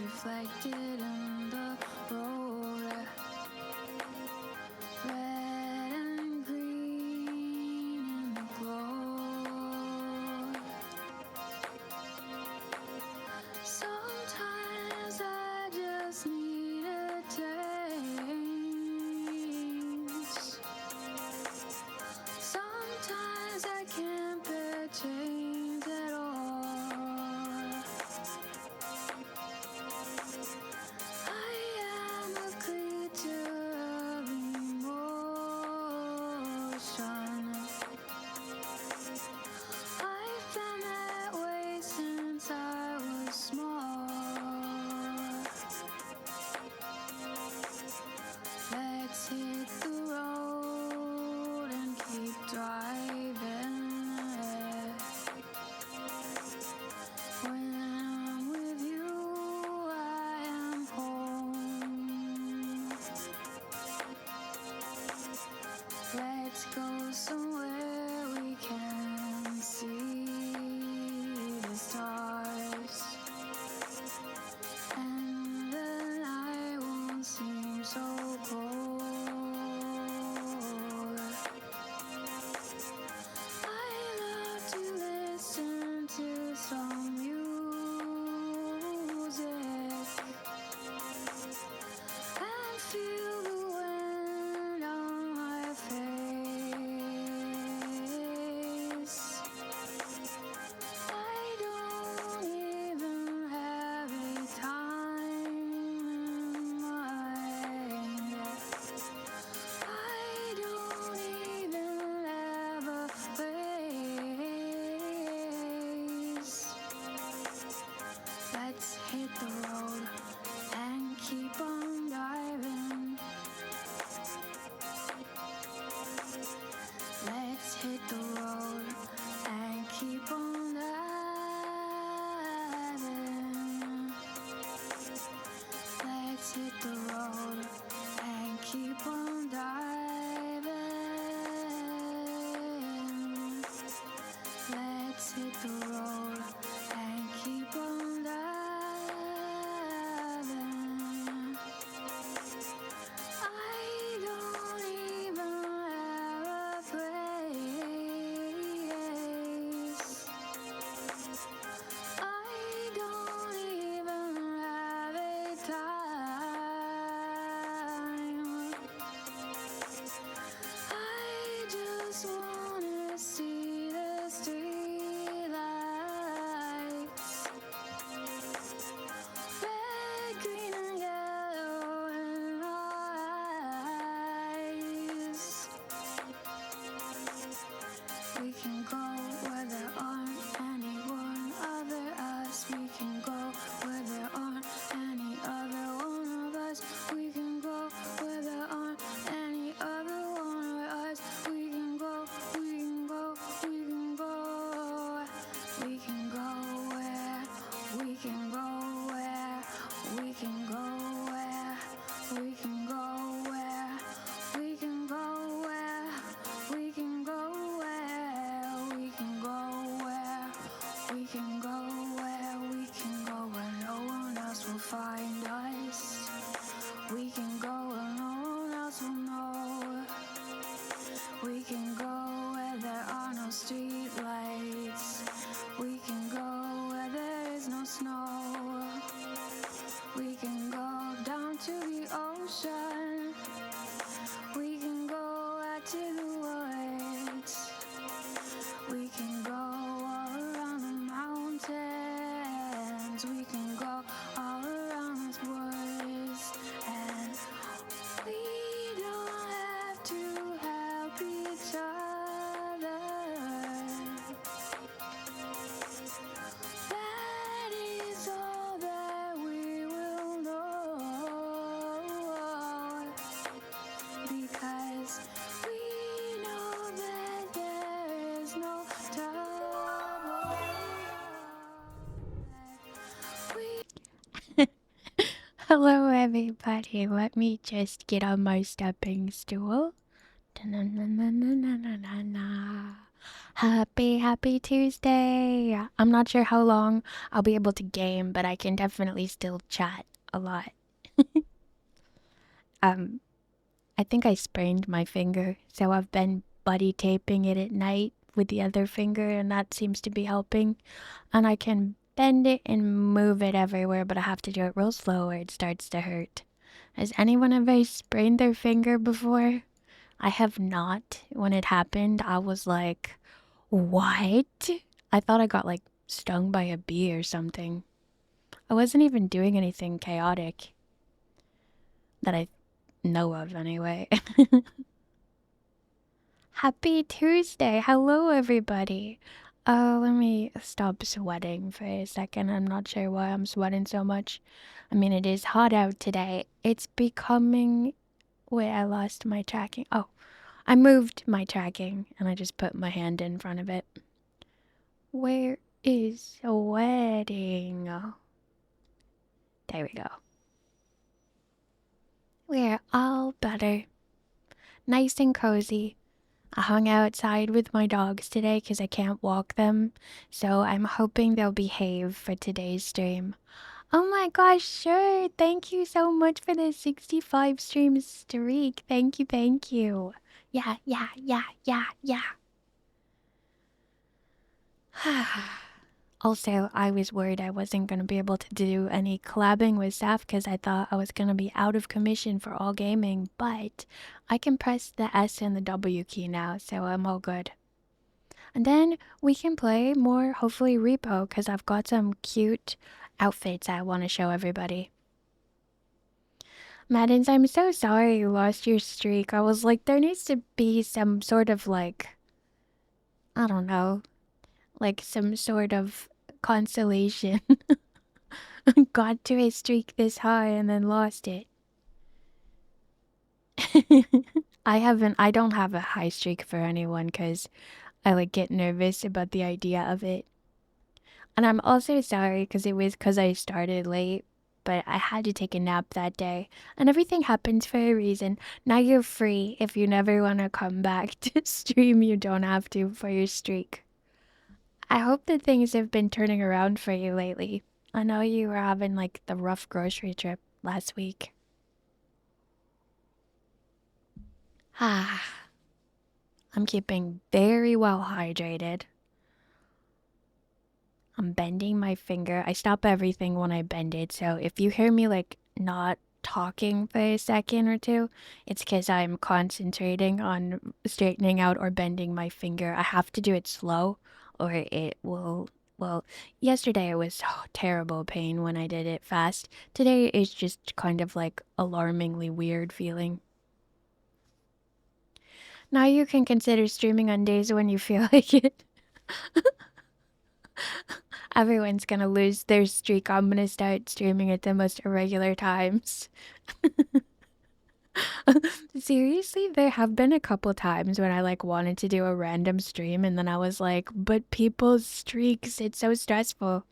reflected in the road. Red and green in the glow. Sometimes I just need a taste. Sometimes I can't bear change at all. I am a creature of emotion. I've been that way since I was small. Let's hit the road and keep driving. When I'm with you, I am home. Let's go somewhere we can see the stars, and the night won't seem so cold. I love to listen to some music and feel the wind on my face. I don't even have a time in mind. I don't even have a place. Let's hit the road and keep on driving. Let's hit the road and keep on driving. Let's hit the road and keep on driving. Let's hit the road and keep on driving. I don't even have a place. I don't even have a time. I just wanna see the streetlights. Red, green, and yellow in our eyes. We can go where there aren't anyone other us. We can go where there aren't any other one of us. We can go where there aren't any other one of us. We can go, we can go, we can go. We can go where, we can go where, we can go where, we can go where, we can go where, we can go where, we can go where, we can go where, we can go where no one else will find us. We can go where no one else will know. We can go where there are no street lights. We can go where there is no snow. We can go down to the ocean. We can go out to the woods. We can go all around the mountains. We can go all around the woods. And we don't have to help each other. That is all that we will know. Because we know that there is no trouble. Hello, everybody. Let me just get on my stepping stool. Da-na-na-na-na-na-na-na. Happy Tuesday! I'm not sure how long I'll be able to game, but I can definitely still chat a lot. Um, I think I sprained my finger, so I've been buddy taping it at night with the other finger, and that seems to be helping. And I can bend it and move it everywhere, but I have to do it real slow or it starts to hurt. Has anyone ever sprained their finger before? I have not. When it happened, I was like, what? I thought I got like stung by a bee or something. I wasn't even doing anything chaotic that I know of anyway. Happy Tuesday. Hello, everybody. Let me stop sweating for a second. I'm not sure why I'm sweating so much. I mean, it is hot out today. It's becoming. Wait, I lost my tracking. Oh, I moved my tracking and I just put my hand in front of it. Where is sweating? There we go. We're all better. Nice and cozy. I hung outside with my dogs today because I can't walk them, so I'm hoping they'll behave for today's stream. Oh my gosh, sure. Thank you so much for the 65 stream streak. Thank you, thank you. Yeah, yeah, yeah, yeah, yeah. Also, I was worried I wasn't going to be able to do any collabing with Saf because I thought I was going to be out of commission for all gaming, but I can press the S and the W key now, so I'm all good. And then we can play more, hopefully, Repo because I've got some cute outfits I want to show everybody. Maddens, I'm so sorry you lost your streak. I was like, there needs to be some sort of like, I don't know, like some sort of consolation. Got to a streak this high and then lost it. I don't have a high streak for anyone because I like get nervous about the idea of it. And I'm also sorry because it was because I started late, but I had to take a nap that day. And everything happens for a reason. Now you're free. If you never want to come back to stream, you don't have to for your streak. I hope that things have been turning around for you lately. I know you were having like the rough grocery trip last week. Ah, I'm keeping very well hydrated. I'm bending my finger. I stop everything when I bend it, so if you hear me like not talking for a second or two, it's because I'm concentrating on straightening out or bending my finger. I have to do it slow or it will. Well, yesterday it was terrible pain when I did it fast. Today it's just kind of like alarmingly weird feeling. Now you can consider streaming on days when you feel like it. Everyone's gonna lose their streak. I'm gonna start streaming at the most irregular times. Seriously, there have been a couple times when I like wanted to do a random stream and then I was like, but people's streaks, it's so stressful.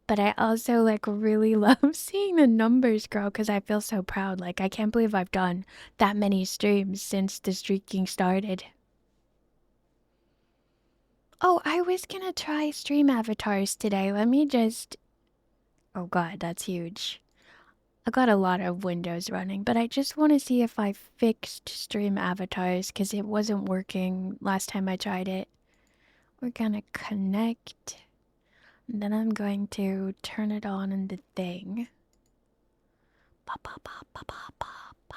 But I also like really love seeing the numbers grow because I feel so proud. Like I can't believe I've done that many streams since the streaking started. Oh, I was gonna try stream avatars today. Let me just... Oh god, that's huge. I got a lot of windows running, but I just want to see if I fixed stream avatars because it wasn't working last time I tried it. We're gonna connect, and then I'm going to turn it on in the thing. Ba, ba, ba, ba, ba, ba, ba.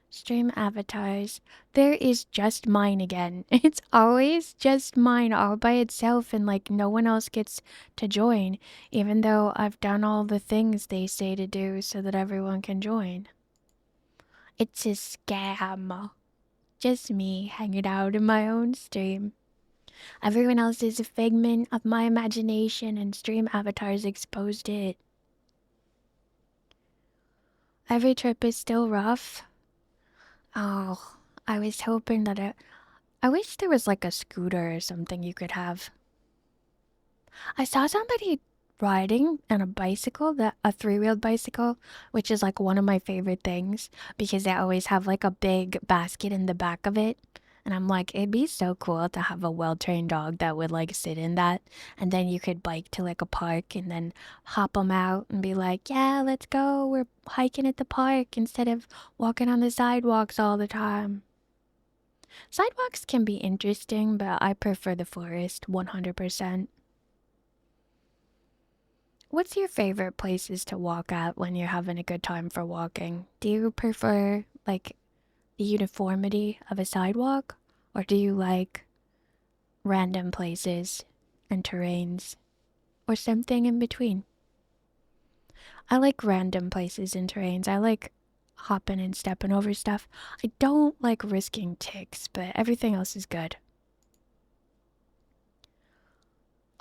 Stream avatars. There is just mine again. It's always just mine all by itself and like no one else gets to join, even though I've done all the things they say to do so that everyone can join. It's a scam. Just me hanging out in my own stream. Everyone else is a figment of my imagination and stream avatars exposed it. Every trip is still rough. Oh, I was hoping that I wish there was like a scooter or something you could have. I saw somebody riding on a bicycle, a three-wheeled bicycle, which is like one of my favorite things because they always have like a big basket in the back of it And I'm like, it'd be so cool to have a well-trained dog that would like sit in that. And then you could bike to like a park and then hop them out and be like, yeah, let's go. We're hiking at the park instead of walking on the sidewalks all the time. Sidewalks can be interesting, but I prefer the forest 100%. What's your favorite places to walk at when you're having a good time for walking? Do you prefer like the uniformity of a sidewalk, or do you like random places and terrains, or something in between? I like random places and terrains. I like hopping and stepping over stuff. I don't like risking ticks, but everything else is good.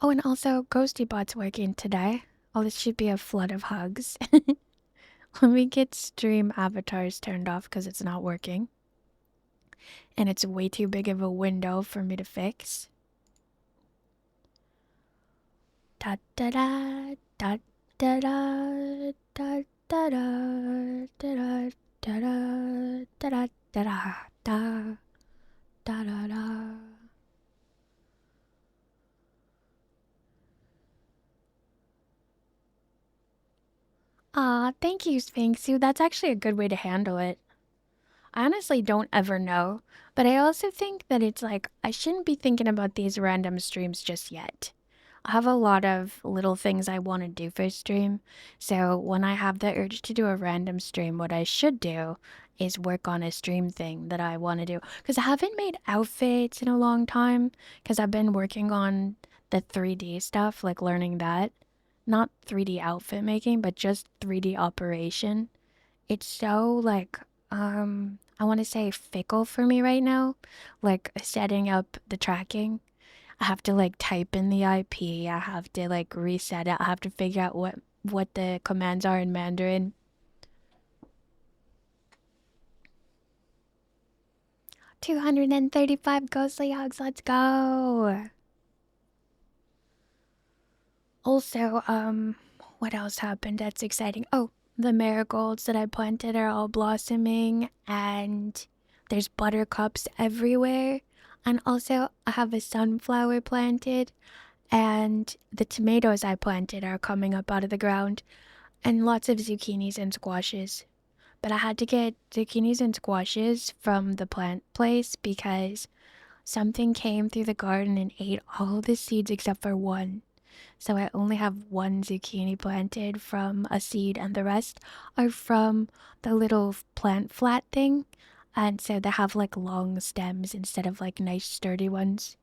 Oh, and also, Ghosty Bot's working today. Oh, this should be a flood of hugs. Let me get stream avatars turned off because it's not working. And it's way too big of a window for me to fix. Da da da da da da da da da da da da da da da da da da. Aw, thank you, Sphinxu. That's actually a good way to handle it. I honestly don't ever know, but I also think that it's like I shouldn't be thinking about these random streams just yet. I have a lot of little things I want to do for stream, so when I have the urge to do a random stream, what I should do is work on a stream thing that I want to do. Because I haven't made outfits in a long time, because I've been working on the 3D stuff, like learning that. Not 3D outfit making, but just 3D operation. It's so like I want to say fickle for me right now, like setting up the tracking. I have to like type in the IP. I have to like reset it. I have to figure out what the commands are in Mandarin. 235 ghostly hugs. Let's go. Also, what else happened that's exciting? Oh, the marigolds that I planted are all blossoming and there's buttercups everywhere. And also, I have a sunflower planted and the tomatoes I planted are coming up out of the ground and lots of zucchinis and squashes. But I had to get zucchinis and squashes from the plant place because something came through the garden and ate all the seeds except for one. So I only have one zucchini planted from a seed, and the rest are from the little plant flat thing. And so they have like long stems instead of like nice sturdy ones.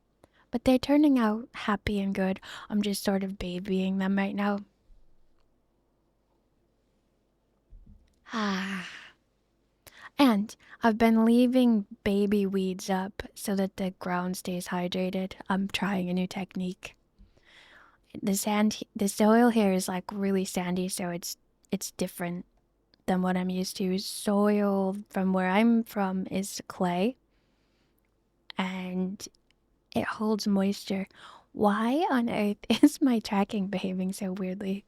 But they're turning out happy and good. I'm just sort of babying them right now. Ah. And I've been leaving baby weeds up so that the ground stays hydrated. I'm trying a new technique. The soil here is like really sandy, so it's different than what I'm used to. Soil from where I'm from is clay and it holds moisture. Why on earth is my tracking behaving so weirdly?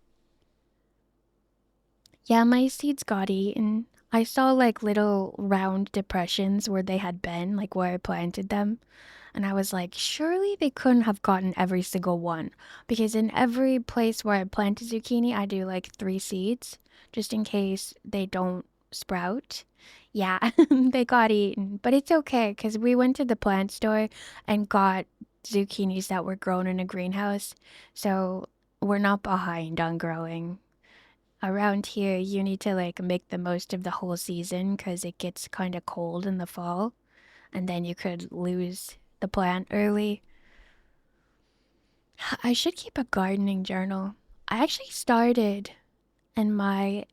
Yeah, my seeds got eaten. I saw like little round depressions where they had been, like where I planted them. And I was like, surely they couldn't have gotten every single one. Because in every place where I plant a zucchini, I do like 3 seeds, just in case they don't sprout. Yeah, they got eaten. But it's okay, because we went to the plant store and got zucchinis that were grown in a greenhouse. So we're not behind on growing. Around here, you need to like make the most of the whole season because it gets kind of cold in the fall and then you could lose the plant early. I should keep a gardening journal. I actually started in my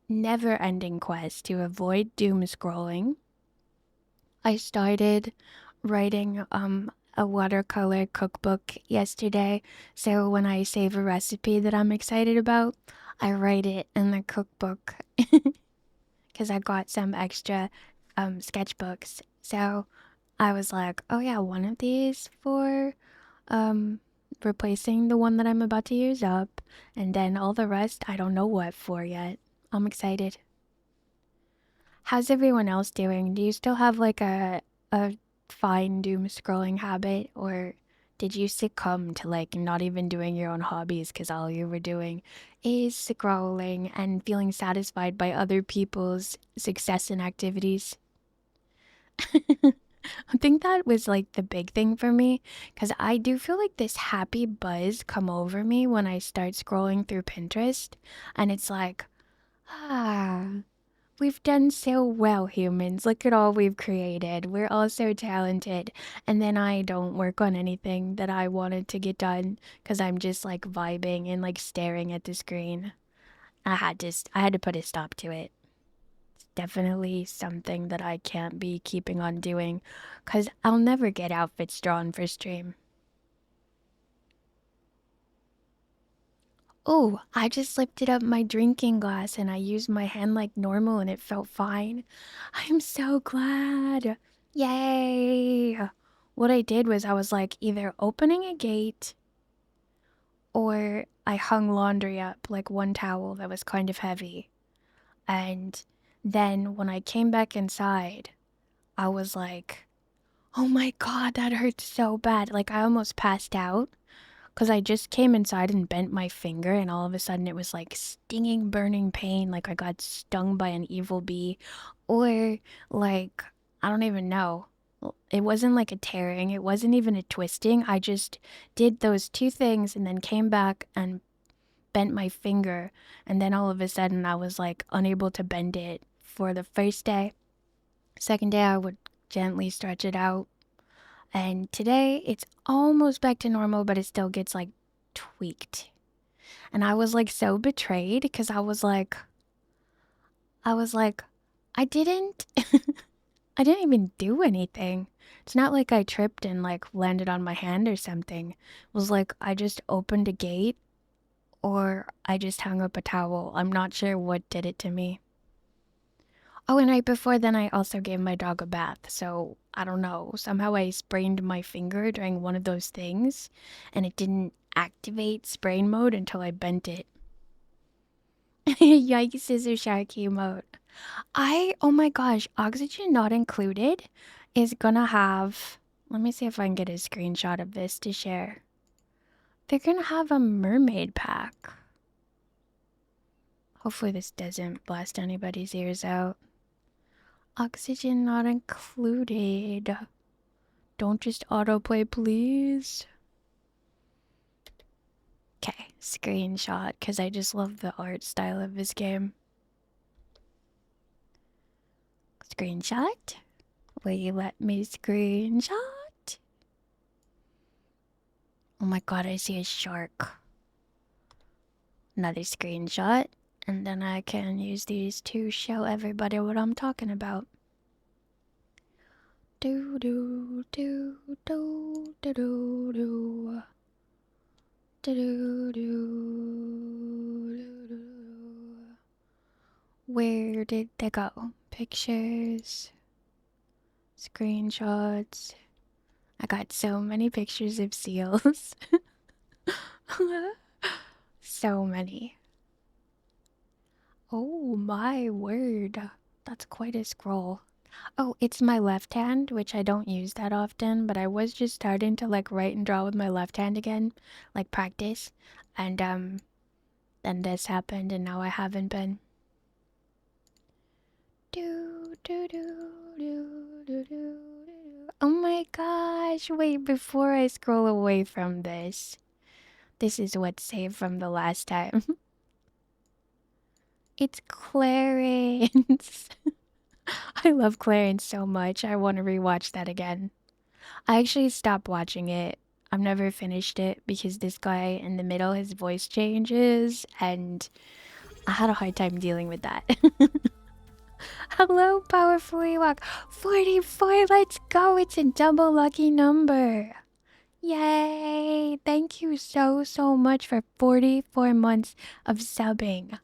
never ending quest to avoid doom scrolling. I started writing a watercolor cookbook yesterday. So when I save a recipe that I'm excited about, I write it in the cookbook because I got some extra sketchbooks. So I was like, oh yeah, one of these for um replacing the one that I'm about to use up, and then all the rest I don't know what for yet. I'm excited. How's everyone else doing? Do you still have like a fine doom scrolling habit, or did you succumb to like not even doing your own hobbies because all you were doing is scrolling and feeling satisfied by other people's success and activities? I think that was like the big thing for me because I do feel like this happy buzz come over me when I start scrolling through Pinterest, and it's like, ah, we've done so well, humans. Look at all we've created. We're all so talented. And then I don't work on anything that I wanted to get done because I'm just like vibing and like staring at the screen. I had to put a stop to it. It's definitely something that I can't be keeping on doing because I'll never get outfits drawn for stream. Oh, I just lifted up my drinking glass and I used my hand like normal and it felt fine. I'm so glad. Yay. What I did was I was like either opening a gate or I hung laundry up like one towel that was kind of heavy. And then when I came back inside, I was like, oh my God, that hurts so bad. Like I almost passed out. Because I just came inside and bent my finger, and all of a sudden it was like stinging, burning pain, like I got stung by an evil bee. Or like, I don't even know. It wasn't like a tearing, it wasn't even a twisting. I just did those two things and then came back and bent my finger. And then all of a sudden I was like unable to bend it for the first day. Second day, I would gently stretch it out. And today it's almost back to normal, but it still gets like tweaked. And I was like so betrayed because I was like, I didn't, I didn't even do anything. It's not like I tripped and like landed on my hand or something. It was like I just opened a gate or I just hung up a towel. I'm not sure what did it to me. Oh, and right before then, I also gave my dog a bath. So I don't know. Somehow I sprained my finger during one of those things, and it didn't activate sprain mode until I bent it. Yikes, scissor shark emote. Oh my gosh, Oxygen Not Included is gonna have. Let me see if I can get a screenshot of this to share. They're gonna have a mermaid pack. Hopefully, this doesn't blast anybody's ears out. Oxygen not included. Don't just autoplay, please. Okay, screenshot, because I just love the art style of this game. Screenshot? Will you let me screenshot? Oh my god, I see a shark. Another screenshot. And then I can use these to show everybody what I'm talking about. Do do do do do do do. Do do do. Where did they go? Pictures, screenshots. I got so many pictures of seals. So many. Oh my word. That's quite a scroll. Oh, it's my left hand, which I don't use that often, but I was just starting to like write and draw with my left hand again, like practice. And then this happened and now I haven't been. Do do do do do do. Oh my gosh, wait, before I scroll away from this. This is what's saved from the last time. It's Clarence. I love Clarence so much. I want to rewatch that again. I actually stopped watching it. I've never finished it because this guy in the middle, his voice changes, and I had a hard time dealing with that. Hello, Powerful Ewok. 44, let's go. It's a double lucky number. Yay! Thank you so, so much for 44 months of subbing.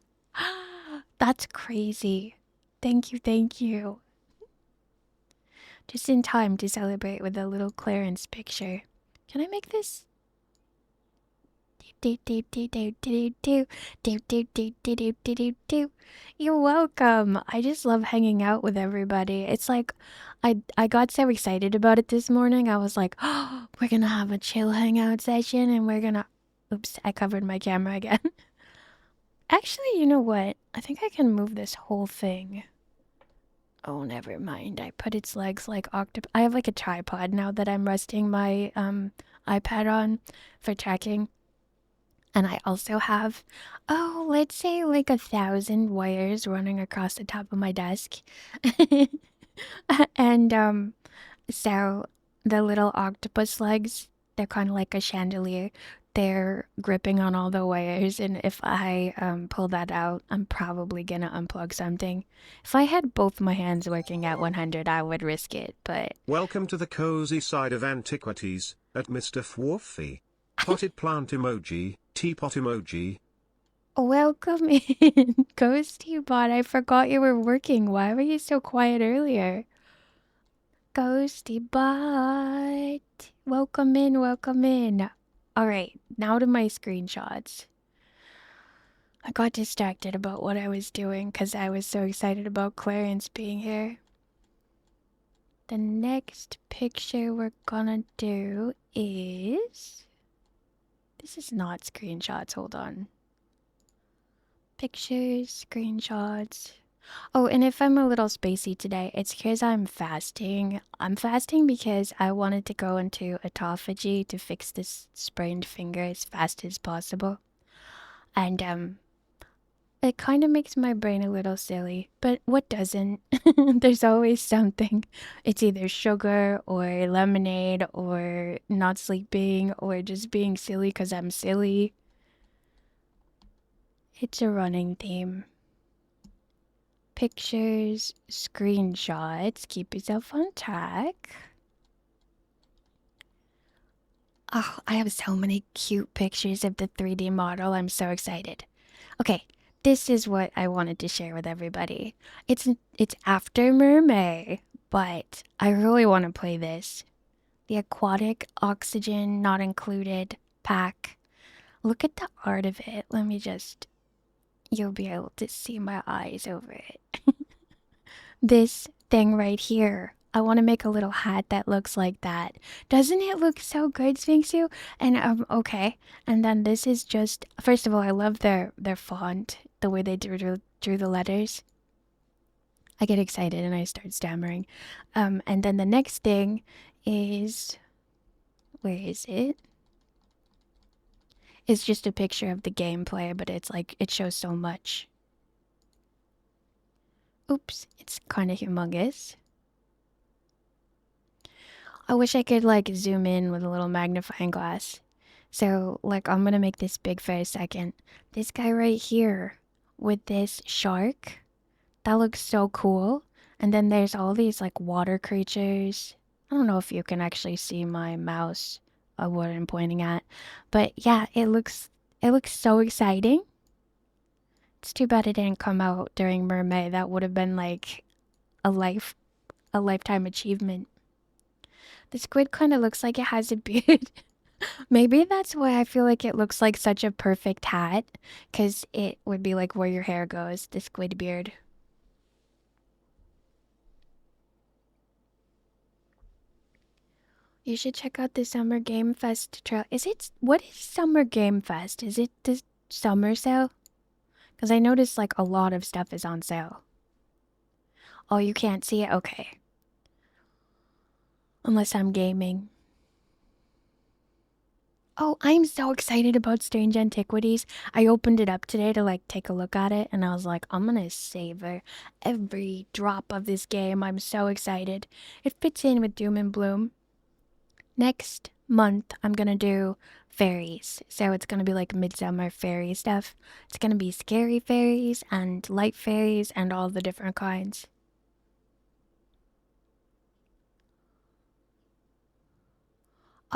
That's crazy. Thank you, thank you. Just in time to celebrate with a little Clarence picture. Can I make this? Do do do do do do do do do do do do do do. You're welcome. I just love hanging out with everybody. It's like I got so excited about it this morning. I was like, oh, we're gonna have a chill hangout session and we're gonna oops, I covered my camera again. Actually, you know what? I think I can move this whole thing. Oh, never mind. I put its legs like octopus. I have like a tripod now that I'm resting my iPad on for tracking. And I also have, oh, let's say like 1,000 wires running across the top of my desk. And so the little octopus legs, they're kind of like a chandelier. They're gripping on all the wires, and if I pull that out, I'm probably gonna unplug something. If I had both my hands working at 100, I would risk it, but Welcome to the cozy side of antiquities, at Mr. Fwuffy. Potted plant emoji, teapot emoji. welcome in, Ghosty Bot. I forgot you were working. Why were you so quiet earlier? Ghosty Bot. Welcome in, welcome in. Alright, now to my screenshots. I got distracted about what I was doing because I was so excited about Clarence being here. The next picture we're gonna do is... This is not screenshots, hold on. Pictures, screenshots. Oh, and if I'm a little spacey today, it's because I'm fasting. I'm fasting because I wanted to go into autophagy to fix this sprained finger as fast as possible. And, it kind of makes my brain a little silly, but what doesn't? There's always something. It's either sugar or lemonade or not sleeping or just being silly because I'm silly. It's a running theme. Pictures, screenshots, keep yourself on track. Oh, I have so many cute pictures of the 3D model. I'm so excited. Okay, this is what I wanted to share with everybody. It's after Mermaid, but I really want to play this. The aquatic oxygen not included pack. Look at the art of it. Let me just... You'll be able to see my eyes over it. This thing right here. I want to make a little hat that looks like that. Doesn't it look so good, Sphinxu? And okay. And then this is just, first of all, I love their font, the way they drew the letters. I get excited and I start stammering. And then the next thing is, where is it? It's just a picture of the gameplay, but it's like it shows so much. Oops, it's kind of humongous. I wish I could like zoom in with a little magnifying glass. So like I'm gonna make this big for a second. This guy right here with this shark, that looks so cool. And then there's all these like water creatures. I don't know if you can actually see my mouse of what I'm pointing at. But yeah, it looks so exciting. It's too bad it didn't come out during Mermaid. That would have been like a lifetime achievement. The squid kind of looks like it has a beard. Maybe that's why I feel like it looks like such a perfect hat, because it would be like where your hair goes, the squid beard. You should check out the Summer Game Fest trail. What is Summer Game Fest? Is it the summer sale? Because I noticed like a lot of stuff is on sale. Oh, you can't see it? Okay. Unless I'm gaming. Oh, I'm so excited about Strange Antiquities. I opened it up today to like take a look at it and I was like, I'm gonna savor every drop of this game. I'm so excited. It fits in with Doom and Bloom. Next month, I'm gonna do fairies. So it's gonna be like midsummer fairy stuff. It's gonna be scary fairies and light fairies and all the different kinds.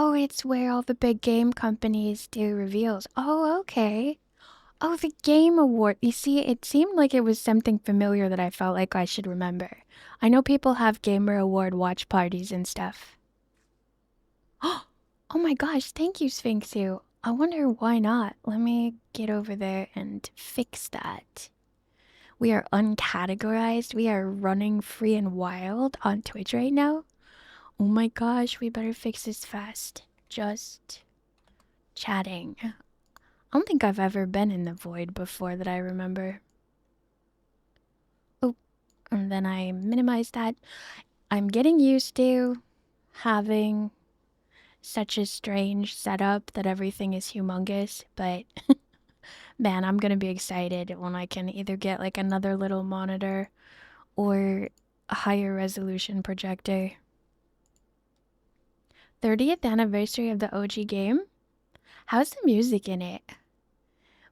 Oh, it's where all the big game companies do reveals. Oh, okay. Oh, the Game Award. You see, it seemed like it was something familiar that I felt like I should remember. I know people have Gamer Award watch parties and stuff. Oh my gosh, thank you, Sphinxu. I wonder why not. Let me get over there and fix that. We are uncategorized. We are running free and wild on Twitch right now. Oh my gosh, we better fix this fast. Just chatting. I don't think I've ever been in the void before that I remember. Oh, and then I minimize that. I'm getting used to having such a strange setup that everything is humongous, but man, I'm gonna be excited when I can either get like another little monitor or a higher resolution projector. 30th anniversary of the OG game? How's the music in it?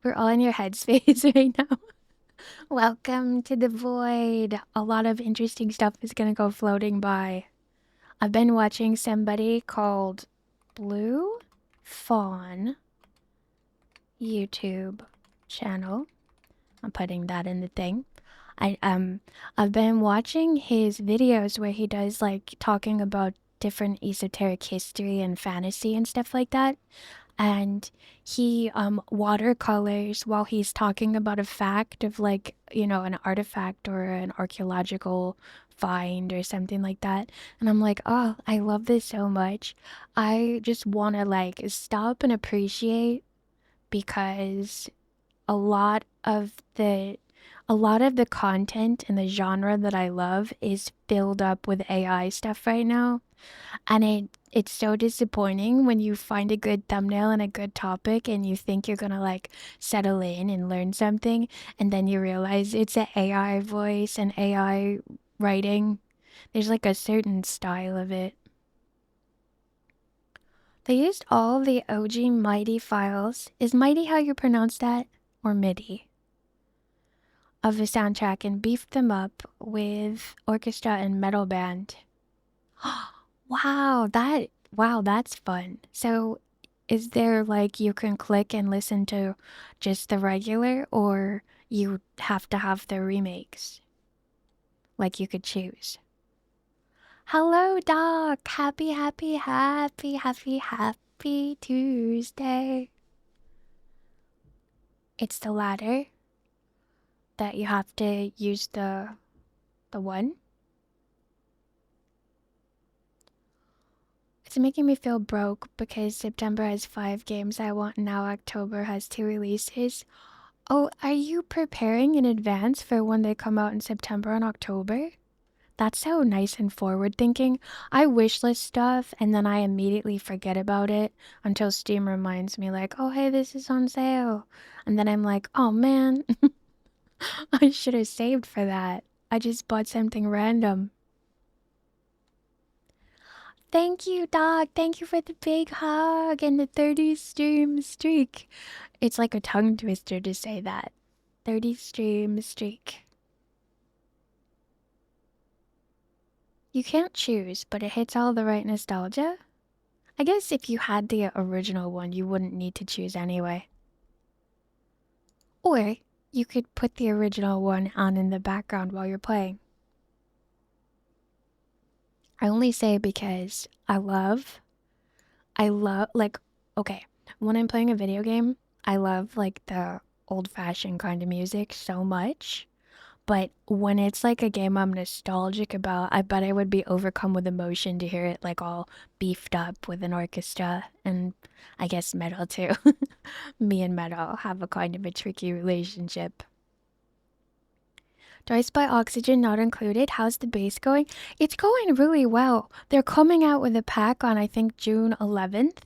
We're all in your headspace right now. Welcome to the void. A lot of interesting stuff is gonna go floating by. I've been watching somebody called Blue Fawn YouTube channel. I'm putting that in the thing. I've been watching his videos where he does like talking about different esoteric history and fantasy and stuff like that. And he watercolors while he's talking about a fact of like, you know, an artifact or an archaeological find or something like that. And I'm like, oh, I love this so much. I just want to like stop and appreciate because a lot of the a lot of the content and the genre that I love is filled up with AI stuff right now. And it's so disappointing when you find a good thumbnail and a good topic and you think you're gonna like settle in and learn something, and then you realize it's an AI voice and AI writing. There's like a certain style of it. They used all the OG MIDI files. Is MIDI how you pronounce that? Or MIDI? Of the soundtrack and beefed them up with orchestra and metal band. Wow, that's fun. So is there like you can click and listen to just the regular, or you have to have the remakes? Like you could choose. Hello, Doc. Happy Tuesday. It's the ladder that you have to use the one. It's making me feel broke because September has 5 games I want, and now October has 2 releases. Oh, are you preparing in advance for when they come out in September and October? That's so nice and forward thinking. I wishlist stuff and then I immediately forget about it until Steam reminds me, like, oh, hey, this is on sale. And then I'm like, oh man, I should have saved for that. I just bought something random. Thank you, dog. Thank you for the big hug and the 30 stream streak. It's like a tongue twister to say that. 30 stream streak. You can't choose, but it hits all the right nostalgia. I guess if you had the original one, you wouldn't need to choose anyway. Or you could put the original one on in the background while you're playing. I only say because like, okay, when I'm playing a video game, I love like the old-fashioned kind of music so much. But when it's like a game I'm nostalgic about, I bet I would be overcome with emotion to hear it like all beefed up with an orchestra and I guess metal too. Me and metal have a kind of a tricky relationship. Dice by Oxygen not included. How's the base going? It's going really well. They're coming out with a pack on I think June 11th.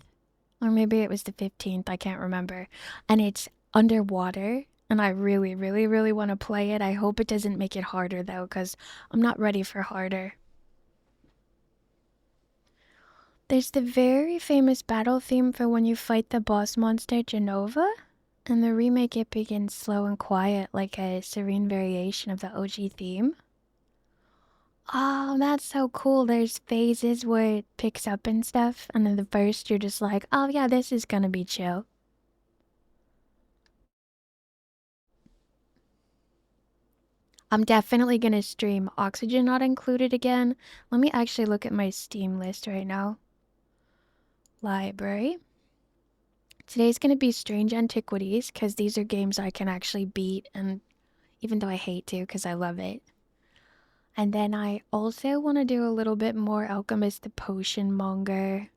Or maybe it was the 15th, I can't remember. And it's underwater, and I really, really, really want to play it. I hope it doesn't make it harder, though, because I'm not ready for harder. There's the very famous battle theme for when you fight the boss monster Genova. And the remake, it begins slow and quiet, like a serene variation of the OG theme. Oh, that's so cool. There's phases where it picks up and stuff, and then the first you're just like, oh yeah, this is gonna be chill. I'm definitely gonna stream Oxygen not included again. Let me actually look at my Steam list right now. Library. Today's gonna be Strange Antiquities, because these are games I can actually beat, and even though I hate to, because I love it. And then I also want to do a little bit more Alchemist the Potion Monger.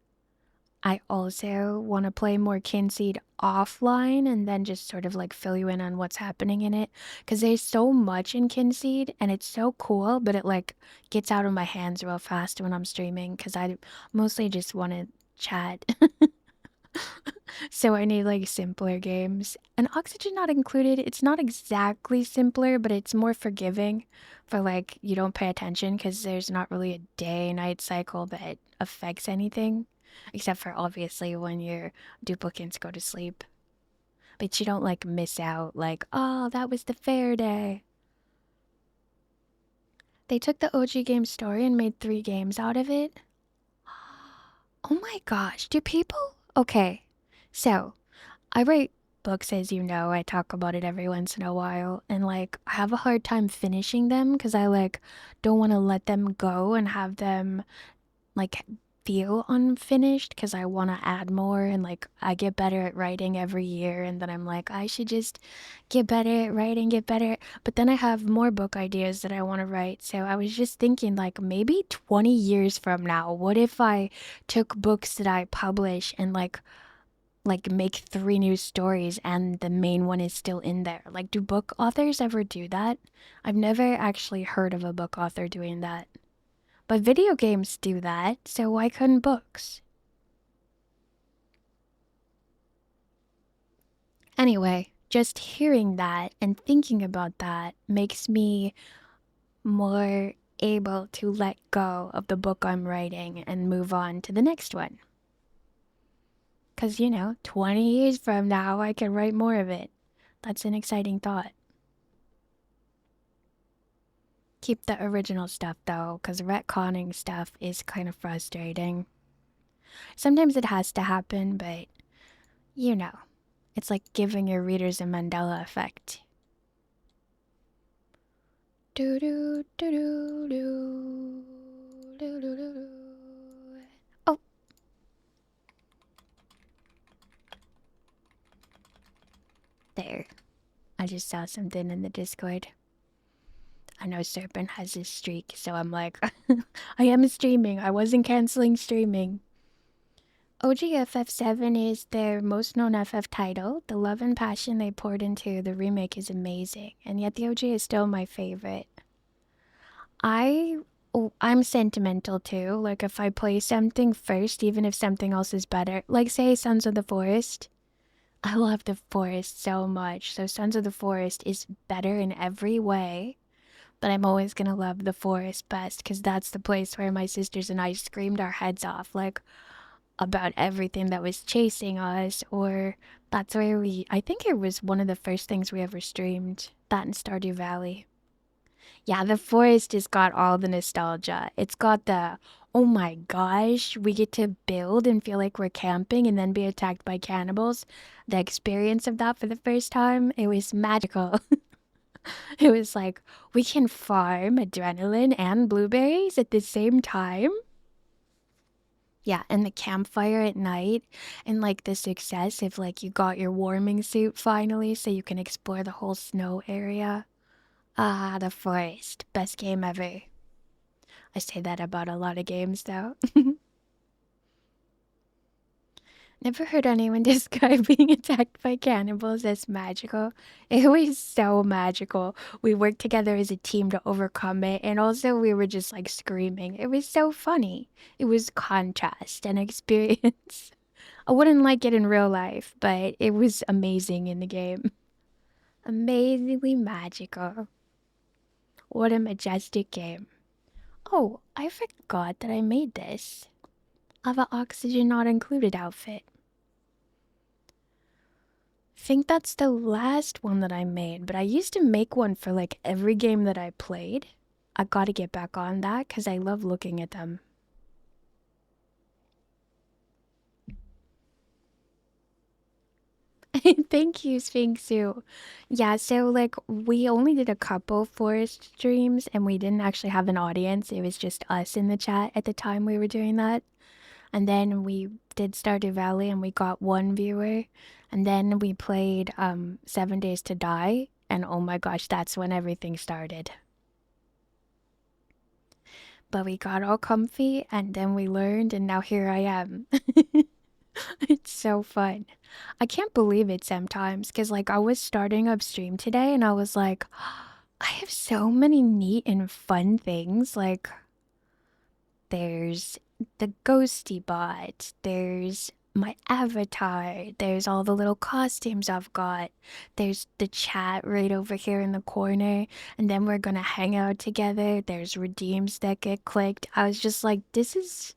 I also want to play more Kinseed offline and then just sort of like fill you in on what's happening in it. Because there's so much in Kinseed and it's so cool, but it like gets out of my hands real fast when I'm streaming because I mostly just want to chat. So I need like simpler games. And Oxygen Not Included, it's not exactly simpler, but it's more forgiving for like you don't pay attention because there's not really a day-night cycle that affects anything. Except for obviously when your duplicates go to sleep. But you don't like miss out like, oh, that was the fair day. They took the OG game story and made 3 games out of it. Oh my gosh, do people? Okay, so I write books, as you know. I talk about it every once in a while, and like I have a hard time finishing them because I like don't want to let them go and have them like feel unfinished because I want to add more and like I get better at writing every year and then I'm like I should just get better at writing, get better. But then I have more book ideas that I want to write. So I was just thinking like maybe 20 years from now, what if I took books that I publish and like make 3 new stories and the main one is still in there. Like, do book authors ever do that? I've never actually heard of a book author doing that. But video games do that, so why couldn't books? Anyway, just hearing that and thinking about that makes me more able to let go of the book I'm writing and move on to the next one. Because, 20 years from now, I can write more of it. That's an exciting thought. Keep the original stuff though, because retconning stuff is kind of frustrating. Sometimes it has to happen, but it's like giving your readers a Mandela effect. Do do do do do do do do. Oh, there. I just saw something in the Discord. I know Serpent has his streak, so I'm like, I am streaming. I wasn't canceling streaming. OGFF7 is their most known FF title. The love and passion they poured into the remake is amazing, and yet the OG is still my favorite. I'm sentimental too. Like if I play something first, even if something else is better, like say Sons of the Forest. I love the forest so much. So Sons of the Forest is better in every way, but I'm always gonna love the forest best because that's the place where my sisters and I screamed our heads off, like about everything that was chasing us, or that's where I think it was one of the first things we ever streamed, that in Stardew Valley. Yeah, the forest has got all the nostalgia. It's got the, oh my gosh, we get to build and feel like we're camping and then be attacked by cannibals. The experience of that for the first time, it was magical. It was like, we can farm adrenaline and blueberries at the same time. Yeah, and the campfire at night, and like the success if like you got your warming suit finally so you can explore the whole snow area. Ah, the forest. Best game ever. I say that about a lot of games though. Never heard anyone describe being attacked by cannibals as magical. It was so magical. We worked together as a team to overcome it, and also we were just like screaming. It was so funny. It was contrast and experience. I wouldn't like it in real life, but it was amazing in the game. Amazingly magical. What a majestic game. Oh, I forgot that I made this. I have an Oxygen Not Included outfit. Think that's the last one that I made, but I used to make one for like every game that I played. I gotta get back on that because I love looking at them. Thank you, Sphinxu. Yeah, so like we only did a couple forest streams and we didn't actually have an audience. It was just us in the chat at the time we were doing that. And then we did Stardew Valley and we got one viewer. And then we played 7 Days to Die. And oh my gosh, that's when everything started. But we got all comfy and then we learned, and now here I am. It's so fun. I can't believe it sometimes because, like, I was starting up stream today and I was like, I have so many neat and fun things. Like, there's the ghosty bot, there's my avatar, there's all the little costumes I've got, there's the chat right over here in the corner, and then we're gonna hang out together. There's redeems that get clicked. I was just like, this is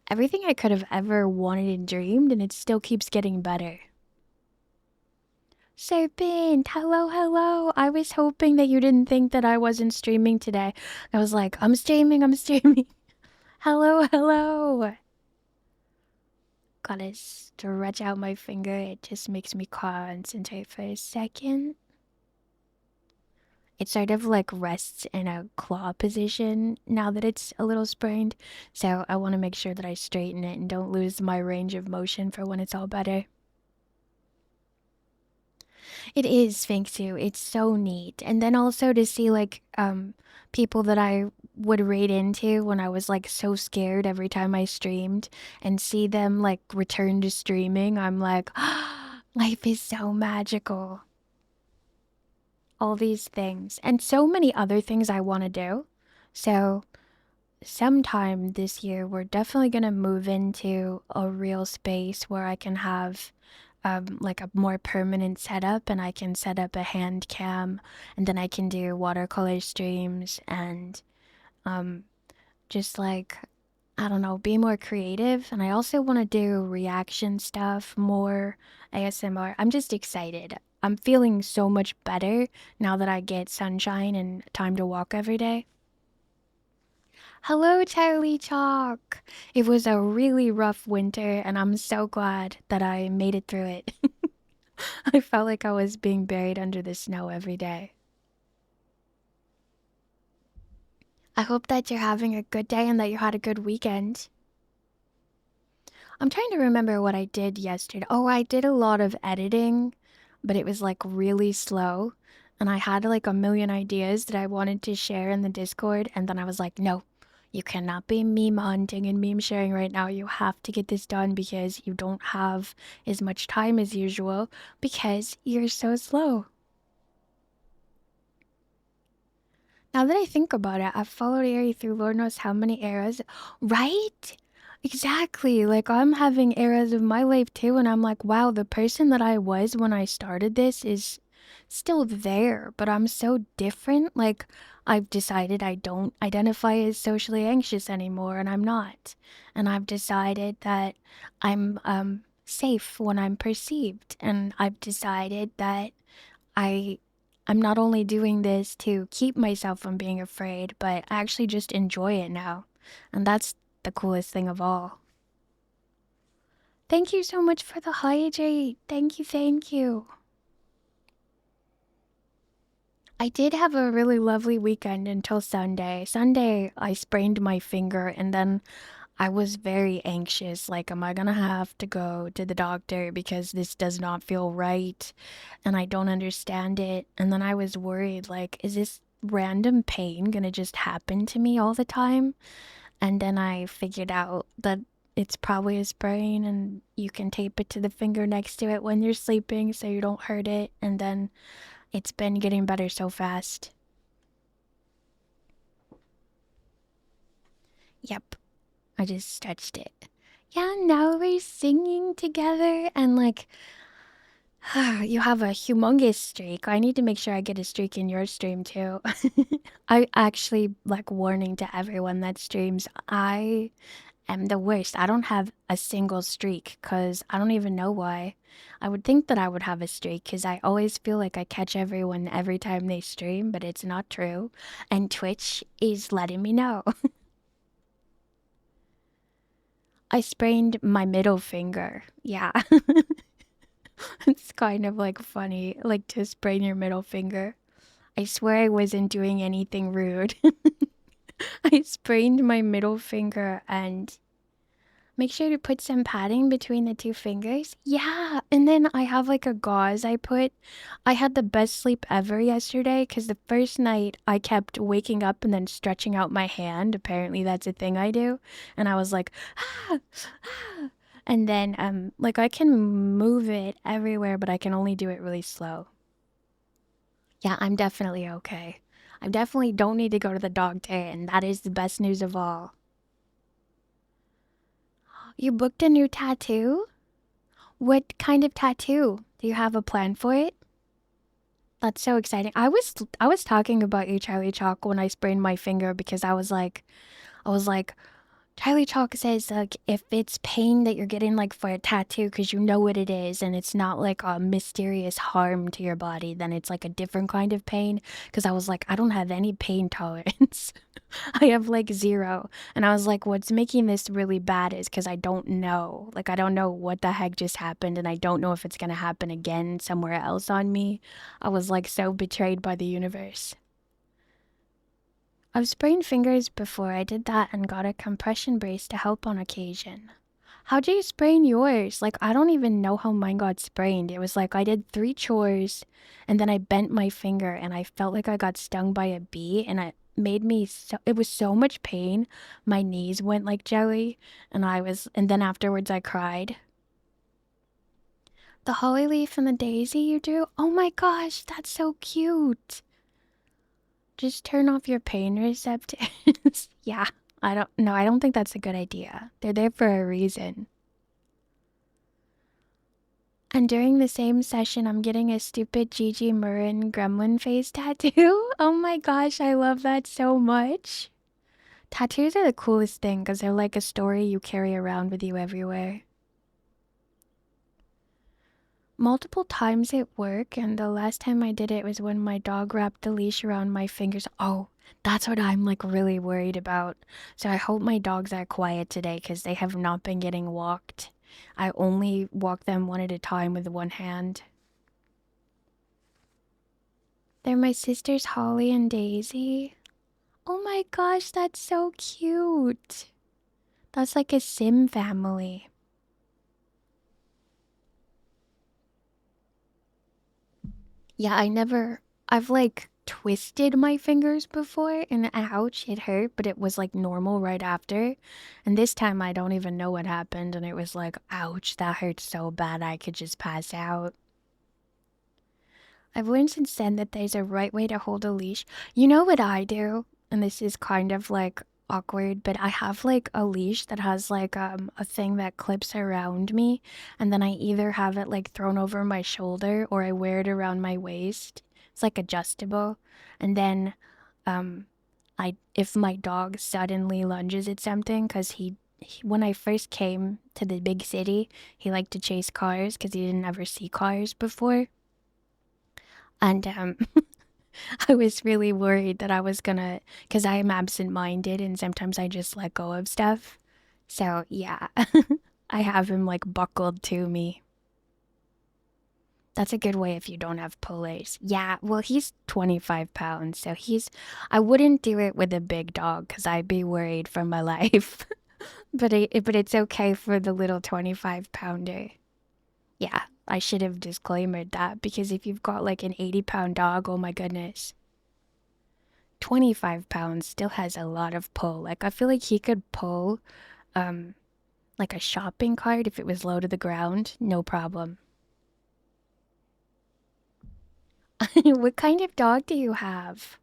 everything I could have ever wanted and dreamed, and it still keeps getting better. Serpent, hello, hello. I was hoping that you didn't think that I wasn't streaming today. I was like, I'm streaming, I'm streaming. Hello, hello. Gotta stretch out my finger. It just makes me concentrate for a second. It sort of like rests in a claw position now that it's a little sprained. So I want to make sure that I straighten it and don't lose my range of motion for when it's all better. It is, thank you. It's so neat. And then also to see like people that I would raid into when I was like so scared every time I streamed and see them like return to streaming, I'm like, life is so magical. All these things and so many other things I want to do. So sometime this year, we're definitely going to move into a real space where I can have like a more permanent setup, and I can set up a hand cam, and then I can do watercolor streams and um, just like, I don't know, be more creative. And I also want to do reaction stuff, more ASMR. I'm just excited. I'm feeling so much better now that I get sunshine and time to walk every day. Hello, Charlie Chalk. It was a really rough winter, and I'm so glad that I made it through it. I felt like I was being buried under the snow every day. I hope that you're having a good day and that you had a good weekend. I'm trying to remember what I did yesterday. Oh, I did a lot of editing, but it was like really slow. And I had like a million ideas that I wanted to share in the Discord. And then I was like, no, you cannot be meme hunting and meme sharing right now. You have to get this done because you don't have as much time as usual because you're so slow. Now that I think about it, I've followed Aerie through Lord knows how many eras. Right? Exactly. Like, I'm having eras of my life too, and I'm like, wow, the person that I was when I started this is still there, but I'm so different. Like, I've decided I don't identify as socially anxious anymore, and I'm not. And I've decided that I'm safe when I'm perceived, and I've decided that I I'm not only doing this to keep myself from being afraid, but I actually just enjoy it now. And that's the coolest thing of all. Thank you so much for the hydrate. Thank you, thank you. I did have a really lovely weekend until Sunday. Sunday, I sprained my finger and then I was very anxious. Like, am I gonna have to go to the doctor because this does not feel right and I don't understand it? And then I was worried, like, is this random pain gonna just happen to me all the time? And then I figured out that it's probably a sprain and you can tape it to the finger next to it when you're sleeping so you don't hurt it. And then it's been getting better so fast. Yep. I just stretched it. Yeah, now we're singing together and like you have a humongous streak. I need to make sure I get a streak in your stream too. I actually like warning to everyone that streams. I am the worst. I don't have a single streak because I don't even know why. I would think that I would have a streak because I always feel like I catch everyone every time they stream, but it's not true. And Twitch is letting me know. I sprained my middle finger. Yeah. It's kind of like funny, like to sprain your middle finger. I swear I wasn't doing anything rude. I sprained my middle finger and Make sure to put some padding between the two fingers. Yeah, and then I have like a gauze I put. I had the best sleep ever yesterday because the first night I kept waking up and then stretching out my hand. Apparently that's a thing I do. And I was like, ah, ah. And then like I can move it everywhere, but I can only do it really slow. Yeah, I'm definitely okay. I definitely don't need to go to the doctor, and that is the best news of all. You booked a new tattoo? What kind of tattoo? Do you have a plan for it? That's so exciting. I was talking about you, Charlie Chalk, when I sprained my finger because I was like, Charlie Chalk says like if it's pain that you're getting like for a tattoo because you know what it is and it's not like a mysterious harm to your body, then it's like a different kind of pain. Because I was like, I don't have any pain tolerance. I have like zero. And I was like, what's making this really bad is because I don't know. Like, I don't know what the heck just happened, and I don't know if it's gonna happen again somewhere else on me. I was like so betrayed by the universe. I've sprained fingers before. I did that and got a compression brace to help on occasion. How'd you sprain yours? Like, I don't even know how mine got sprained. It was like I did 3 chores and then I bent my finger and I felt like I got stung by a bee and it made me so, it was so much pain. My knees went like jelly and then afterwards I cried. The holly leaf and the daisy you drew? Oh my gosh, that's so cute. Just turn off your pain receptors. Yeah, I don't know. I don't think that's a good idea. They're there for a reason. And during the same session, I'm getting a stupid Gigi Murrin gremlin face tattoo. Oh my gosh, I love that so much. Tattoos are the coolest thing because they're like a story you carry around with you everywhere. Multiple times at work, and the last time I did it was when my dog wrapped the leash around my fingers. Oh, that's what I'm like really worried about. So I hope my dogs are quiet today because they have not been getting walked. I only walk them one at a time with one hand. They're my sisters Holly and Daisy. Oh my gosh, that's so cute. That's like a Sim family. Yeah, I've like twisted my fingers before and ouch, it hurt, but it was like normal right after. And this time I don't even know what happened and it was like, ouch, that hurt so bad I could just pass out. I've learned since then that there's a right way to hold a leash. You know what I do? And this is kind of like awkward, but I have like a leash that has like a thing that clips around me, and then I either have it like thrown over my shoulder or I wear it around my waist. It's like adjustable. And then um I if my dog suddenly lunges at something cuz he when I first came to the big city, he liked to chase cars cuz he didn't ever see cars before. And I was really worried that I was gonna, because I am absent-minded and sometimes I just let go of stuff. So yeah, I have him like buckled to me. That's a good way if you don't have pullers. Yeah, well, he's 25 pounds, so I wouldn't do it with a big dog because I'd be worried for my life. But it's okay for the little 25-pounder. Yeah, I should have disclaimed that because if you've got like an 80-pound dog, oh my goodness. 25 pounds still has a lot of pull. Like I feel like he could pull um like a shopping cart if it was low to the ground, no problem. What kind of dog do you have?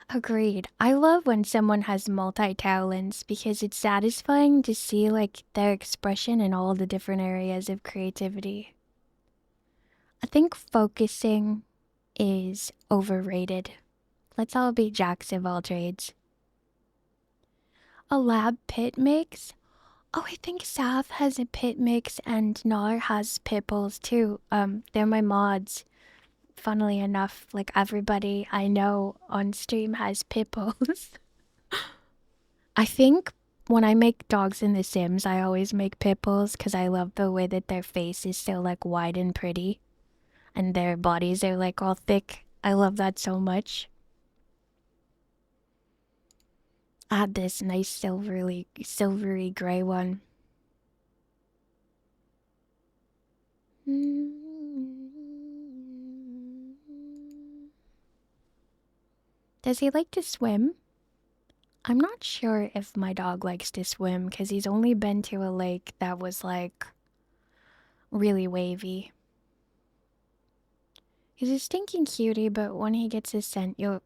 Agreed. I love when someone has multi-talents because it's satisfying to see like their expression in all the different areas of creativity. I think focusing is overrated. Let's all be jacks of all trades. A lab pit mix? Oh, I think Sav has a pit mix and Nar has pit bulls too. They're my mods. Funnily enough, like everybody I know on stream has pit bulls. I think when I make dogs in The Sims, I always make pit bulls because I love the way that their face is so like wide and pretty and their bodies are like all thick. I love that so much. I had this nice silvery gray one. Does he like to swim? I'm not sure if my dog likes to swim because he's only been to a lake that was like really wavy. He's a stinking cutie, but when he gets his scent, you'll.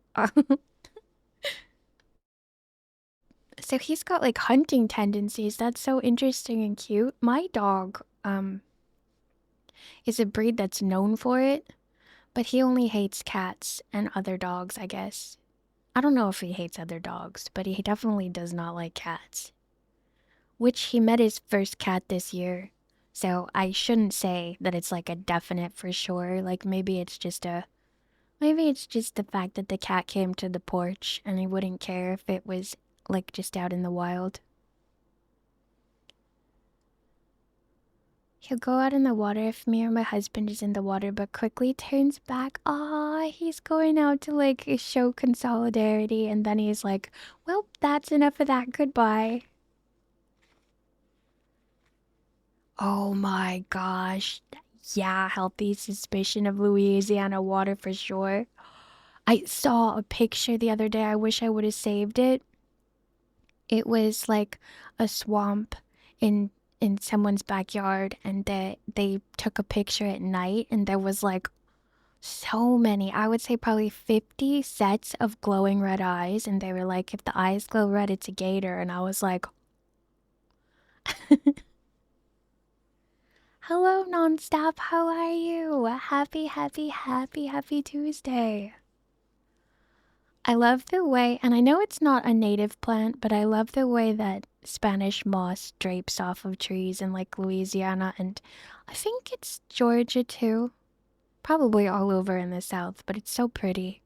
So he's got like hunting tendencies. That's so interesting and cute. My dog, is a breed that's known for it, but he only hates cats and other dogs, I guess. I don't know if he hates other dogs, but he definitely does not like cats. Which he met his first cat this year. So I shouldn't say that it's like a definite for sure. Like maybe it's just the fact that the cat came to the porch and he wouldn't care if it was like just out in the wild. He'll go out in the water if me or my husband is in the water, but quickly turns back. Ah, he's going out to like show solidarity, and then he's like, well, that's enough of that. Goodbye. Oh my gosh. Yeah, healthy suspicion of Louisiana water for sure. I saw a picture the other day. I wish I would have saved it. It was like a swamp in someone's backyard, and they took a picture at night, and there was like so many, I would say probably 50 sets of glowing red eyes, and they were like, if the eyes glow red, it's a gator. And I was like, hello, nonstop, how are you? Happy Tuesday. I love the way, and I know it's not a native plant, but I love the way that Spanish moss drapes off of trees in like Louisiana, and I think it's Georgia too. Probably all over in the South, but it's so pretty.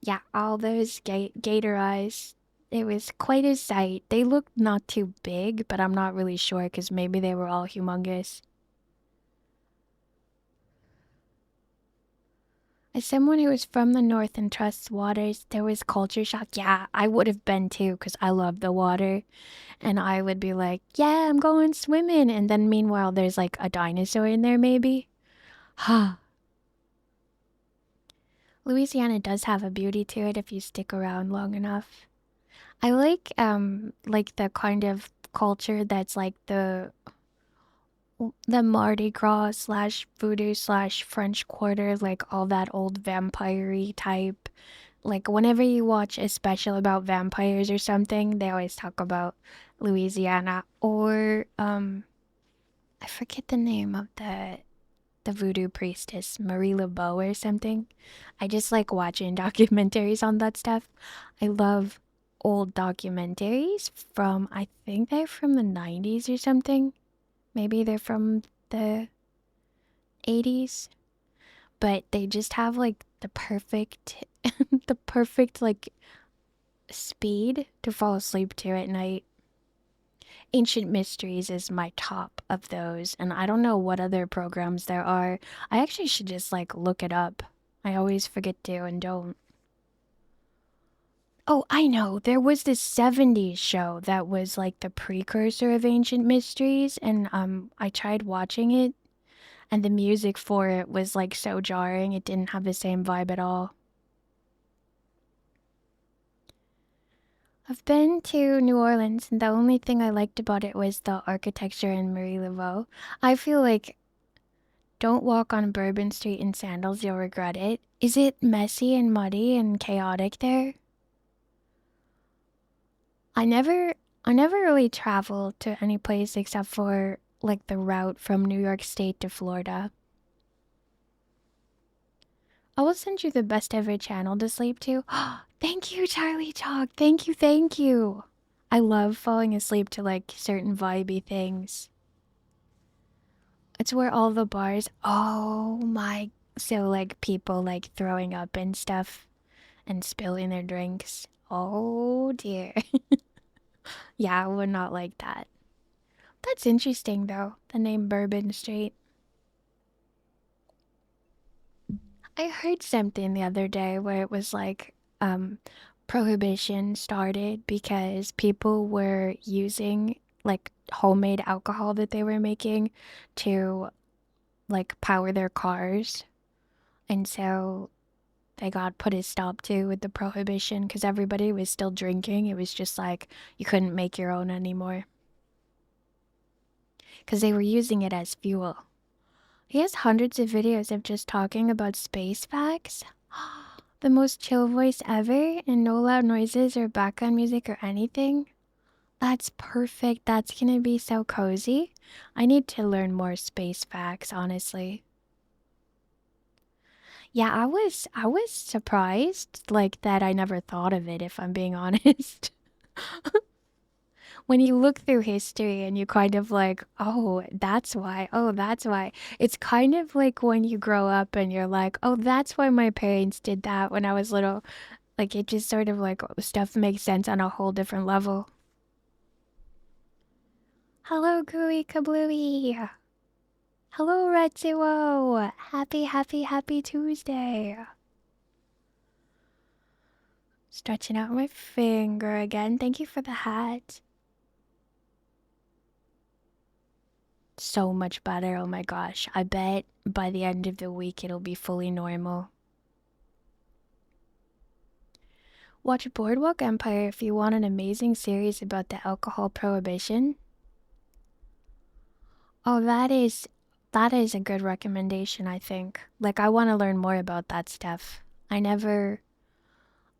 Yeah, all those gator eyes. It was quite a sight. They looked not too big, but I'm not really sure because maybe they were all humongous. As someone who is from the north and trusts waters, there was culture shock. Yeah, I would have been too because I love the water. And I would be like, yeah, I'm going swimming. And then meanwhile, there's like a dinosaur in there, maybe. Ha. Louisiana does have a beauty to it if you stick around long enough. I like the kind of culture that's like the Mardi Gras slash voodoo slash French Quarter, like all that old vampire type. Like whenever you watch a special about vampires or something, they always talk about Louisiana or I forget the name of the voodoo priestess, Marie Laveau or something. I just like watching documentaries on that stuff. I love old documentaries from, I think they're from the 90s or something. Maybe they're from the 80s, but they just have like the perfect, the perfect like speed to fall asleep to at night. Ancient Mysteries is my top of those, and I don't know what other programs there are. I actually should just like look it up. I always forget to and don't. Oh, I know. There was this 70s show that was like the precursor of Ancient Mysteries, and I tried watching it, and the music for it was like so jarring. It didn't have the same vibe at all. I've been to New Orleans, and the only thing I liked about it was the architecture and Marie Laveau. I feel like don't walk on Bourbon Street in sandals, you'll regret it. Is it messy and muddy and chaotic there? I never I never really traveled to any place except for like the route from New York State to Florida. I will send you the best ever channel to sleep to. Thank you, Charlie Talk. Thank you, thank you. I love falling asleep to like certain vibey things. It's where all the bars. Oh my. So like people like throwing up and stuff and spilling their drinks. Oh dear. Yeah, I would not like that. That's interesting though, the name Bourbon Street. I heard something the other day where it was like um prohibition started because people were using like homemade alcohol that they were making to like power their cars. And so they got put a stop to with the prohibition because everybody was still drinking. It was just like you couldn't make your own anymore because they were using it as fuel. He has hundreds of videos of just talking about space facts. The most chill voice ever, and no loud noises or background music or anything. That's perfect. That's gonna be so cozy. I need to learn more space facts, honestly. Yeah, I was surprised like that I never thought of it if I'm being honest. When you look through history and you kind of like, oh, that's why. Oh, that's why. It's kind of like when you grow up and you're like, oh, that's why my parents did that when I was little. Like it just sort of like stuff makes sense on a whole different level. Hello, Gooey Kablooey. Hello, Retsuo. Happy, happy, happy Tuesday. Stretching out my finger again. Thank you for the hat. So much better. Oh my gosh. I bet by the end of the week it'll be fully normal. Watch Boardwalk Empire if you want an amazing series about the alcohol prohibition. Oh, that is a good recommendation, I think. Like I want to learn more about that stuff. I never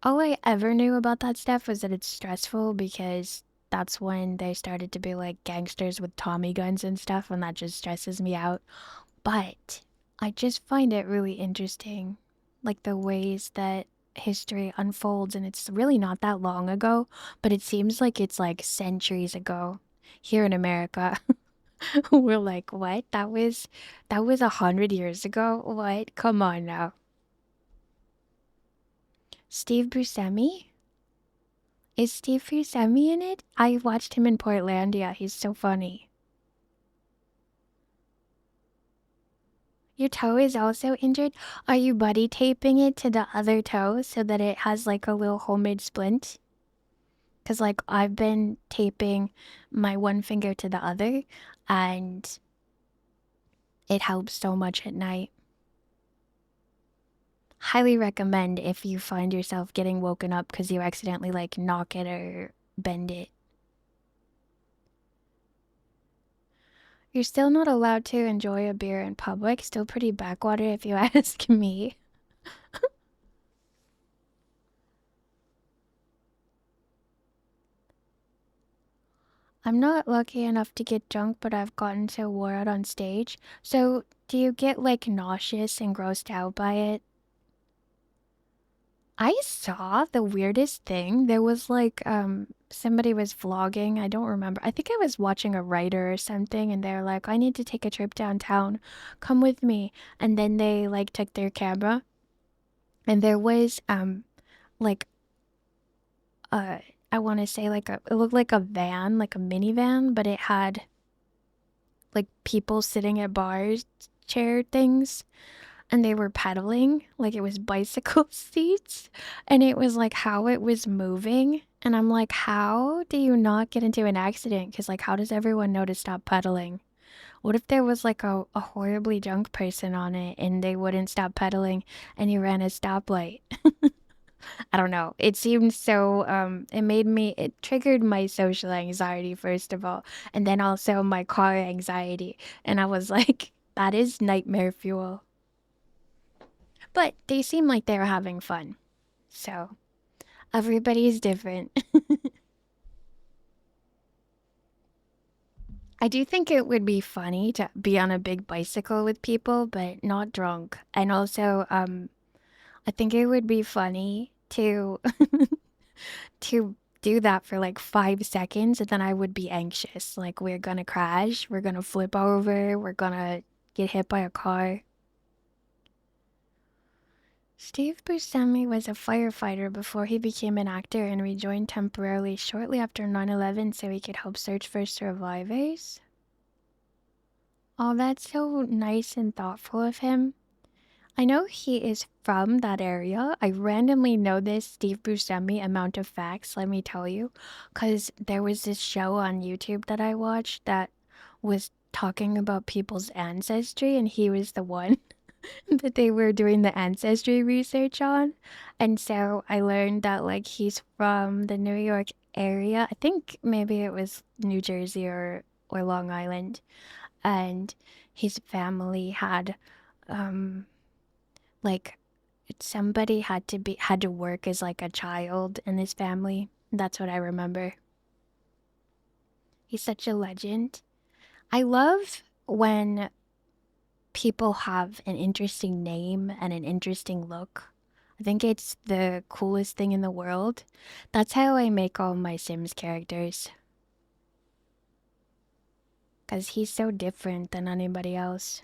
All I ever knew about that stuff was that it's stressful because that's when they started to be like gangsters with Tommy guns and stuff, and that just stresses me out. But I just find it really interesting, like the ways that history unfolds, and it's really not that long ago, but it seems like it's like centuries ago here in America. We're like, what? That was 100 years ago? What? Come on now. Steve Buscemi? Is Steve Buscemi in it? I watched him in Portlandia. He's so funny. Your toe is also injured? Are you buddy taping it to the other toe so that it has like a little homemade splint? Because like I've been taping my one finger to the other and it helps so much at night. Highly recommend if you find yourself getting woken up because you accidentally like knock it or bend it. You're still not allowed to enjoy a beer in public. Still pretty backwater if you ask me. I'm not lucky enough to get drunk, but I've gotten so wore out on stage. So, do you get like nauseous and grossed out by it? I saw the weirdest thing. There was like somebody was vlogging. I don't remember. I think I was watching a writer or something and they're like, "I need to take a trip downtown. Come with me." And then they like took their camera and there was like uh I want to say like it looked like a van, like a minivan, but it had like people sitting at bars chair things and they were pedaling like it was bicycle seats and it was like how it was moving and I'm like how do you not get into an accident because like how does everyone know to stop pedaling? What if there was like a horribly drunk person on it and they wouldn't stop pedaling and you ran a stoplight? I don't know. It seemed so it triggered my social anxiety first of all, and then also my car anxiety. And I was like, that is nightmare fuel. But they seem like they were having fun. So, everybody's different. I do think it would be funny to be on a big bicycle with people, but not drunk. And also, I think it would be funny to to do that for like 5 seconds and then I would be anxious. Like, we're gonna crash, we're gonna flip over, we're gonna get hit by a car. Steve Buscemi was a firefighter before he became an actor and rejoined temporarily shortly after 9/11 so he could help search for survivors. Oh, that's so nice and thoughtful of him. I know he is from that area. I randomly know this Steve Buscemi amount of facts, let me tell you. Because there was this show on YouTube that I watched that was talking about people's ancestry, and he was the one that they were doing the ancestry research on. And so I learned that, like, he's from the New York area. I think maybe it was New Jersey or Long Island. And his family had, um, like, somebody had to work as like a child in his family. That's what I remember. He's such a legend. I love when people have an interesting name and an interesting look. I think it's the coolest thing in the world. That's how I make all my Sims characters. Because he's so different than anybody else.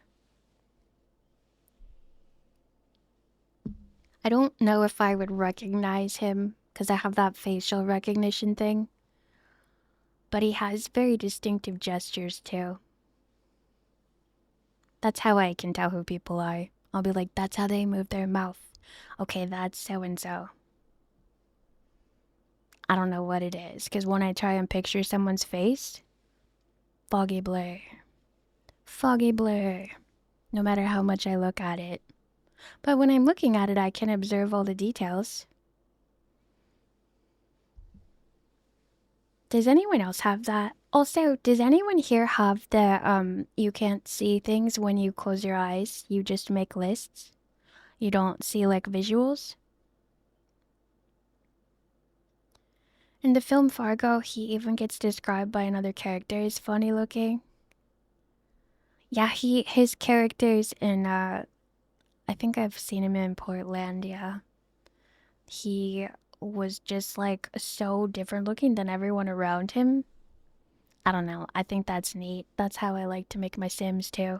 I don't know if I would recognize him because I have that facial recognition thing. But he has very distinctive gestures too. That's how I can tell who people are. I'll be like, that's how they move their mouth. Okay, that's so and so. I don't know what it is, because when I try and picture someone's face, foggy blur. Foggy blur. No matter how much I look at it. But when I'm looking at it, I can observe all the details. Does anyone else have that? Also, does anyone here have the, you can't see things when you close your eyes? You just make lists? You don't see, like, visuals? In the film Fargo, he even gets described by another character as funny looking. Yeah, his characters in I think I've seen him in Portland, yeah. He was just like so different looking than everyone around him. I don't know. I think that's neat. That's how I like to make my Sims too.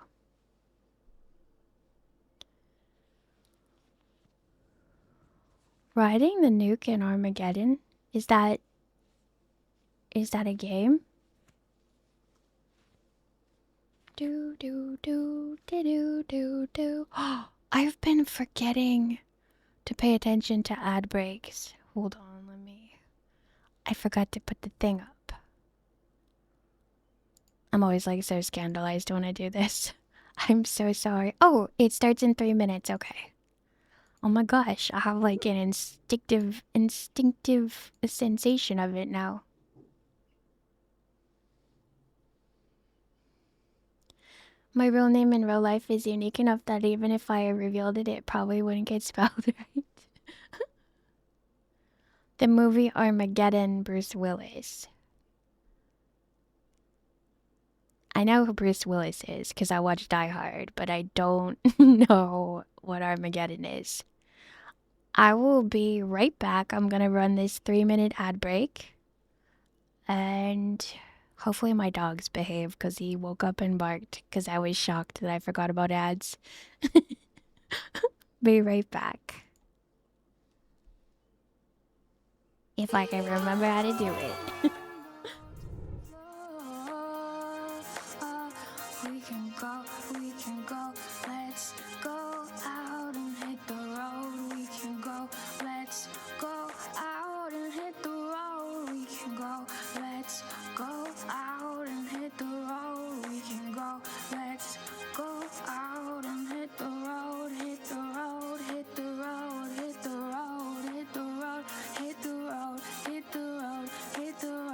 Riding the Nuke in Armageddon? Is that a game? Do do do do do do do. I've been forgetting to pay attention to ad breaks. Hold on, I forgot to put the thing up. I'm always like so scandalized when I do this. I'm so sorry. Oh, it starts in 3 minutes. Okay. Oh my gosh, I have like an instinctive sensation of it now. My real name in real life is unique enough that even if I revealed it, it probably wouldn't get spelled right. The movie Armageddon, Bruce Willis. I know who Bruce Willis is because I watched Die Hard, but I don't know what Armageddon is. I will be right back. I'm gonna run this 3 minute ad break. And hopefully my dogs behave because he woke up and barked because I was shocked that I forgot about ads. Be right back. If I can remember how to do it. We can go, let's go out and hit the road. We can go, let's go out and hit the road. We can go, let's go out and hit the road. We can go, let's go out and hit the road, hit the road, hit the road, hit the road, hit the road, hit the road, hit the road, hit the road.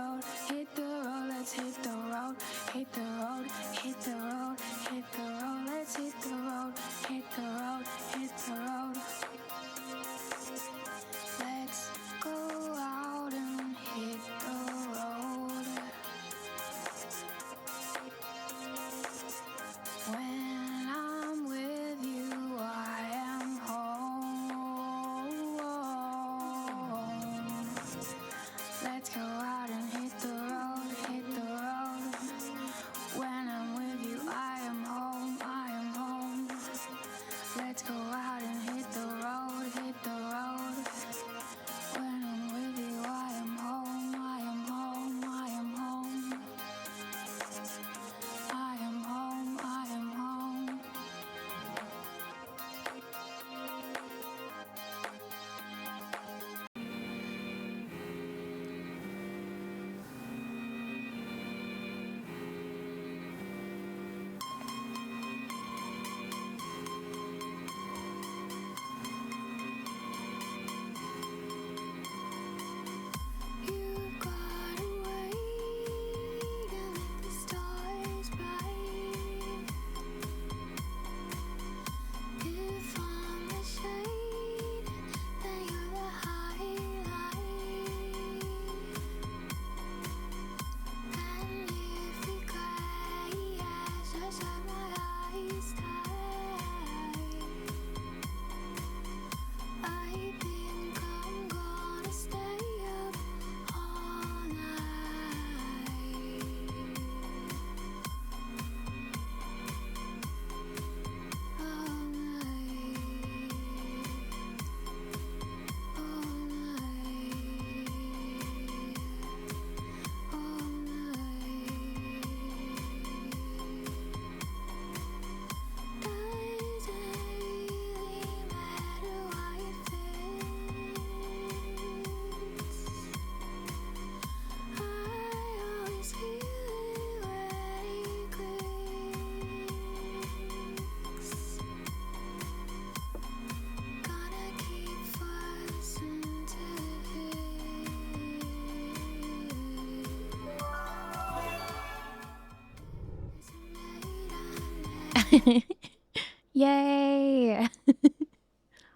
Yay!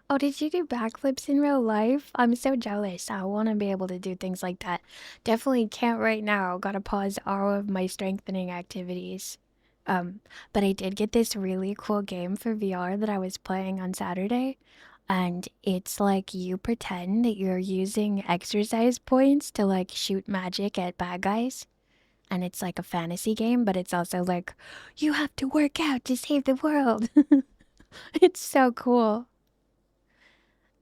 Oh, did you do backflips in real life? I'm so jealous. I want to be able to do things like that. Definitely can't right now. Gotta pause all of my strengthening activities. Um, but I did get this really cool game for VR that I was playing on Saturday. And it's like you pretend that you're using exercise points to like shoot magic at bad guys. And it's like a fantasy game, but it's also like, you have to work out to save the world. It's so cool.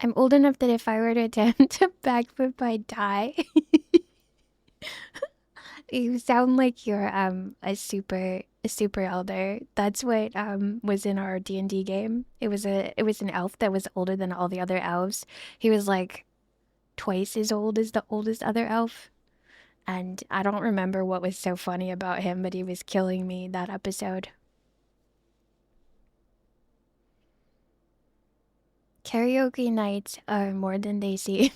I'm old enough that if I were to attempt a backflip, I'd die. You sound like you're a super elder. That's what was in our D&D game. It was an elf that was older than all the other elves. He was like twice as old as the oldest other elf. And I don't remember what was so funny about him, but he was killing me that episode. Karaoke nights are more than they seem.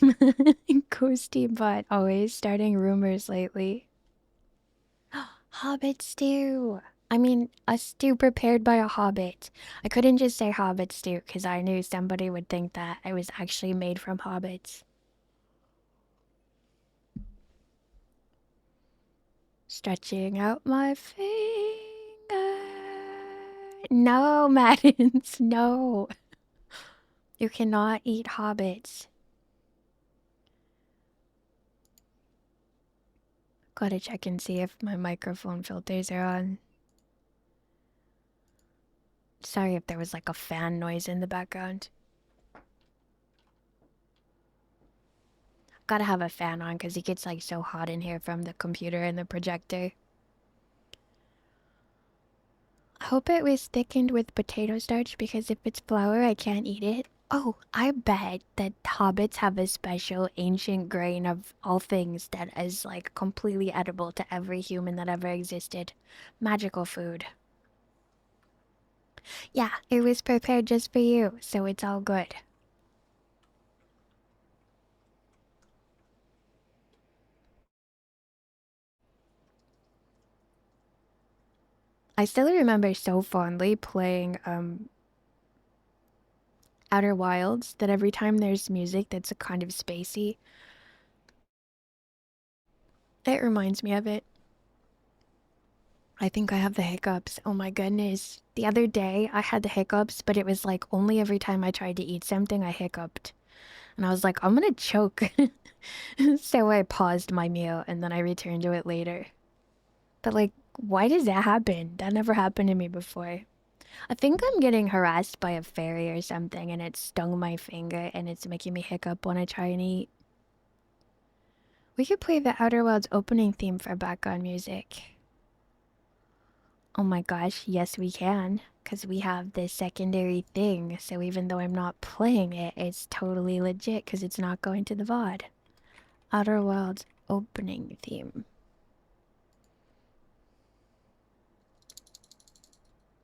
Ghosty but always starting rumors lately. Hobbit stew. I mean, a stew prepared by a hobbit. I couldn't just say hobbit stew because I knew somebody would think that it was actually made from hobbits. Stretching out my finger. No, Maddens, no. You cannot eat hobbits. Gotta check and see if my microphone filters are on. Sorry if there was like a fan noise in the background. Gotta have a fan on because it gets like so hot in here from the computer and the projector. I hope it was thickened with potato starch because if it's flour, I can't eat it. Oh, I bet that hobbits have a special ancient grain of all things that is like completely edible to every human that ever existed. Magical food. Yeah, it was prepared just for you, so it's all good. I still remember so fondly playing Outer Wilds that every time there's music that's a kind of spacey, it reminds me of it. I think I have the hiccups. Oh my goodness. The other day I had the hiccups, but it was like only every time I tried to eat something I hiccuped. And I was like, I'm gonna choke. So I paused my meal and then I returned to it later. But like, why does that happen? That never happened to me before. I think I'm getting harassed by a fairy or something and it stung my finger and it's making me hiccup when I try and eat. We could play the Outer Worlds opening theme for background music. Oh my gosh, yes we can. Because we have this secondary thing, so even though I'm not playing it, it's totally legit because it's not going to the VOD. Outer Worlds opening theme.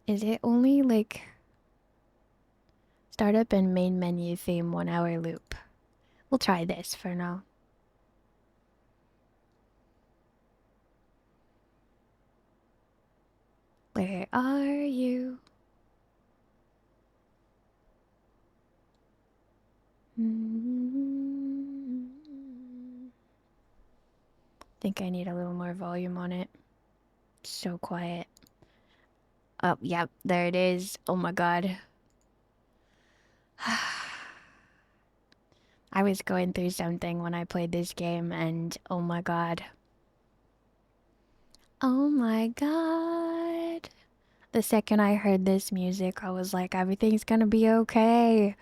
Is it only like startup and main menu theme 1 hour loop? We'll try this for now. Where are you? Think I need a little more volume on it. So quiet. Oh, yep, there it is. Oh my god. I was going through something when I played this game and oh my god. Oh my god. The second I heard this music, I was like, everything's gonna be okay.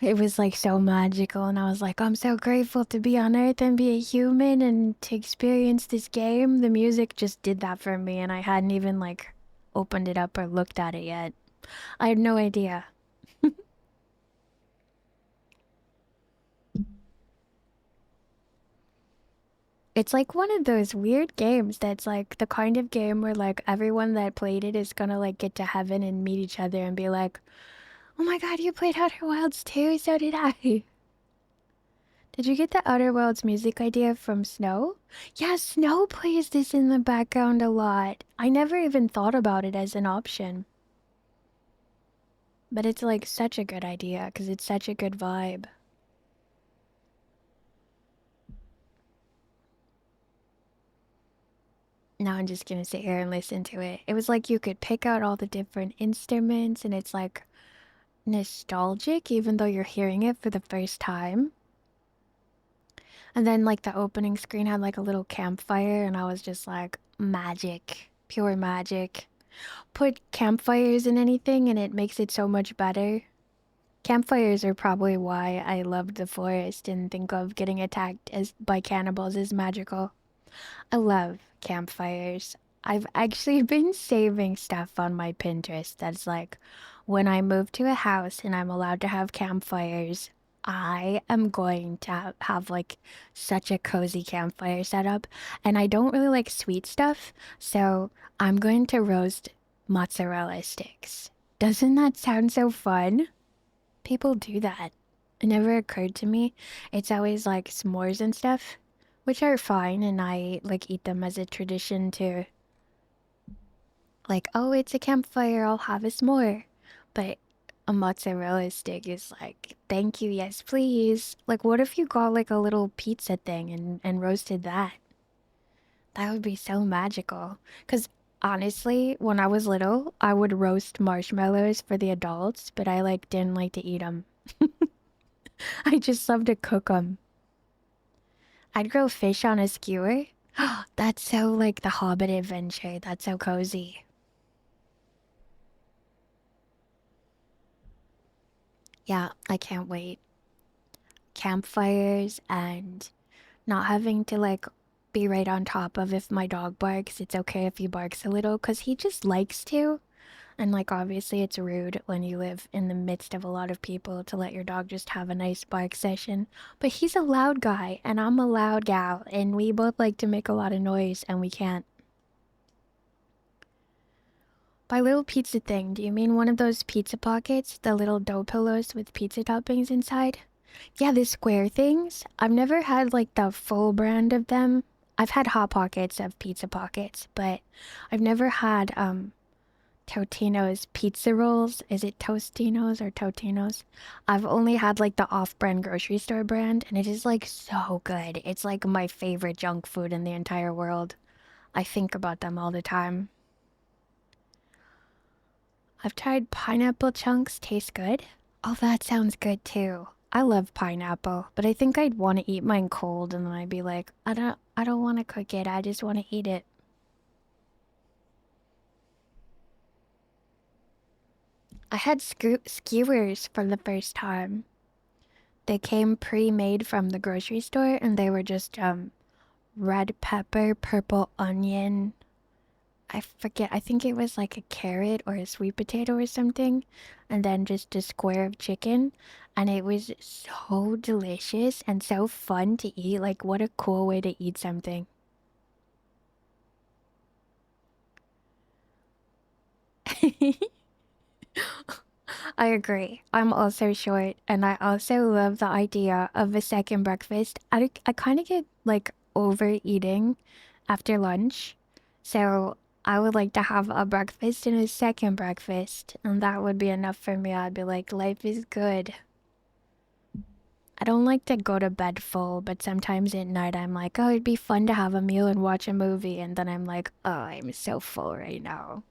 It was like so magical and I was like, I'm so grateful to be on Earth and be a human and to experience this game. The music just did that for me and I hadn't even like opened it up or looked at it yet. I had no idea. It's like one of those weird games that's like the kind of game where like everyone that played it is gonna like get to heaven and meet each other and be like, oh my god, you played Outer Wilds too? So did I. Did you get the Outer Worlds music idea from Snow? Yeah, Snow plays this in the background a lot. I never even thought about it as an option. But it's like such a good idea because it's such a good vibe. Now I'm just gonna sit here and listen to it. It was like you could pick out all the different instruments and it's like nostalgic even though you're hearing it for the first time. And then like the opening screen had like a little campfire and I was just like magic, pure magic. Put campfires in anything and it makes it so much better. Campfires are probably why I loved the forest and think of getting attacked as by cannibals as magical. I love campfires. I've actually been saving stuff on my Pinterest that's like when I move to a house and I'm allowed to have campfires, I am going to have like such a cozy campfire setup. And I don't really like sweet stuff, so I'm going to roast mozzarella sticks. Doesn't that sound so fun? People do that. It never occurred to me. It's always like s'mores and stuff, which are fine, and I like eat them as a tradition to like, oh, it's a campfire, I'll have a s'more. But a mozzarella stick is like, thank you, yes, please. Like, what if you got like a little pizza thing and roasted that? That would be so magical. Because honestly, when I was little, I would roast marshmallows for the adults, but I like didn't like to eat them. I just love to cook them. I'd grill fish on a skewer. That's so like the Hobbit adventure. That's so cozy. Yeah, I can't wait. Campfires and not having to like be right on top of if my dog barks. It's okay if he barks a little because he just likes to. And like obviously it's rude when you live in the midst of a lot of people to let your dog just have a nice bark session. But he's a loud guy and I'm a loud gal and we both like to make a lot of noise and we can't. By little pizza thing, do you mean one of those pizza pockets? The little dough pillows with pizza toppings inside? Yeah, the square things. I've never had like the full brand of them. I've had hot pockets of pizza pockets, but I've never had Totino's pizza rolls. Is it Tostinos or Totino's? I've only had like the off-brand grocery store brand, and it is like so good. It's like my favorite junk food in the entire world. I think about them all the time. I've tried pineapple chunks. Taste good? Oh, that sounds good too. I love pineapple, but I think I'd want to eat mine cold and then I'd be like, I don't want to cook it. I just want to eat it. I had skewers for the first time. They came pre-made from the grocery store and they were just red pepper, purple onion. I forget. I think it was like a carrot or a sweet potato or something, and then just a square of chicken. And it was so delicious and so fun to eat. Like, what a cool way to eat something. I agree. I'm also short, and I also love the idea of a second breakfast. I kind of get like overeating after lunch, so I would like to have a breakfast and a second breakfast, and that would be enough for me. I'd be like, life is good. I don't like to go to bed full, but sometimes at night I'm like, oh, it'd be fun to have a meal and watch a movie, and then I'm like, oh, I'm so full right now.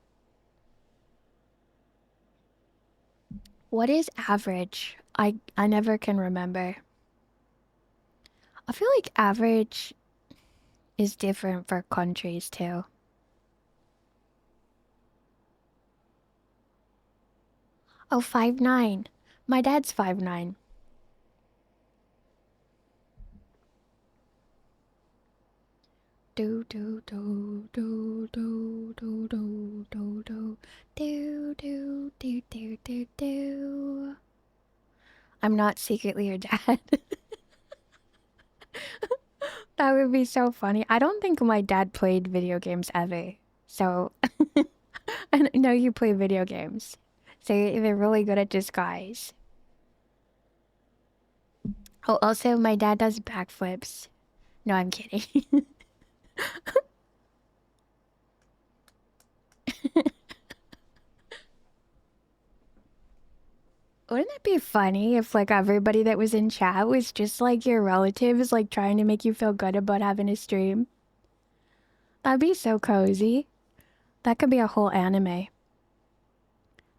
What is average? I never can remember. I feel like average is different for countries too. Oh, 5'9". My dad's 5'9". Do do do do do do do do do do do do do do do. I'm not secretly your dad. That would be so funny. I don't think my dad played video games ever. So I know you play video games. So they're really good at disguise. Oh, also my dad does backflips. No, I'm kidding. Wouldn't it be funny if like everybody that was in chat was just like your relatives, like trying to make you feel good about having a stream? That'd be so cozy. That could be a whole anime.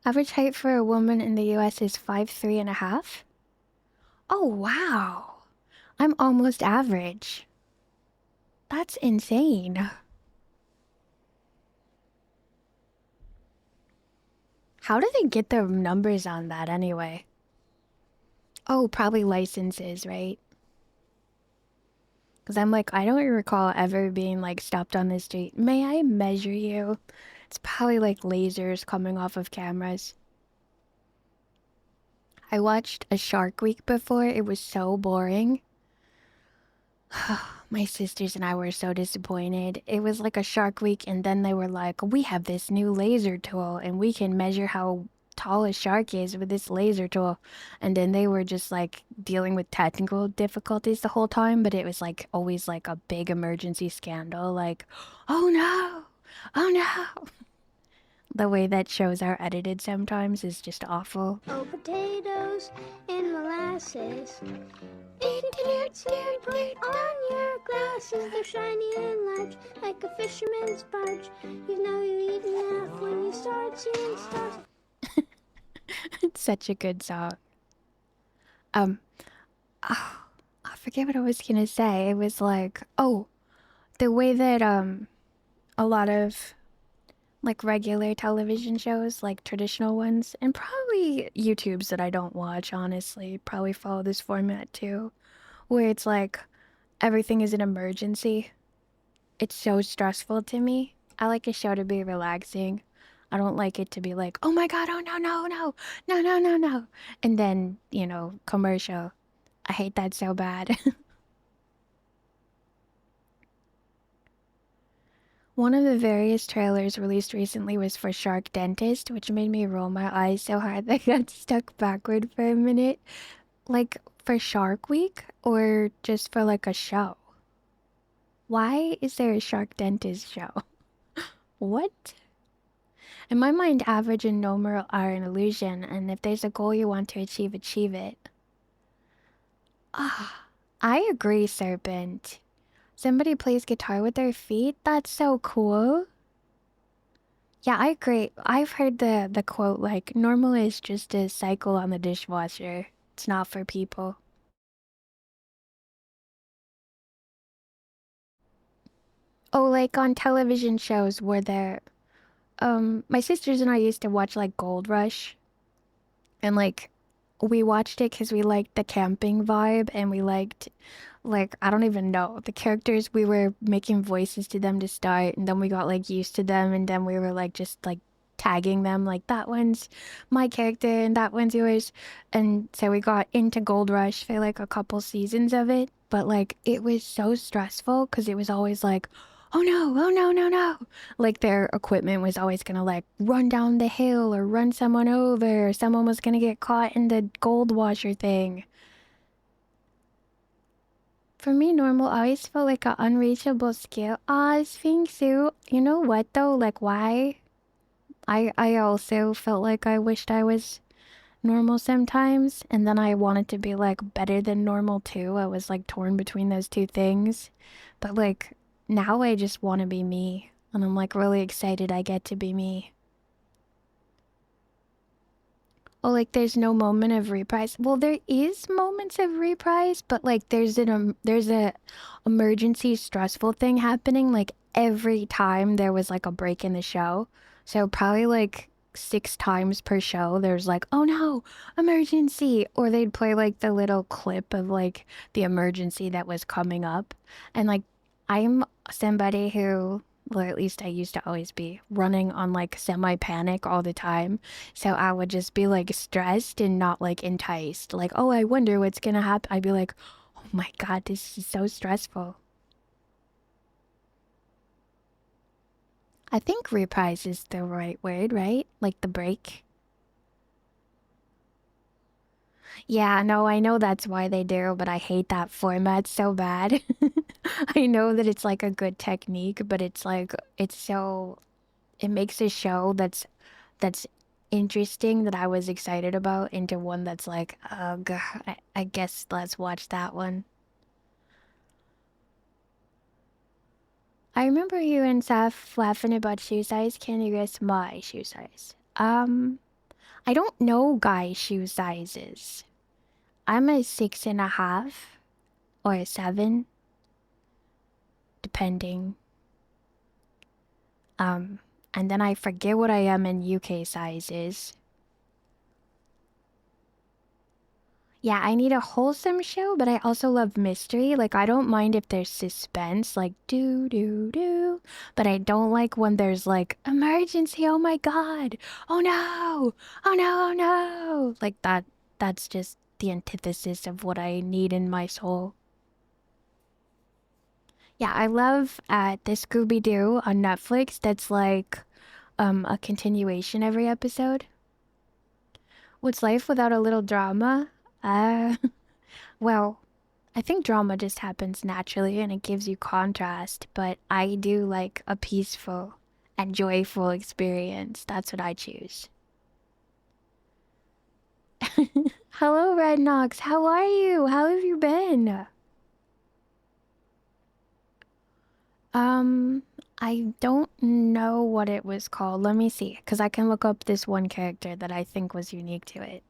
Average height for a woman in the US is 5'3.5". Oh, wow. I'm almost average. That's insane. How do they get the numbers on that anyway? Oh, probably licenses, right? Because I'm like, I don't recall ever being like stopped on the street. May I measure you? It's probably like lasers coming off of cameras. I watched a Shark Week before. It was so boring. My sisters and I were so disappointed. It was like a Shark Week, and then they were like, we have this new laser tool, and we can measure how tall a shark is with this laser tool. And then they were just like dealing with technical difficulties the whole time, but it was like always like a big emergency scandal, like, oh no, oh no. The way that shows are edited sometimes is just awful. Oh, potatoes and molasses. If you can't see, put on your glasses. They're shiny and large, like a fisherman's barge. You know you eat enough when you start seeing stars. It's such a good song. Um, oh, I forget what I was gonna say. It was like, oh, the way that a lot of like regular television shows, like traditional ones, and probably YouTubes that I don't watch, honestly, probably follow this format too, where it's like everything is an emergency. It's so stressful to me. I like a show to be relaxing. I don't like it to be like, oh my God, oh no, no, no, no, no, no, no. And then, commercial. I hate that so bad. One of the various trailers released recently was for Shark Dentist, which made me roll my eyes so hard that I got stuck backward for a minute. Like, for Shark Week or just for like a show? Why is there a Shark Dentist show? What? In my mind, average and normal are an illusion, and if there's a goal you want to achieve, achieve it. Ah, I agree, Serpent. Somebody plays guitar with their feet? That's so cool. Yeah, I agree. I've heard the quote like normal is just a cycle on the dishwasher. It's not for people. Oh, like on television shows where there my sisters and I used to watch like Gold Rush, and like we watched it because we liked the camping vibe, and we liked like I don't even know the characters. We were making voices to them to start, and then we got like used to them, and then we were like just like tagging them like that one's my character and that one's yours. And so we got into Gold Rush for like a couple seasons of it, but like it was so stressful because it was always like, oh no, oh no, no, no. Like their equipment was always gonna like run down the hill or run someone over, or someone was gonna get caught in the gold washer thing. For me, normal always felt like an unreachable skill. Ah, thanks, Sue. You know what though? Like why? I also felt like I wished I was normal sometimes, and then I wanted to be like better than normal too. I was like torn between those two things. But like now I just want to be me, and I'm like really excited I get to be me. Oh, like there's no moment of reprise. Well, there is moments of reprise, but like there's a emergency stressful thing happening like every time there was like a break in the show. So probably like 6 times per show there's like, "Oh no, emergency." Or they'd play like the little clip of like the emergency that was coming up. And like I'm somebody who, or at least I used to always be running on like semi panic all the time. So I would just be like stressed and not like enticed. Like, oh, I wonder what's gonna happen. I'd be like, oh my God, this is so stressful. I think reprise is the right word, right? Like the break. Yeah, no, I know that's why they do, but I hate that format so bad. I know that it's like a good technique, but it's like, it makes a show that's interesting that I was excited about into one that's like, ugh, I guess let's watch that one. I remember you and Seth laughing about shoe size. Can you guess my shoe size? I don't know guys' shoe sizes. I'm a 6.5 or a 7, depending. Um, and then I forget what I am in UK sizes. Yeah, I need a wholesome show, but I also love mystery. Like, I don't mind if there's suspense, like do do do, but I don't like when there's like emergency. Oh my God. Oh no. Oh no, oh no. Like that's just the antithesis of what I need in my soul. Yeah, I love the Scooby Doo on Netflix that's like a continuation every episode. What's life without a little drama? Uh well, I think drama just happens naturally and it gives you contrast, but I do like a peaceful and joyful experience. That's what I choose. Hello, Red Knox. How are you? How have you been? Um, I don't know what it was called. Let me see, because I can look up this one character that I think was unique to it.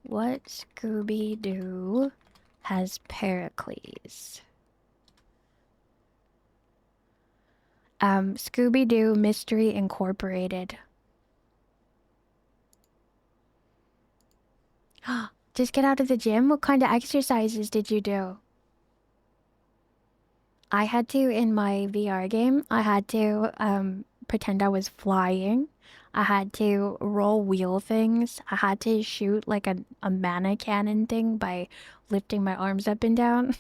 What Scooby-Doo has Pericles? Scooby-Doo Mystery Incorporated. Just get out of the gym? What kind of exercises did you do? I had to, in my VR game, I had to pretend I was flying. I had to roll wheel things. I had to shoot like a mana cannon thing by lifting my arms up and down.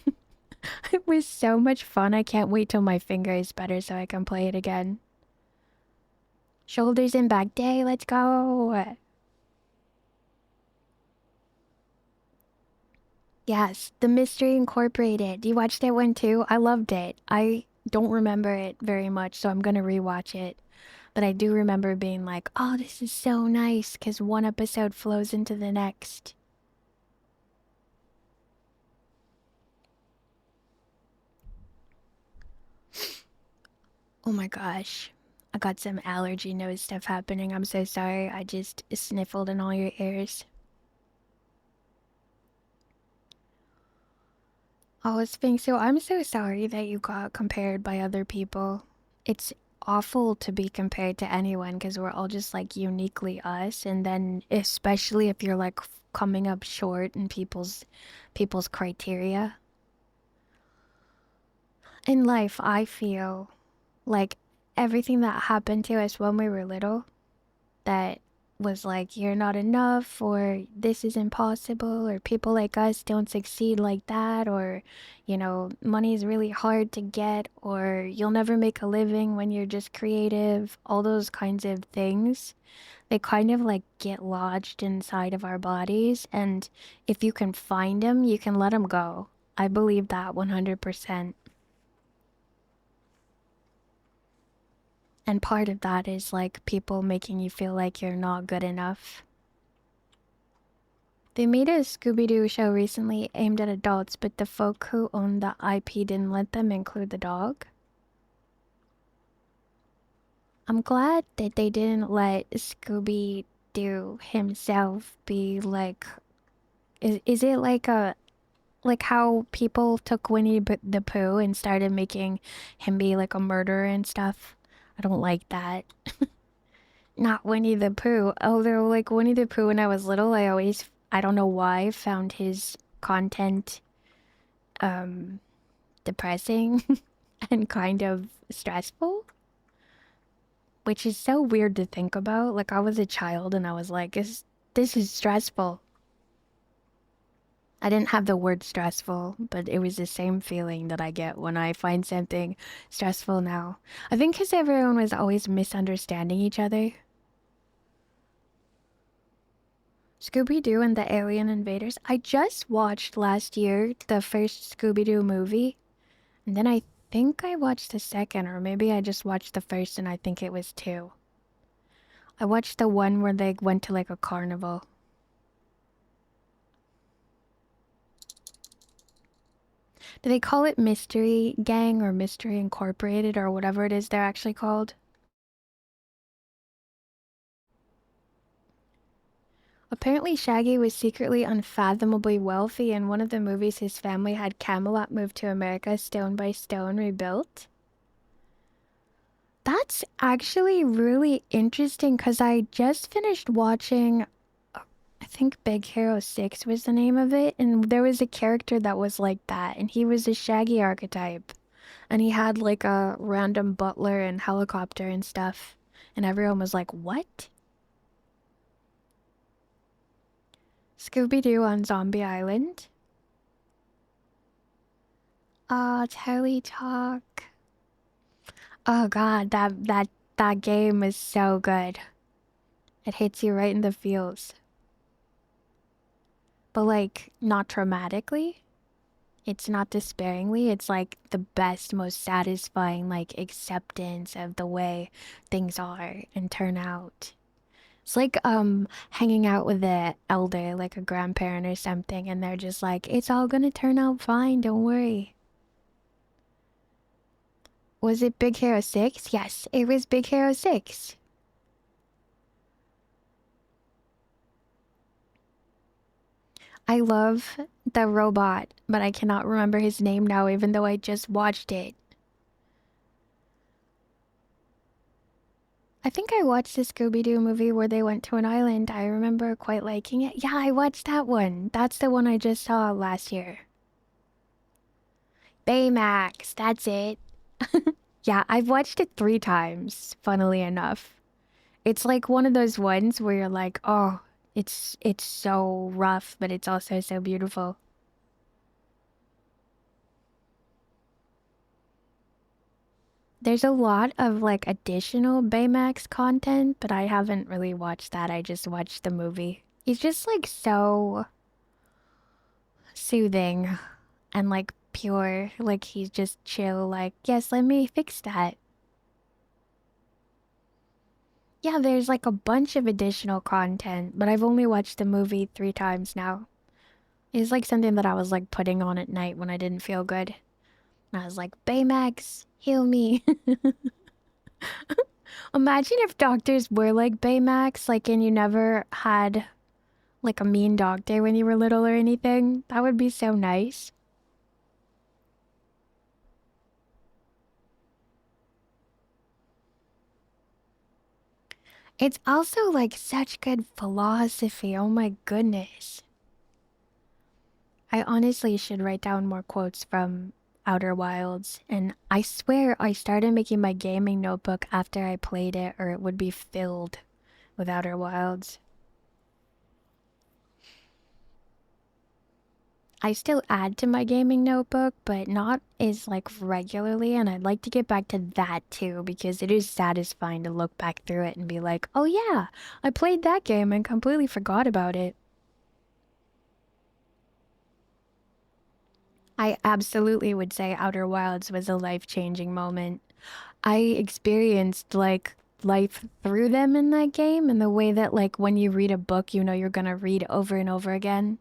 It was so much fun. I can't wait till my finger is better so I can play it again. Shoulders and back day, let's go. Yes, The Mystery Incorporated. You watched that one too? I loved it. I don't remember it very much, so I'm gonna rewatch it. But I do remember being like, oh, this is so nice because one episode flows into the next. Oh my gosh. I got some allergy nose stuff happening. I'm so sorry. I just sniffled in all your ears. Oh, it's being so. I'm so sorry that you got compared by other people. It's awful to be compared to anyone because we're all just like uniquely us. And then, especially if you're like coming up short in people's criteria. In life, I feel like everything that happened to us when we were little that was like, you're not enough, or this is impossible, or people like us don't succeed like that, or, money is really hard to get, or you'll never make a living when you're just creative, all those kinds of things. They kind of like get lodged inside of our bodies, and if you can find them, you can let them go. I believe that 100%. And part of that is like people making you feel like you're not good enough. They made a Scooby Doo show recently aimed at adults, but the folk who owned the IP didn't let them include the dog. I'm glad that they didn't let Scooby Doo himself be like. Is it like like how people took the Pooh and started making him be like a murderer and stuff? I don't like that. Not Winnie the Pooh. Although, like Winnie the Pooh, when I was little, I don't know why, found his content um depressing and kind of stressful, which is so weird to think about. Like, I was a child and I was like, this is stressful. I didn't have the word stressful, but it was the same feeling that I get when I find something stressful now. I think because everyone was always misunderstanding each other. Scooby-Doo and the Alien Invaders. I just watched last year the first Scooby-Doo movie, and then I think I watched the second, or maybe I just watched the first and I think it was two. I watched the one where they went to like a carnival. Do they call it Mystery Gang or Mystery Incorporated or whatever it is they're actually called? Apparently, Shaggy was secretly unfathomably wealthy. In one of the movies, his family had Camelot moved to America, stone by stone rebuilt. That's actually really interesting because I just finished watching, I think Big Hero 6 was the name of it, and there was a character that was like that, and he was a Shaggy archetype. And he had like a random butler and helicopter and stuff. And everyone was like, what? Scooby-Doo on Zombie Island? Telly Talk. Oh god, that game is so good. It hits you right in the feels. But like not traumatically. It's not despairingly. It's like the best, most satisfying like acceptance of the way things are and turn out. It's like hanging out with the elder, like a grandparent or something, and they're just like, it's all gonna turn out fine, don't worry. Was it Big Hero 6? Yes, it was Big Hero 6. I love the robot, but I cannot remember his name now, even though I just watched it. I think I watched the Scooby-Doo movie where they went to an island. I remember quite liking it. Yeah, I watched that one. That's the one I just saw last year. Baymax, that's it. Yeah, I've watched it 3 times, funnily enough. It's like one of those ones where you're like, oh, it's so rough, but it's also so beautiful. There's a lot of like additional Baymax content, but I haven't really watched that. I just watched the movie. He's just like so soothing and like pure. Like he's just chill, like, yes, let me fix that. Yeah, there's like a bunch of additional content, but I've only watched the movie 3 times now. It's like something that I was like putting on at night when I didn't feel good. And I was like, Baymax, heal me. Imagine if doctors were like Baymax, like, and you never had like a mean doctor when you were little or anything. That would be so nice. It's also like such good philosophy. Oh my goodness. I honestly should write down more quotes from Outer Wilds. And I swear I started making my gaming notebook after I played it, or it would be filled with Outer Wilds. I still add to my gaming notebook, but not as like regularly, and I'd like to get back to that too because it is satisfying to look back through it and be like, "Oh yeah, I played that game and completely forgot about it." I absolutely would say Outer Wilds was a life-changing moment. I experienced like life through them in that game in the way that like when you read a book, you know you're gonna read over and over again.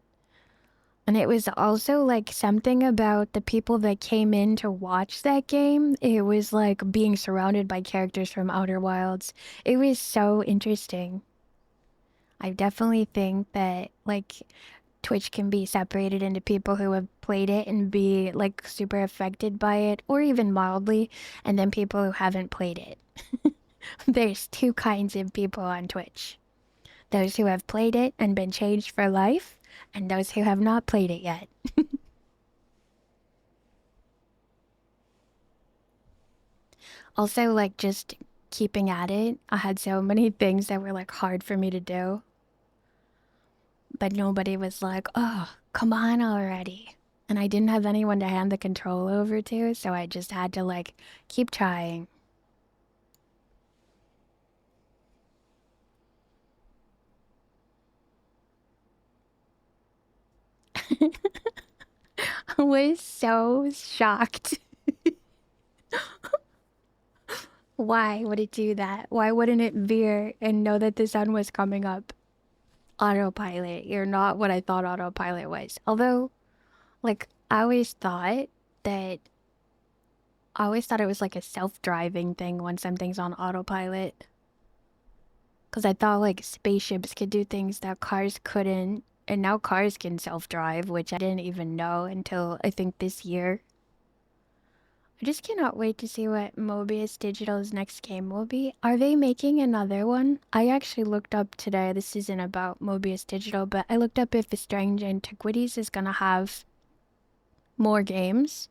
And it was also like something about the people that came in to watch that game. It was like being surrounded by characters from Outer Wilds. It was so interesting. I definitely think that like Twitch can be separated into people who have played it and be like super affected by it, or even mildly, and then people who haven't played it. There's 2 kinds of people on Twitch. Those who have played it and been changed for life, and those who have not played it yet. Also, like, just keeping at it, I had so many things that were like hard for me to do, but nobody was like, oh, come on already. And I didn't have anyone to hand the control over to, so I just had to like keep trying. I was so shocked. Why would it do that? Why wouldn't it veer and know that the sun was coming up? Autopilot. You're not what I thought autopilot was. Although, like, that I always thought it was like a self-driving thing when something's on autopilot. Because I thought like spaceships could do things that cars couldn't. And now cars can self-drive, which I didn't even know until I think this year. I just cannot wait to see what Mobius Digital's next game will be. Are they making another one? I actually looked up today, this isn't about Mobius Digital, but I looked up if the Strange Antiquities is gonna have more games.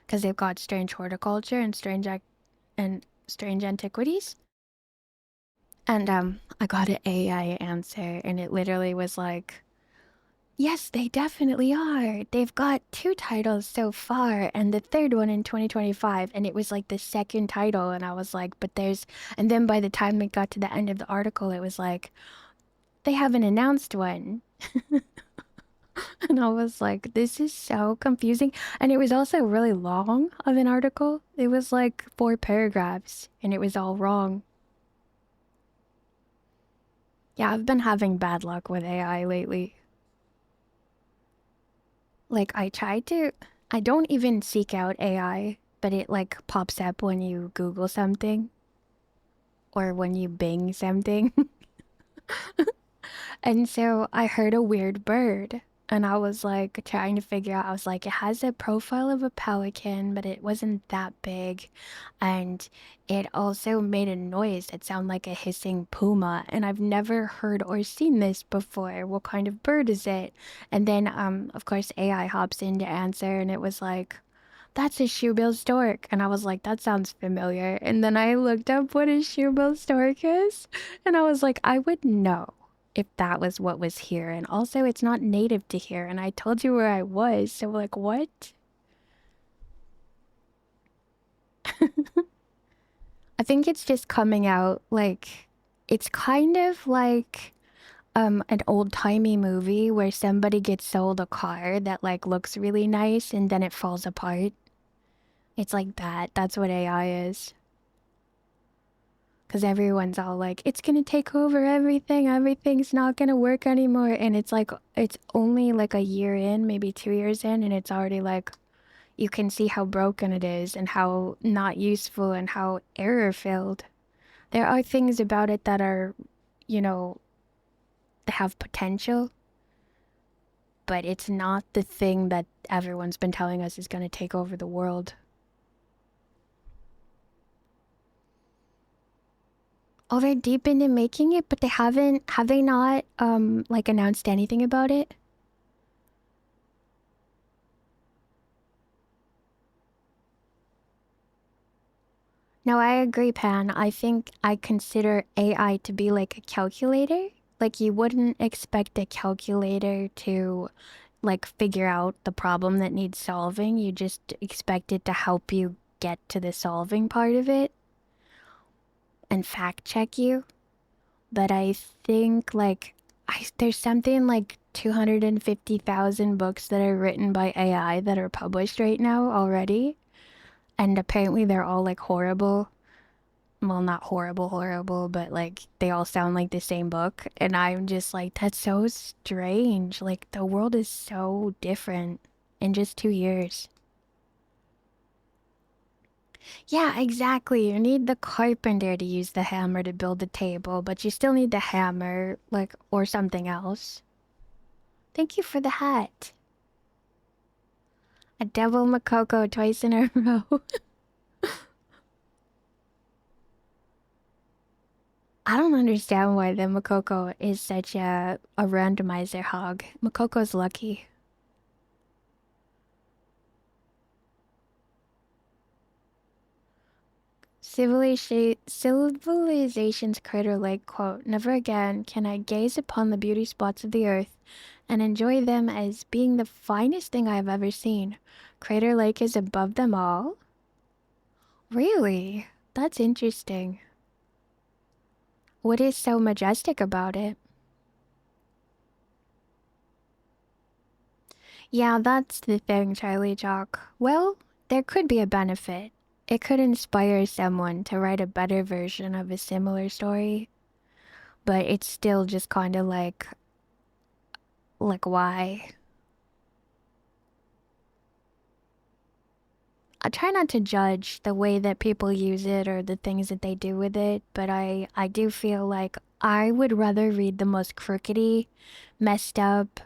Because they've got Strange Horticulture and Strange Antiquities. And I got an AI answer, and it literally was like, yes, they definitely are. They've got 2 titles so far, and the third one in 2025. And it was like the second title, and I was like, but there's. And then by the time it got to the end of the article, it was like, they haven't announced one. And I was like, this is so confusing. And it was also really long of an article. It was like 4 paragraphs, and it was all wrong. Yeah, I've been having bad luck with AI lately. Like, I don't even seek out AI, but it like pops up when you Google something or when you Bing something. And so I heard a weird bird, and I was like trying to figure out, I was like, it has a profile of a pelican, but it wasn't that big. And it also made a noise that sounded like a hissing puma. And I've never heard or seen this before. What kind of bird is it? And then, of course, AI hops in to answer, and it was like, that's a shoebill stork. And I was like, that sounds familiar. And then I looked up what a shoebill stork is, and I was like, I would know if that was what was here. And also, it's not native to here. And I told you where I was. So, like, what? I think it's just coming out like it's kind of like an old-timey movie where somebody gets sold a car that like looks really nice and then it falls apart. It's like that. That's what AI is. Because everyone's all like, it's gonna take over everything. Everything's not gonna work anymore. And it's like, it's only like a year in, maybe 2 years in, and it's already like, you can see how broken it is and how not useful and how error-filled. There are things about it that are, you know, that have potential, but it's not the thing that everyone's been telling us is gonna take over the world. Oh, they're deep into making it, but have they not, like announced anything about it? No, I agree, Pan. I think I consider AI to be like a calculator. Like you wouldn't expect a calculator to like figure out the problem that needs solving. You just expect it to help you get to the solving part of it and fact check you. But I think like there's something like 250,000 books that are written by AI that are published right now already. And apparently they're all like horrible. Well, not horrible, but like they all sound like the same book. And I'm just like, that's so strange. Like the world is so different in just 2 years. Yeah, exactly. You need the carpenter to use the hammer to build the table, but you still need the hammer, like, or something else. Thank you for the hat. A devil Makoko twice in a row. I don't understand why the Makoko is such a randomizer hog. Makoko's lucky. Civilization's Crater Lake quote, never again can I gaze upon the beauty spots of the earth and enjoy them as being the finest thing I have ever seen. Crater Lake is above them all? Really? That's interesting. What is so majestic about it? Yeah, that's the thing, Charlie Jock. Well, there could be a benefit. it could inspire someone to write a better version of a similar story, but it's still just kind of like why? I try not to judge the way that people use it or the things that they do with it, but I do feel like I would rather read the most crookedy, messed up,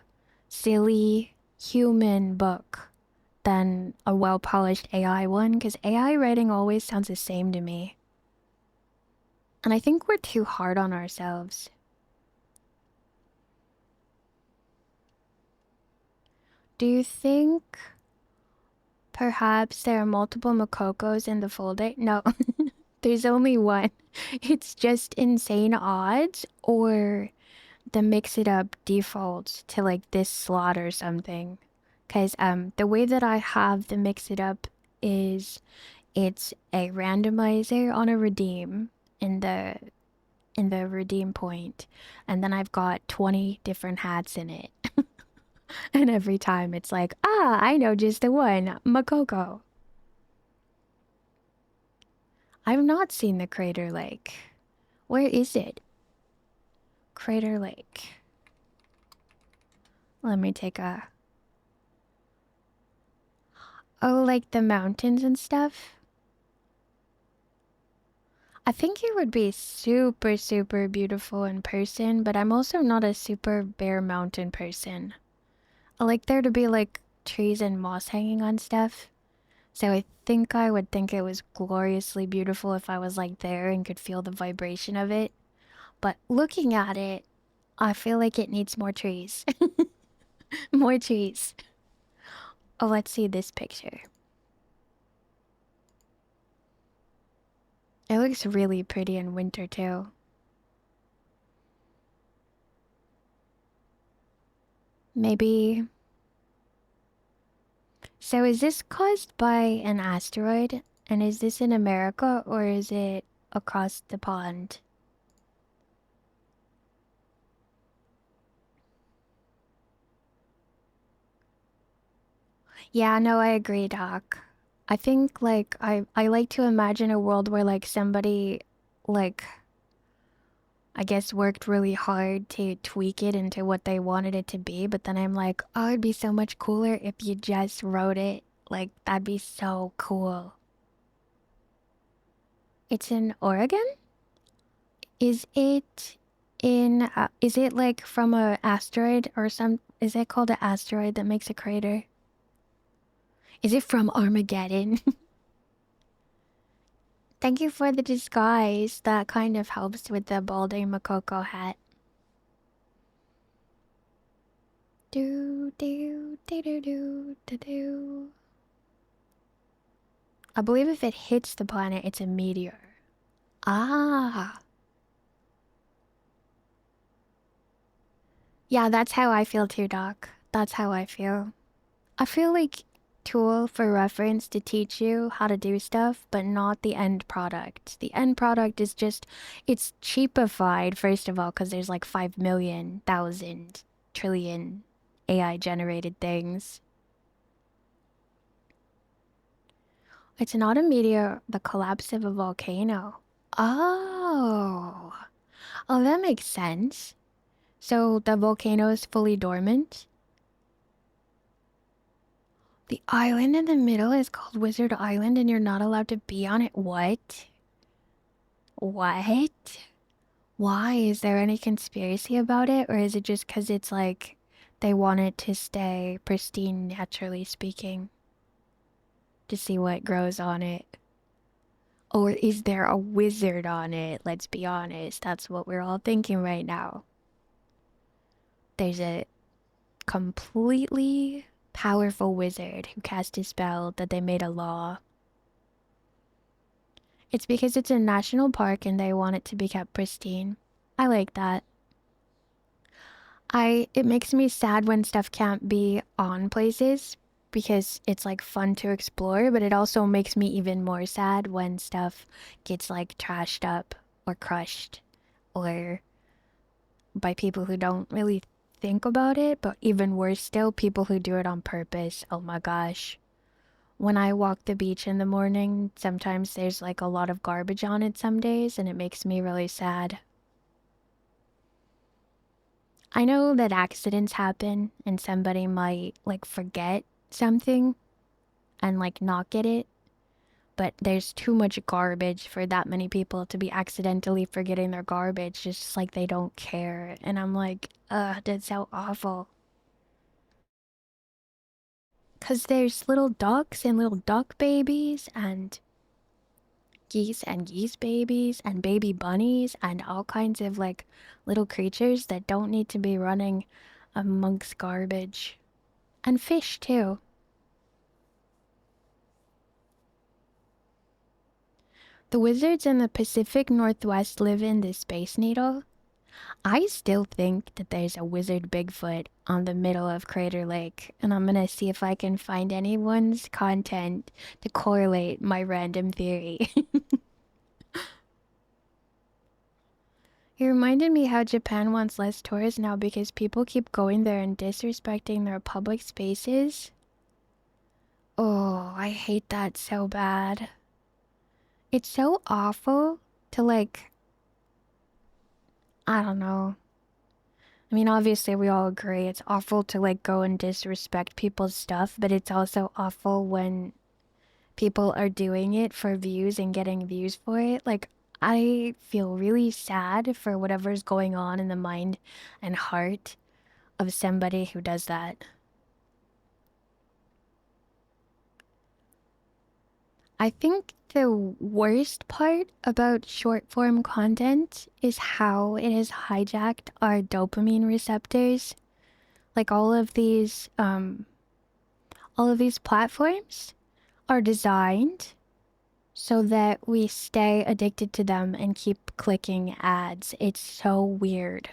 silly human book than a well-polished AI one, because AI writing always sounds the same to me. And I think we're too hard on ourselves. Do you think perhaps there are multiple Makokos in the folder? No, there's only one. It's just insane odds, or the mix it up defaults to like this slot or something. Because the way that I have the mix it up is it's a randomizer on a redeem in the redeem point, and then I've got 20 different hats in it. And every time it's like, ah, I know just the one, Makoko. I've not seen the Crater Lake. Where is it? Crater Lake. Let me take a... Oh, like the mountains and stuff? I think it would be super, super beautiful in person, but I'm also not a super bare mountain person. I like there to be like trees and moss hanging on stuff. So I think I would think it was gloriously beautiful if I was like there and could feel the vibration of it. But looking at it, I feel like it needs more trees. More trees. Oh, let's see this picture. It looks really pretty in winter too. Maybe. So is this caused by an asteroid? And is this in America or is it across the pond? Yeah, no, I agree, Doc. I think like I like to imagine a world where like somebody like I guess worked really hard to tweak it into what they wanted it to be, but then I'm like, oh, it'd be so much cooler if you just wrote it. Like that'd be so cool. It's in Oregon? Is it is it like from a asteroid or some, is it called an asteroid that makes a crater? Is it from Armageddon? Thank you for the disguise. That kind of helps with the balding Makoko hat. Do do do do do do do. I believe if it hits the planet, it's a meteor. Ah. Yeah, that's how I feel too, Doc. That's how I feel. I feel like tool for reference to teach you how to do stuff, but not the end product. The end product is just, it's cheapified, first of all, because there's like 5,000,000, thousand, trillion AI generated things. It's not a meteor, the collapse of a volcano. Oh. Oh, that makes sense. So the volcano is fully dormant? The island in the middle is called Wizard Island and you're not allowed to be on it. What? What? Why? Is there any conspiracy about it? Or is it just because it's like they want it to stay pristine, naturally speaking, to see what grows on it? Or is there a wizard on it? Let's be honest. That's what we're all thinking right now. There's a completely powerful wizard who cast a spell that they made a law. It's because it's a national park and they want it to be kept pristine. I like that. It makes me sad when stuff can't be on places because it's like fun to explore, but it also makes me even more sad when stuff gets like trashed up or crushed or by people who don't really think about it, but even worse still, people who do it on purpose. Oh my gosh. when I walk the beach in the morning, sometimes there's like a lot of garbage on it some days, and it makes me really sad. I know that accidents happen and somebody might like forget something and like not get it, but there's too much garbage for that many people to be accidentally forgetting their garbage just like they don't care. And I'm like, ugh, that's so awful. Because there's little ducks and little duck babies and geese babies and baby bunnies and all kinds of like little creatures that don't need to be running amongst garbage. And fish too. The wizards in the Pacific Northwest live in the Space Needle. I still think that there's a wizard Bigfoot on the middle of Crater Lake, and I'm gonna see if I can find anyone's content to correlate my random theory. It reminded me how Japan wants less tourists now because people keep going there and disrespecting their public spaces. Oh, I hate that so bad. It's so awful to like, I don't know. I mean, obviously we all agree it's awful to like go and disrespect people's stuff, but it's also awful when people are doing it for views and getting views for it. Like, I feel really sad for whatever's going on in the mind and heart of somebody who does that. I think the worst part about short form content is how it has hijacked our dopamine receptors. Like all of these platforms are designed so that we stay addicted to them and keep clicking ads. It's so weird.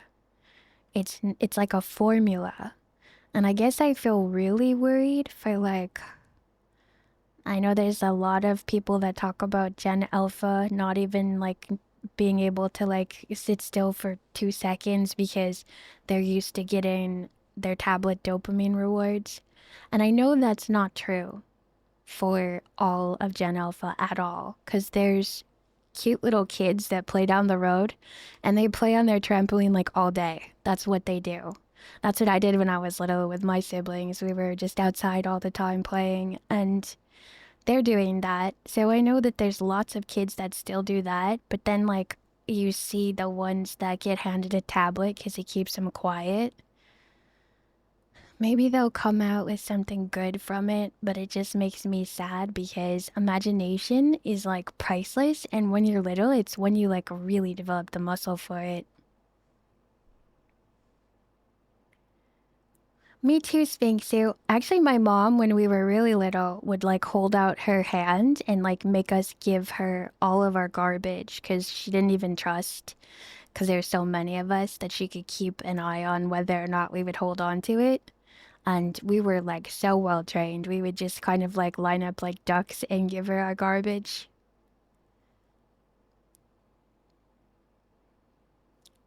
It's like a formula. And I guess I feel really worried for like I know there's a lot of people that talk about Gen Alpha not even like being able to like sit still for 2 seconds because they're used to getting their tablet dopamine rewards. And I know that's not true for all of Gen Alpha at all, because there's cute little kids that play down the road and they play on their trampoline like all day. That's what they do. That's what I did when I was little with my siblings. We were just outside all the time playing, and they're doing that. So I know that there's lots of kids that still do that, but then like you see the ones that get handed a tablet because it keeps them quiet. Maybe they'll come out with something good from it, but it just makes me sad because imagination is like priceless, and when you're little, it's when you like really develop the muscle for it. Me too, Sphinxu. Actually, my mom, when we were really little, would like hold out her hand and like make us give her all of our garbage because she didn't even trust, because there's so many of us, that she could keep an eye on whether or not we would hold on to it. And we were like so well trained. We would just kind of like line up like ducks and give her our garbage.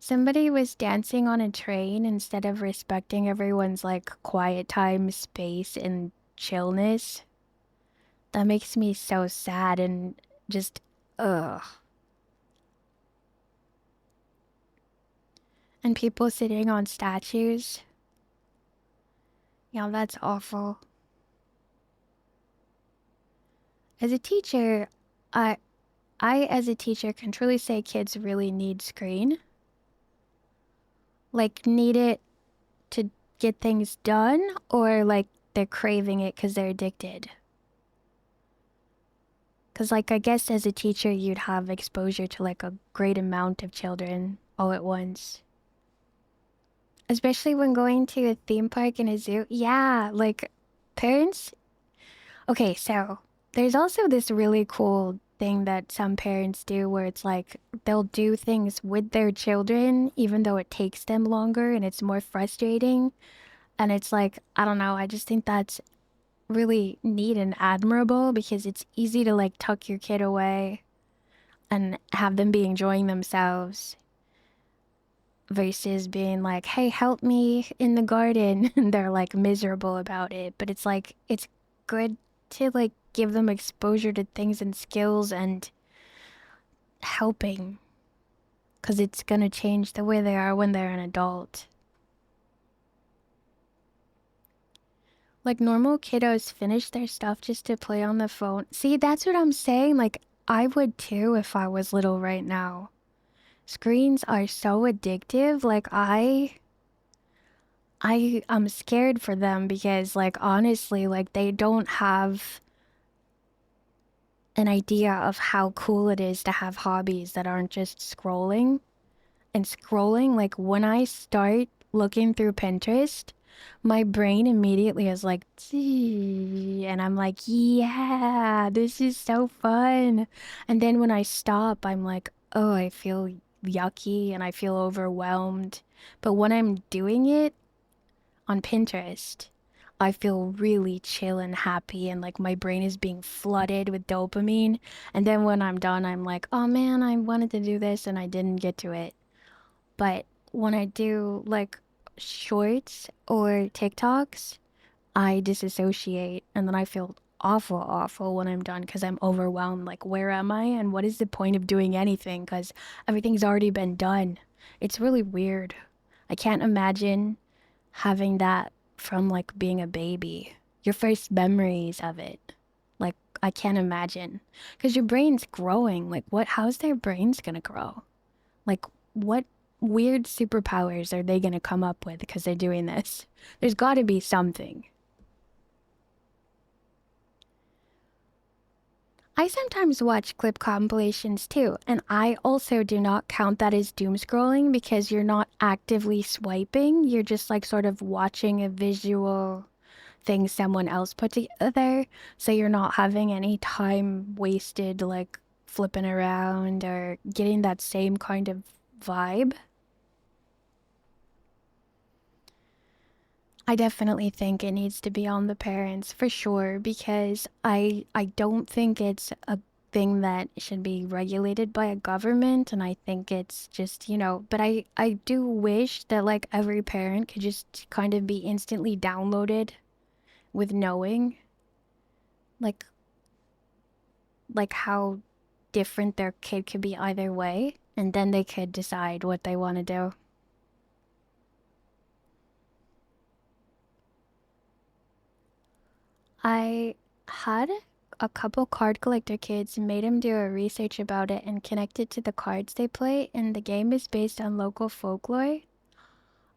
Somebody was dancing on a train instead of respecting everyone's like quiet time, space, and chillness. That makes me so sad and just, ugh. And people sitting on statues. Yeah, that's awful. As a teacher, I I as a teacher can truly say kids really need screen. Like need it to get things done, or like they're craving it because they're addicted. Because like I guess as a teacher you'd have exposure to like a great amount of children all at once. Especially when going to a theme park and a zoo. Yeah, like parents. Okay, so there's also this really cool thing that some parents do where it's like they'll do things with their children even though it takes them longer and it's more frustrating. And it's like, I don't know, I just think that's really neat and admirable because it's easy to like tuck your kid away and have them be enjoying themselves versus being like, hey, help me in the garden. And they're like miserable about it. But it's like, it's good to like give them exposure to things and skills and helping. Because it's gonna change the way they are when they're an adult. Like normal kiddos finish their stuff just to play on the phone. See, that's what I'm saying. Like, I would too if I was little right now. Screens are so addictive. Like, I'm scared for them because, like, honestly, like, they don't have an idea of how cool it is to have hobbies that aren't just scrolling. And scrolling, like, when I start looking through Pinterest, my brain immediately is like, "Gee," and I'm like, yeah, this is so fun. And then when I stop, I'm like, oh, I feel yucky and I feel overwhelmed. But when I'm doing it on Pinterest, I feel really chill and happy and like my brain is being flooded with dopamine. And then when I'm done, I'm like, oh man, I wanted to do this and I didn't get to it. But when I do like shorts or TikToks, I disassociate and then I feel awful, awful when I'm done because I'm overwhelmed. Like, where am I and what is the point of doing anything? Because everything's already been done. It's really weird. I can't imagine having that from like being a baby. Your first memories of it. Like, I can't imagine. Because your brain's growing. Like, how's their brains gonna grow? Like, what weird superpowers are they gonna come up with because they're doing this? There's gotta be something. I sometimes watch clip compilations too, and I also do not count that as doom scrolling because you're not actively swiping. You're just like sort of watching a visual thing someone else put together. So you're not having any time wasted like flipping around or getting that same kind of vibe. I definitely think it needs to be on the parents for sure because I don't think it's a thing that should be regulated by a government and I think it's just, but I do wish that like every parent could just kind of be instantly downloaded with knowing like how different their kid could be either way and then they could decide what they want to do. I had a couple card collector kids and made them do a research about it and connect it to the cards they play, and the game is based on local folklore.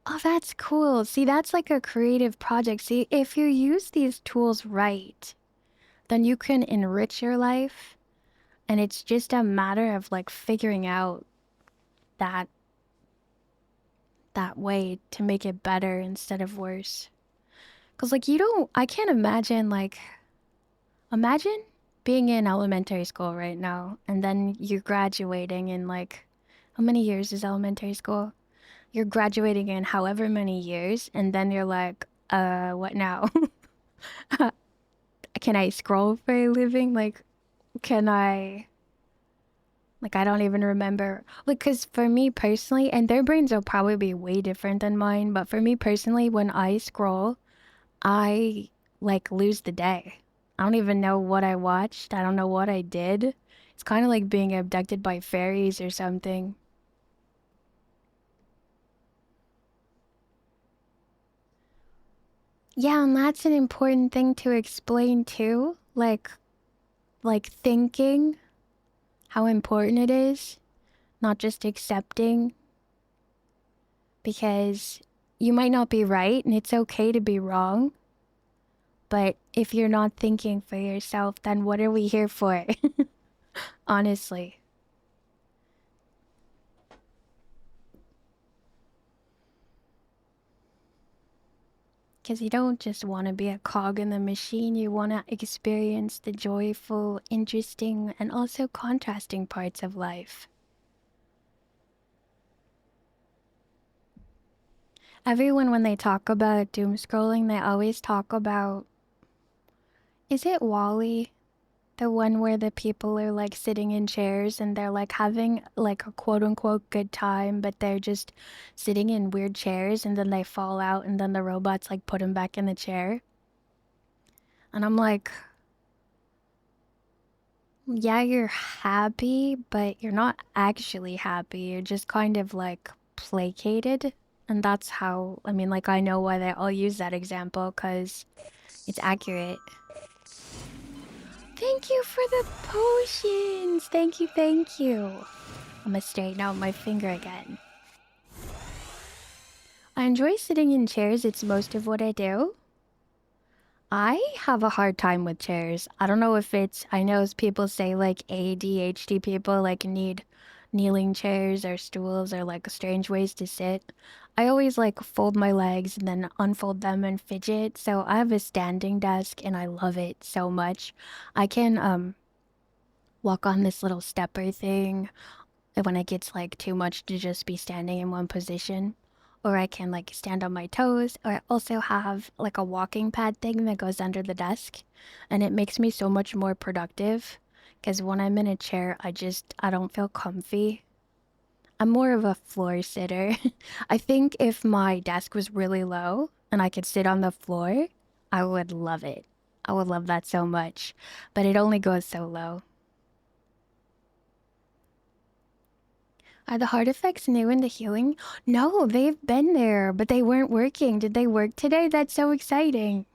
Oh, that's cool. See, that's like a creative project. See, if you use these tools right, then you can enrich your life, and it's just a matter of like figuring out that way to make it better instead of worse. 'Cause like I can't imagine like imagine being in elementary school right now and then you're graduating in like, how many years is elementary school? You're graduating in however many years and then you're like, what now? Can I scroll for a living? Like, can I, like, I don't even remember. Like, because for me personally, and their brains will probably be way different than mine, but for me personally, when I scroll, I like lose the day. I don't even know what I watched. I don't know what I did. It's kind of like being abducted by fairies or something. Yeah, and that's an important thing to explain too. Like thinking how important it is, not just accepting because you might not be right and it's okay to be wrong. But if you're not thinking for yourself, then what are we here for? Honestly. Because you don't just want to be a cog in the machine, you want to experience the joyful, interesting, and also contrasting parts of life. Everyone, when they talk about doom scrolling, they always talk about, is it Wally? The one where the people are like sitting in chairs and they're like having like a quote unquote good time, but they're just sitting in weird chairs and then they fall out and then the robots like put them back in the chair. And I'm like, Yeah, you're happy, but you're not actually happy. You're just kind of like placated. And that's how, I mean, like, I know why they all use that example because it's accurate. Thank you for the potions. Thank you, thank you. I'm gonna straighten out my finger again. I enjoy sitting in chairs. It's most of what I do. I have a hard time with chairs. I don't know if it's, I know people say like ADHD people like need kneeling chairs or stools or like strange ways to sit. I always like fold my legs and then unfold them and fidget. So I have a standing desk and I love it so much. I can walk on this little stepper thing when it gets like too much to just be standing in one position. Or I can like stand on my toes. Or I also have like a walking pad thing that goes under the desk. And it makes me so much more productive. Because when I'm in a chair, I don't feel comfy. I'm more of a floor sitter. I think if my desk was really low and I could sit on the floor, I would love it. I would love that so much. But it only goes so low. Are the heart effects new in the healing? No, they've been there, but they weren't working. Did they work today? That's so exciting.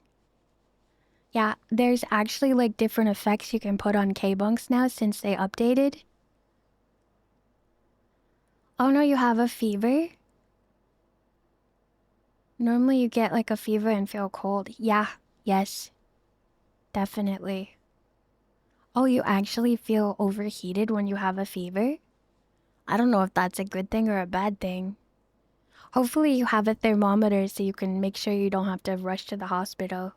Yeah, there's actually like different effects you can put on K-bunks now since they updated. Oh no, you have a fever? Normally you get like a fever and feel cold. Yeah, yes, definitely. Oh, you actually feel overheated when you have a fever? I don't know if that's a good thing or a bad thing. Hopefully you have a thermometer so you can make sure you don't have to rush to the hospital.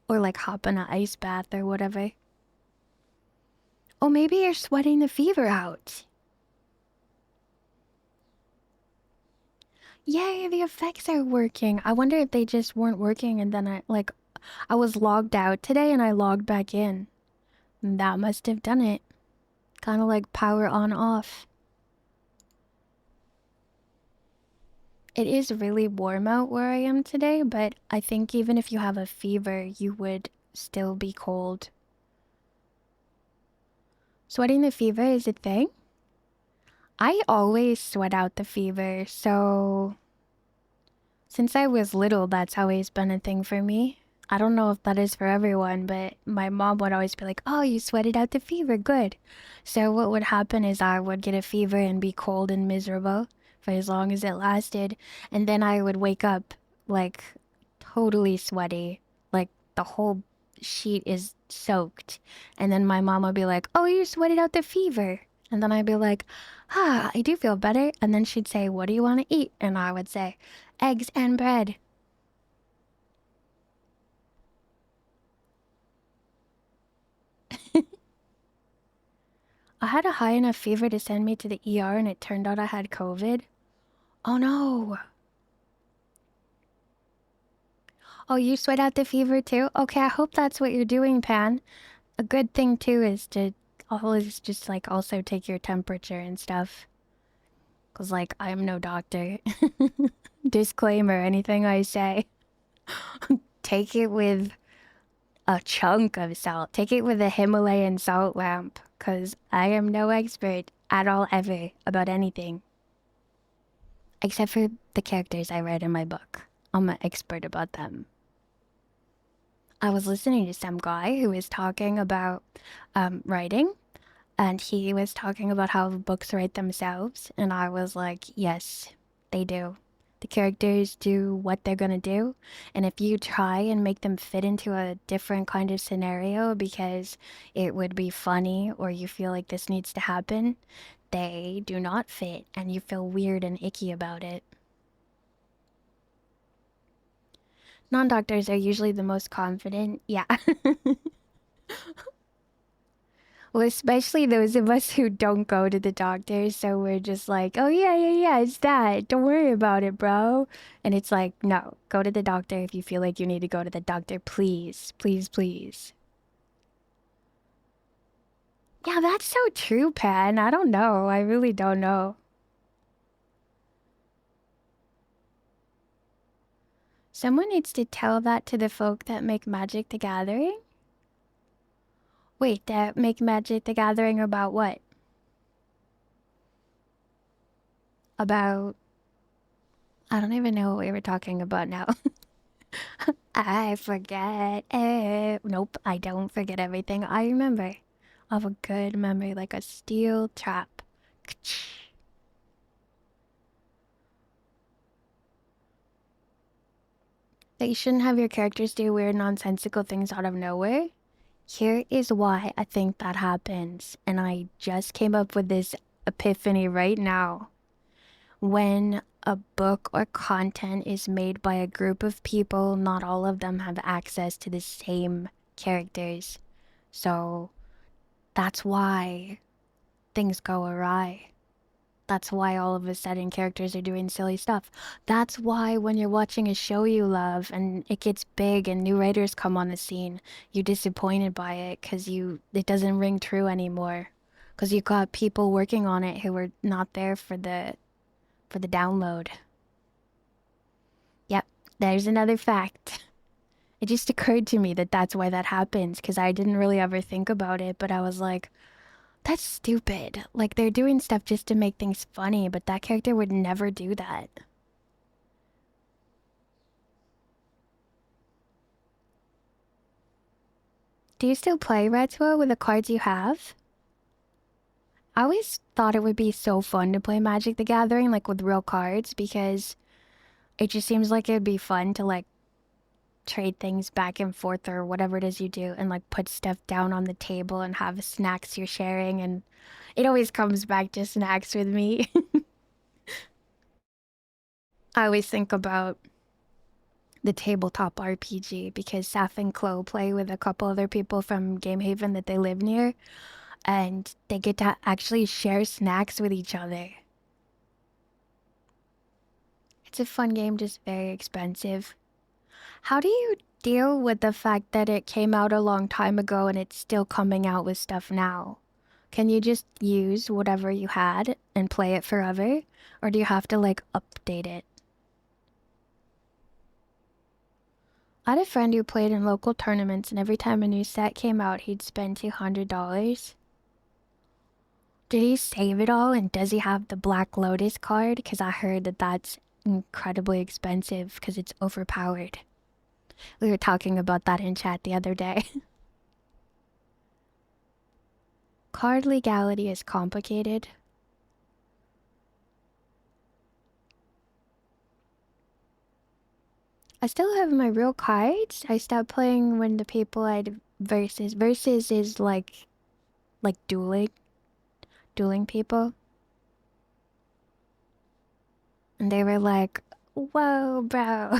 Or like hop in an ice bath or whatever. Oh, maybe you're sweating the fever out. Yay, the effects are working. I wonder if they just weren't working and then I was logged out today and I logged back in. That must have done it. Kind of like power on off. It is really warm out where I am today, but I think even if you have a fever, you would still be cold. Sweating the fever is a thing? I always sweat out the fever, so since I was little, that's always been a thing for me. I don't know if that is for everyone, but my mom would always be like, "Oh, you sweated out the fever, good." So what would happen is I would get a fever and be cold and miserable for as long as it lasted, and then I would wake up like totally sweaty, like the whole sheet is soaked. And then my mom would be like, "Oh, you sweated out the fever." And then I'd be like, "Ah, I do feel better." And then she'd say, "What do you want to eat?" And I would say, "Eggs and bread." I had a high enough fever to send me to the ER and it turned out I had COVID. Oh no. Oh, you sweat out the fever too? Okay, I hope that's what you're doing, Pan. A good thing too is to always just like also take your temperature and stuff. Cause like I'm no doctor. Disclaimer, anything I say, take it with a chunk of salt. Take it with a Himalayan salt lamp. Cause I am no expert at all ever about anything. Except for the characters I read in my book. I'm an expert about them. I was listening to some guy who was talking about writing, and he was talking about how books write themselves, and I was like, yes, they do. The characters do what they're gonna do, and if you try and make them fit into a different kind of scenario because it would be funny or you feel like this needs to happen, they do not fit, and you feel weird and icky about it. Non-doctors are usually the most confident. Yeah. Well, especially those of us who don't go to the doctor, so we're just like, oh yeah, yeah, yeah, it's that. Don't worry about it, bro. And it's like, no, go to the doctor if you feel like you need to go to the doctor, please, please, please. Yeah, that's so true, Pan. I don't know. I really don't know. Someone needs to tell that to the folk that make Magic the Gathering. Wait, make Magic the Gathering about what? About... I don't even know what we were talking about now. I forget. Nope, I don't forget everything. I remember. I have a good memory, like a steel trap. That you shouldn't have your characters do weird, nonsensical things out of nowhere. Here is why I think that happens, and I just came up with this epiphany right now. When a book or content is made by a group of people, not all of them have access to the same characters. So that's why things go awry. That's why all of a sudden characters are doing silly stuff. That's why when you're watching a show you love and it gets big and new writers come on the scene, you're disappointed by it because it doesn't ring true anymore. Because you got people working on it who were not there for the download. Yep, there's another fact. It just occurred to me that that's why that happens because I didn't really ever think about it, but I was like, that's stupid. Like, they're doing stuff just to make things funny, but that character would never do that. Do you still play Retro with the cards you have? I always thought it would be so fun to play Magic the Gathering, like, with real cards, because it just seems like it'd be fun to, like, trade things back and forth or whatever it is you do and, like, put stuff down on the table and have snacks you're sharing, and it always comes back to snacks with me. I always think about the tabletop RPG because Saf and Chloe play with a couple other people from Gamehaven that they live near, and they get to actually share snacks with each other. It's a fun game, just very expensive. How do you deal with the fact that it came out a long time ago and it's still coming out with stuff now? Can you just use whatever you had and play it forever? Or do you have to, like, update it? I had a friend who played in local tournaments, and every time a new set came out, he'd spend $200. Did he save it all, and does he have the Black Lotus card? Because I heard that that's incredibly expensive because it's overpowered. We were talking about that in chat the other day. Card legality is complicated. I still have my real cards. I stopped playing when the people I'd versus. Versus is like dueling people. And they were like, whoa, bro.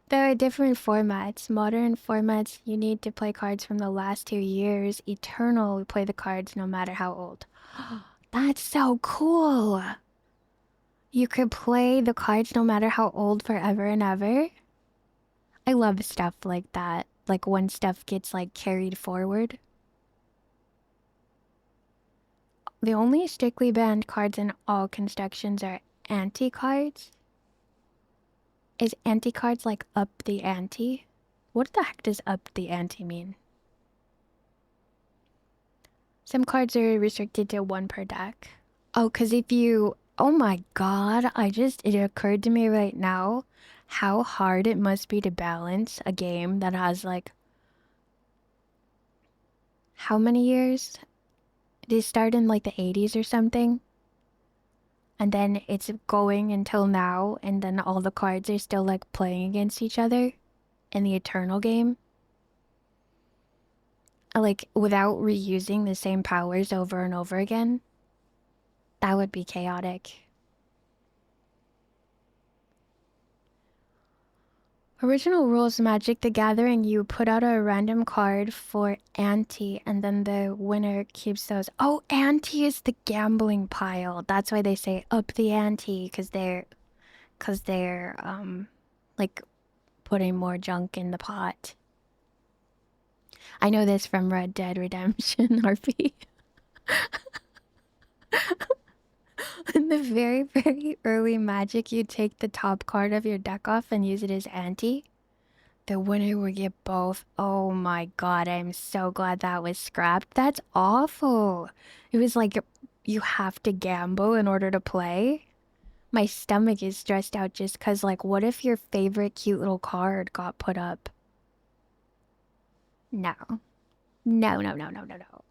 There are different formats. Modern formats, you need to play cards from the last 2 years. Eternal, we play the cards no matter how old. That's so cool. You could play the cards no matter how old forever and ever. I love stuff like that. Like when stuff gets like carried forward. The only strictly banned cards in all constructions are anti-cards. Is anti-cards like up the ante? What the heck does up the ante mean? Some cards are restricted to one per deck. Oh, because if you... Oh my god, it occurred to me right now how hard it must be to balance a game that has like... How many years? Did it start in like the 80s or something? And then it's going until now, and then all the cards are still like playing against each other in the Eternal game. Like without reusing the same powers over and over again. That would be chaotic. Original rules Magic the Gathering, you put out a random card for ante, and then the winner keeps those. Oh, ante is the gambling pile. That's why they say up the ante, because they're like putting more junk in the pot. I know this from Red Dead Redemption RP. In the very, very early Magic, you take the top card of your deck off and use it as ante. The winner would get both. Oh my god, I'm so glad that was scrapped. That's awful. It was like you have to gamble in order to play. My stomach is stressed out just because, like, what if your favorite cute little card got put up? No. No, no, no, no, no, no.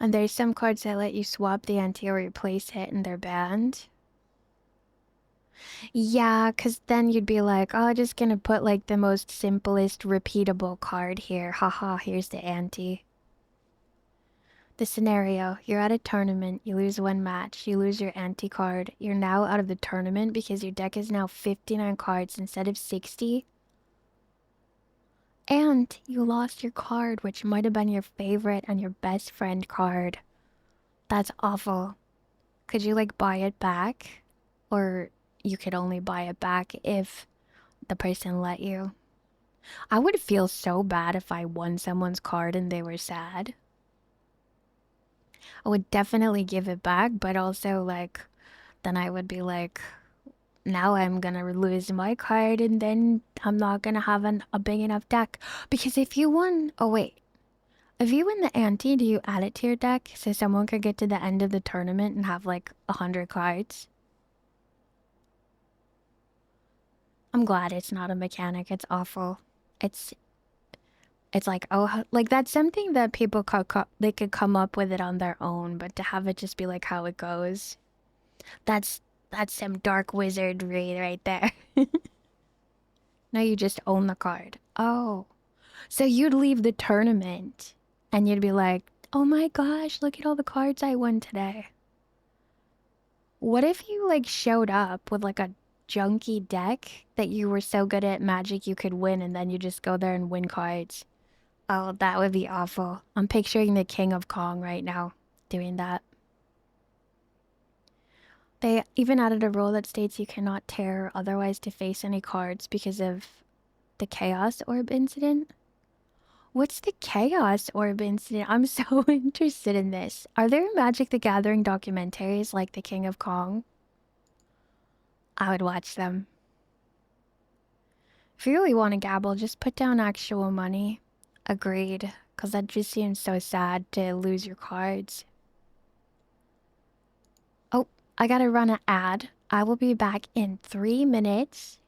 And there's some cards that let you swap the ante or replace it and they're banned. Yeah, because then you'd be like, oh, just gonna put like the most simplest repeatable card here. Haha, here's the ante. The scenario, you're at a tournament, you lose one match, you lose your ante card. You're now out of the tournament because your deck is now 59 cards instead of 60. And you lost your card, which might have been your favorite and your best friend card. That's awful. Could you like buy it back? Or you could only buy it back if the person let you. I would feel so bad if I won someone's card and they were sad. I would definitely give it back, but also like then I would be like, now I'm gonna lose my card and then I'm not gonna have a big enough deck. Because if you won, oh wait, if you win the ante, do you add it to your deck so someone could get to the end of the tournament and have like 100 cards? I'm glad it's not a mechanic. It's awful. It's it's like, oh, like that's something that people they could come up with it on their own, but to have it just be like how it goes, that's that's some dark wizardry right there. Now you just own the card. Oh, so you'd leave the tournament and you'd be like, oh my gosh, look at all the cards I won today. What if you like showed up with like a junky deck that you were so good at Magic you could win and then you just go there and win cards? Oh, that would be awful. I'm picturing the King of Kong right now doing that. They even added a rule that states you cannot tear or otherwise deface any cards because of the Chaos Orb incident. What's the Chaos Orb incident? I'm so interested in this. Are there Magic the Gathering documentaries like The King of Kong? I would watch them. If you really want to gabble, just put down actual money. Agreed. Because that just seems so sad to lose your cards. Oh, I gotta run an ad. I will be back in 3 minutes.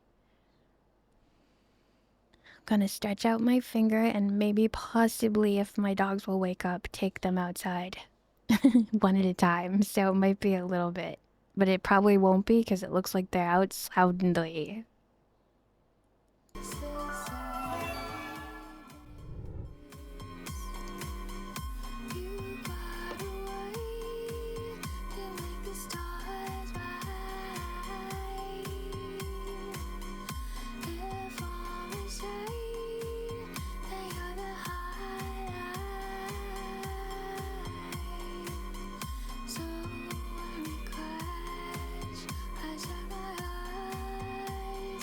Gonna stretch out my finger and maybe possibly if my dogs will wake up, take them outside. One at a time, so it might be a little bit. But it probably won't be because it looks like they're out soundly. You got away to make the stars bright. If all is right, then you're the highlight. So when we crash, I shut my eyes.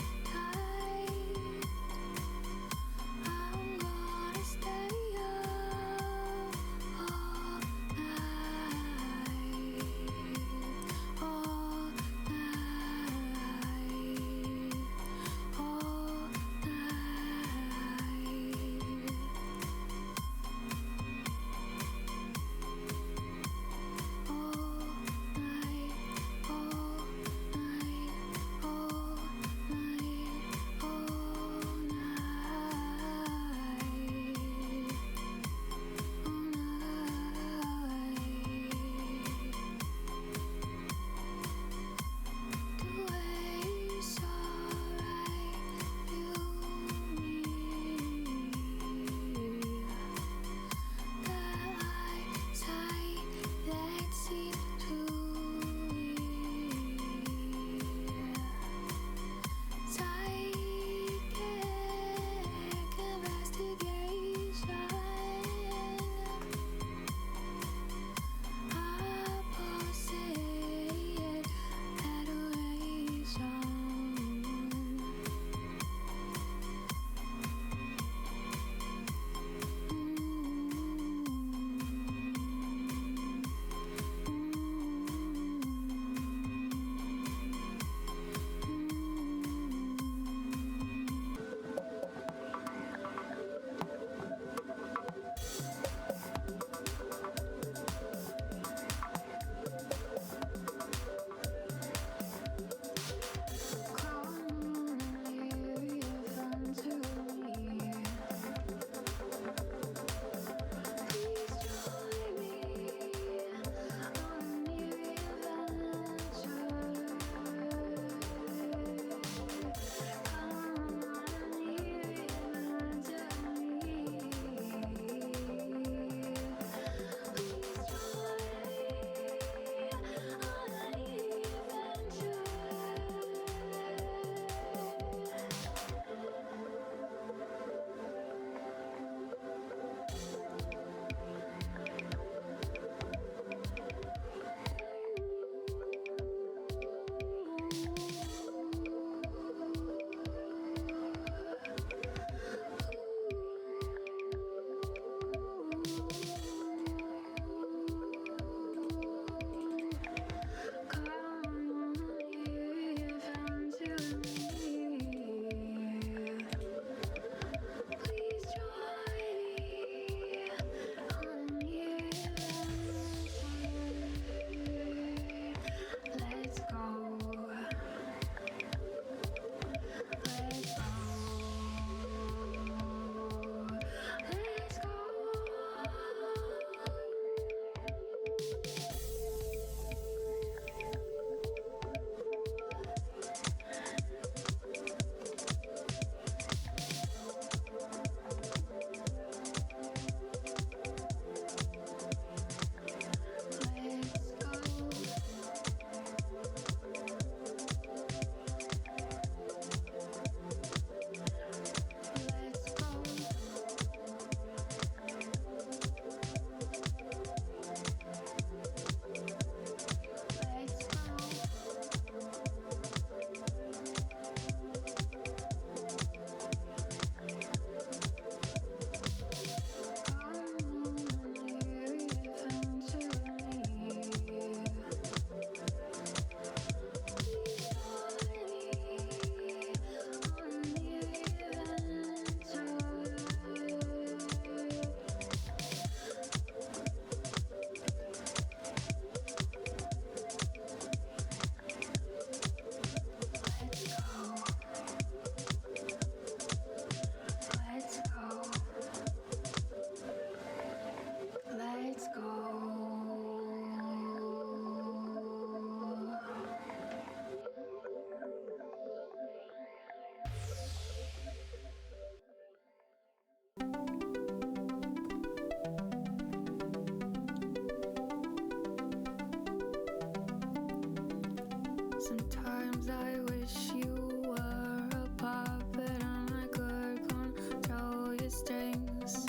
Sometimes I wish you were a puppet and I could control your strings.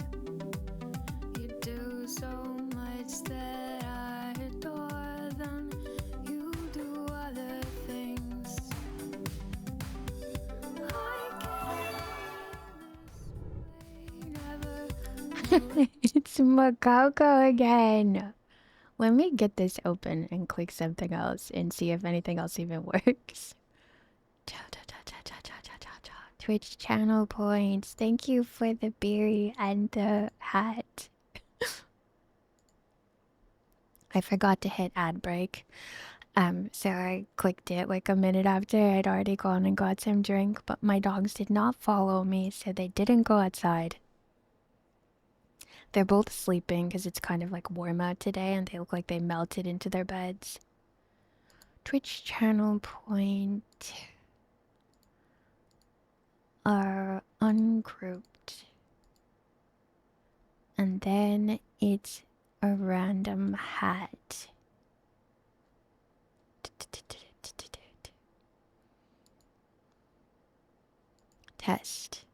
You do so much that I adore, then you do other things. It's Makoko again. Let me get this open and click something else and see if anything else even works. Twitch channel points. Thank you for the berry and the hat. I forgot to hit ad break. So I clicked it like a minute after I'd already gone and got some drink, but my dogs did not follow me, so they didn't go outside. They're both sleeping because it's kind of like warm out today and they look like they melted into their beds. Twitch channel point are ungrouped. And then it's a random hat. Test.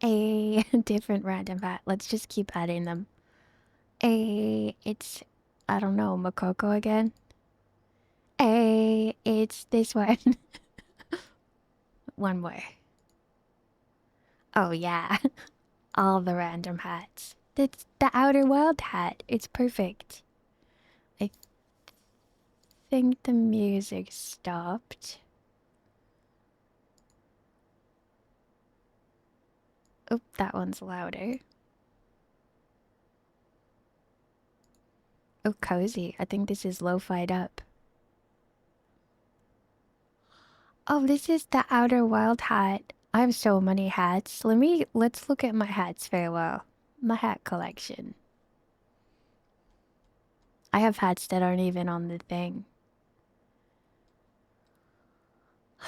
A different random hat. Let's just keep adding them. It's, I don't know, Makoko again. It's this one. One more. Oh yeah, all the random hats. That's the Outer Wild hat. It's perfect. I think the music stopped. Oh, that one's louder. Oh, cozy. I think this is lo-fied up. Oh, this is the Outer Wild hat. I have so many hats. Let's look at my hats very well. My hat collection. I have hats that aren't even on the thing.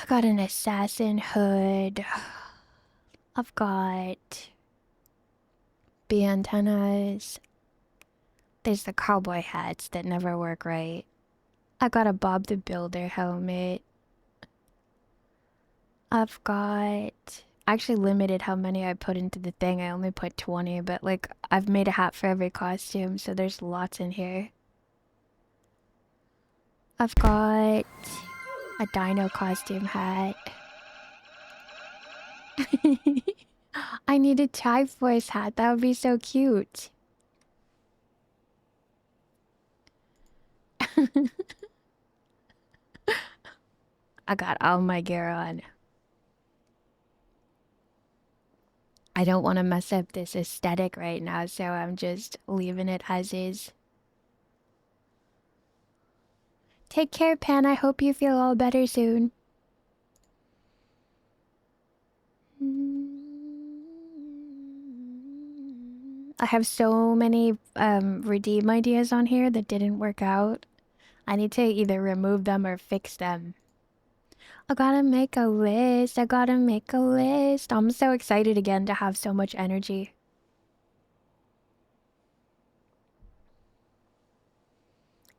I got an assassin hood. I've got bee antennas. There's the cowboy hats that never work right. I got a Bob the Builder helmet. I've got... I actually limited how many I put into the thing. I only put 20, but like I've made a hat for every costume, so there's lots in here. I've got a dino costume hat. I need a Triforce hat. That would be so cute. I got all my gear on. I don't want to mess up this aesthetic right now, so I'm just leaving it as is. Take care, Pan. I hope you feel all better soon. I have so many redeem ideas on here that didn't work out. I need to either remove them or fix them. I gotta make a list. I gotta make a list. I'm so excited again to have so much energy.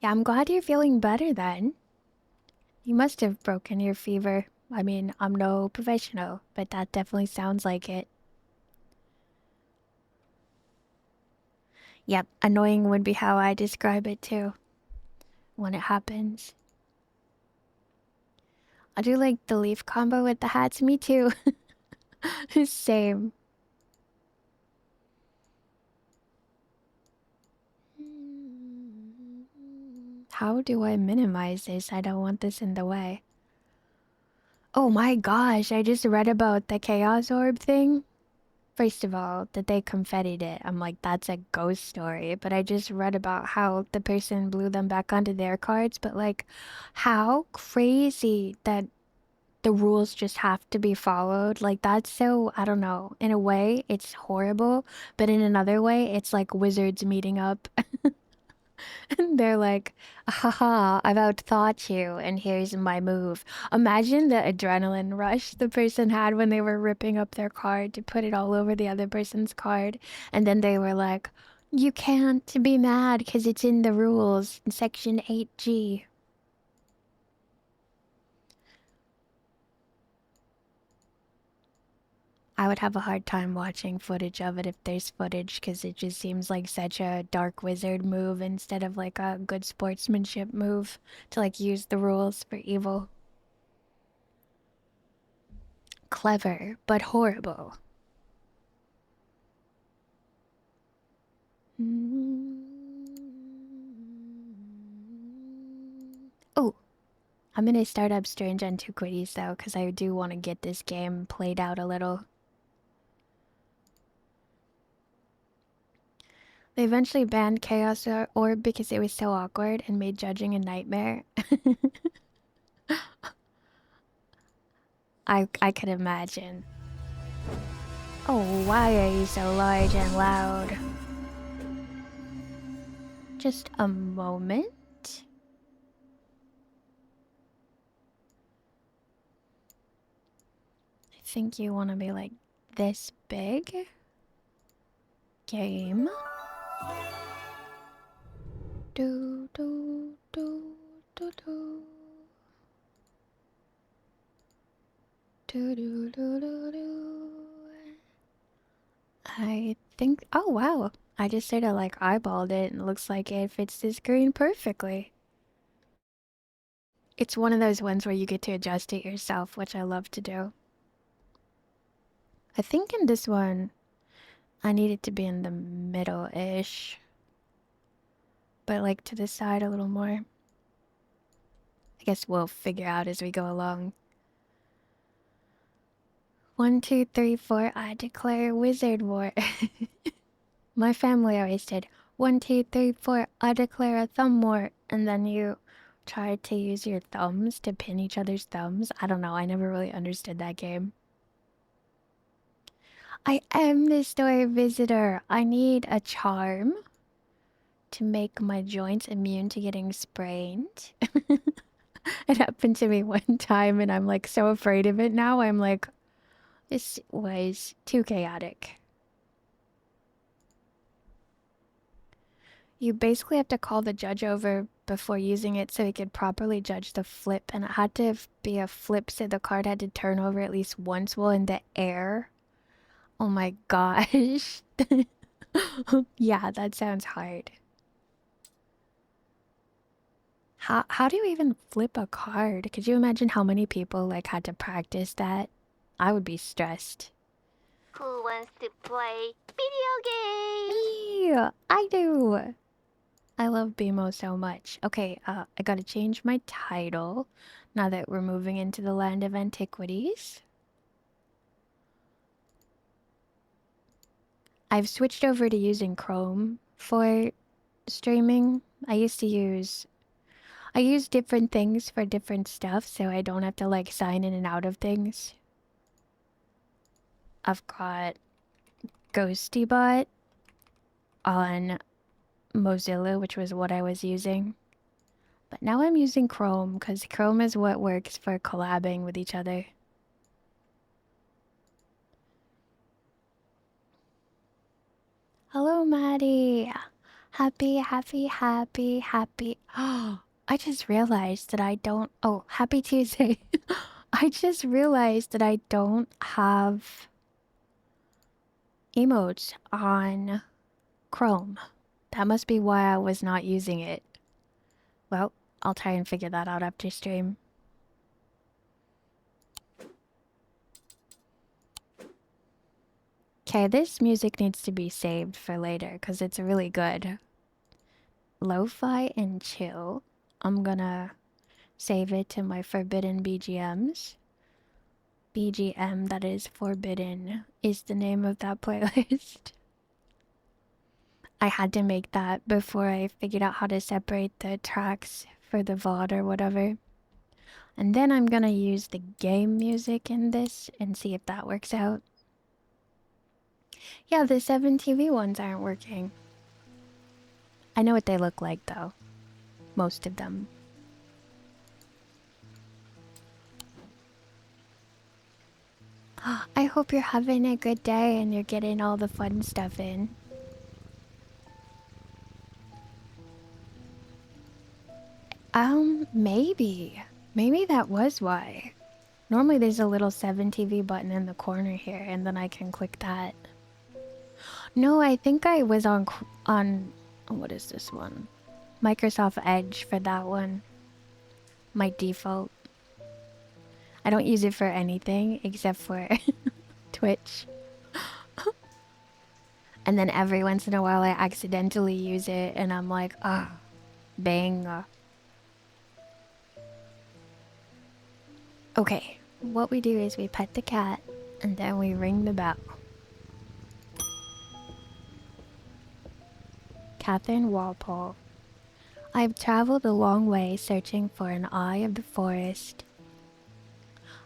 Yeah, I'm glad you're feeling better then. You must have broken your fever. I mean, I'm no professional, but that definitely sounds like it. Yep, annoying would be how I describe it too. When it happens. I do like the leaf combo with the hats, me too. Same. How do I minimize this? I don't want this in the way. Oh my gosh, I just read about the Chaos Orb thing. First of all, that they confettied it. I'm like, that's a ghost story. But I just read about how the person blew them back onto their cards. But like, how crazy that the rules just have to be followed. Like, that's so, I don't know. In a way, it's horrible. But in another way, it's like wizards meeting up. And they're like, haha, I've outthought you, and here's my move. Imagine the adrenaline rush the person had when they were ripping up their card to put it all over the other person's card. And then they were like, you can't be mad because it's in the rules in section 8G. I would have a hard time watching footage of it if there's footage, because it just seems like such a dark wizard move instead of like a good sportsmanship move to like use the rules for evil. Clever, but horrible. Oh, I'm gonna start up Strange Antiquities though, because I do want to get this game played out a little. They eventually banned Chaos Orb because it was so awkward and made judging a nightmare. I could imagine. Oh, why are you so large and loud? Just a moment. I think you want to be like this big. Game. Do do do do do. Do do do do do. I think. Oh wow! I just sort of like eyeballed it, and it looks like it fits the screen perfectly. It's one of those ones where you get to adjust it yourself, which I love to do. I think in this one, I need it to be in the middle-ish, but like to the side a little more. I guess we'll figure out as we go along. 1, 2, 3, 4. I declare wizard war. My family always did 1, 2, 3, 4. I declare a thumb war, and then you try to use your thumbs to pin each other's thumbs. I don't know. I never really understood that game. I am the store visitor. I need a charm to make my joints immune to getting sprained. It happened to me one time, and I'm like so afraid of it now. I'm like, this was too chaotic. You basically have to call the judge over before using it so he could properly judge the flip, and it had to be a flip so the card had to turn over at least once while in the air. Oh my gosh. Yeah, that sounds hard. How do you even flip a card? Could you imagine how many people like had to practice that? I would be stressed. Who wants to play video games? Me! I do! I love BMO so much. Okay, I gotta change my title now that we're moving into the land of antiquities. I've switched over to using Chrome for streaming. I use different things for different stuff, so I don't have to like sign in and out of things. I've got GhostieBot on Mozilla, which was what I was using. But now I'm using Chrome because Chrome is what works for collabing with each other. Hello, Maddie. Happy, happy, happy, happy. Oh, I just realized that I don't. Oh, happy Tuesday. I just realized that I don't have emotes on Chrome. That must be why I was not using it. Well, I'll try and figure that out after stream. Okay, this music needs to be saved for later because it's really good. Lo-fi and chill. I'm gonna save it to my forbidden BGMs. BGM that is forbidden is the name of that playlist. I had to make that before I figured out how to separate the tracks for the VOD or whatever. And then I'm gonna use the game music in this and see if that works out. Yeah, the 7TV ones aren't working. I know what they look like though. Most of them. I hope you're having a good day and you're getting all the fun stuff in. Maybe. Maybe that was why. Normally there's a little 7 TV button in the corner here, and then I can click that. No, I think I was on what is this one? Microsoft Edge for that one. My default. I don't use it for anything except for Twitch. And then every once in a while I accidentally use it and I'm like, ah, bang. Okay, what we do is we pet the cat and then we ring the bell. Catherine Walpole. I've traveled a long way searching for an eye of the forest.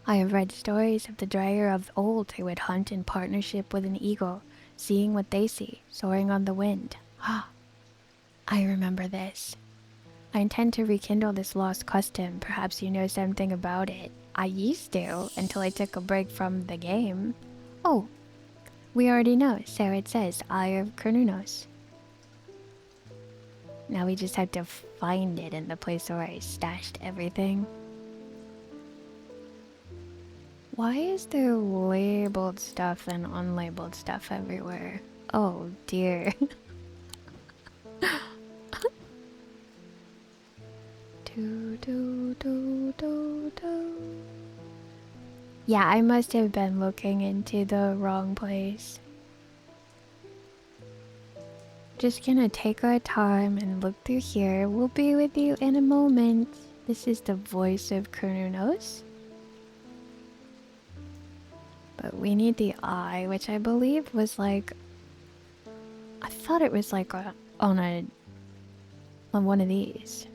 I have read stories of the dreyer of old who would hunt in partnership with an eagle, seeing what they see, soaring on the wind. Ah, I remember this. I intend to rekindle this lost custom. Perhaps you know something about it. I used to, until I took a break from the game. Oh, we already know, so it says Eye of Cernunnos. Now we just have to find it in the place where I stashed everything. Why is there labeled stuff and unlabeled stuff everywhere? Oh dear. Yeah, I must have been looking into the wrong place. Just gonna take our time and look through here. We'll be with you in a moment. This is the voice of Cernunnos. But we need the eye, which I believe was like... I thought it was like on one of these.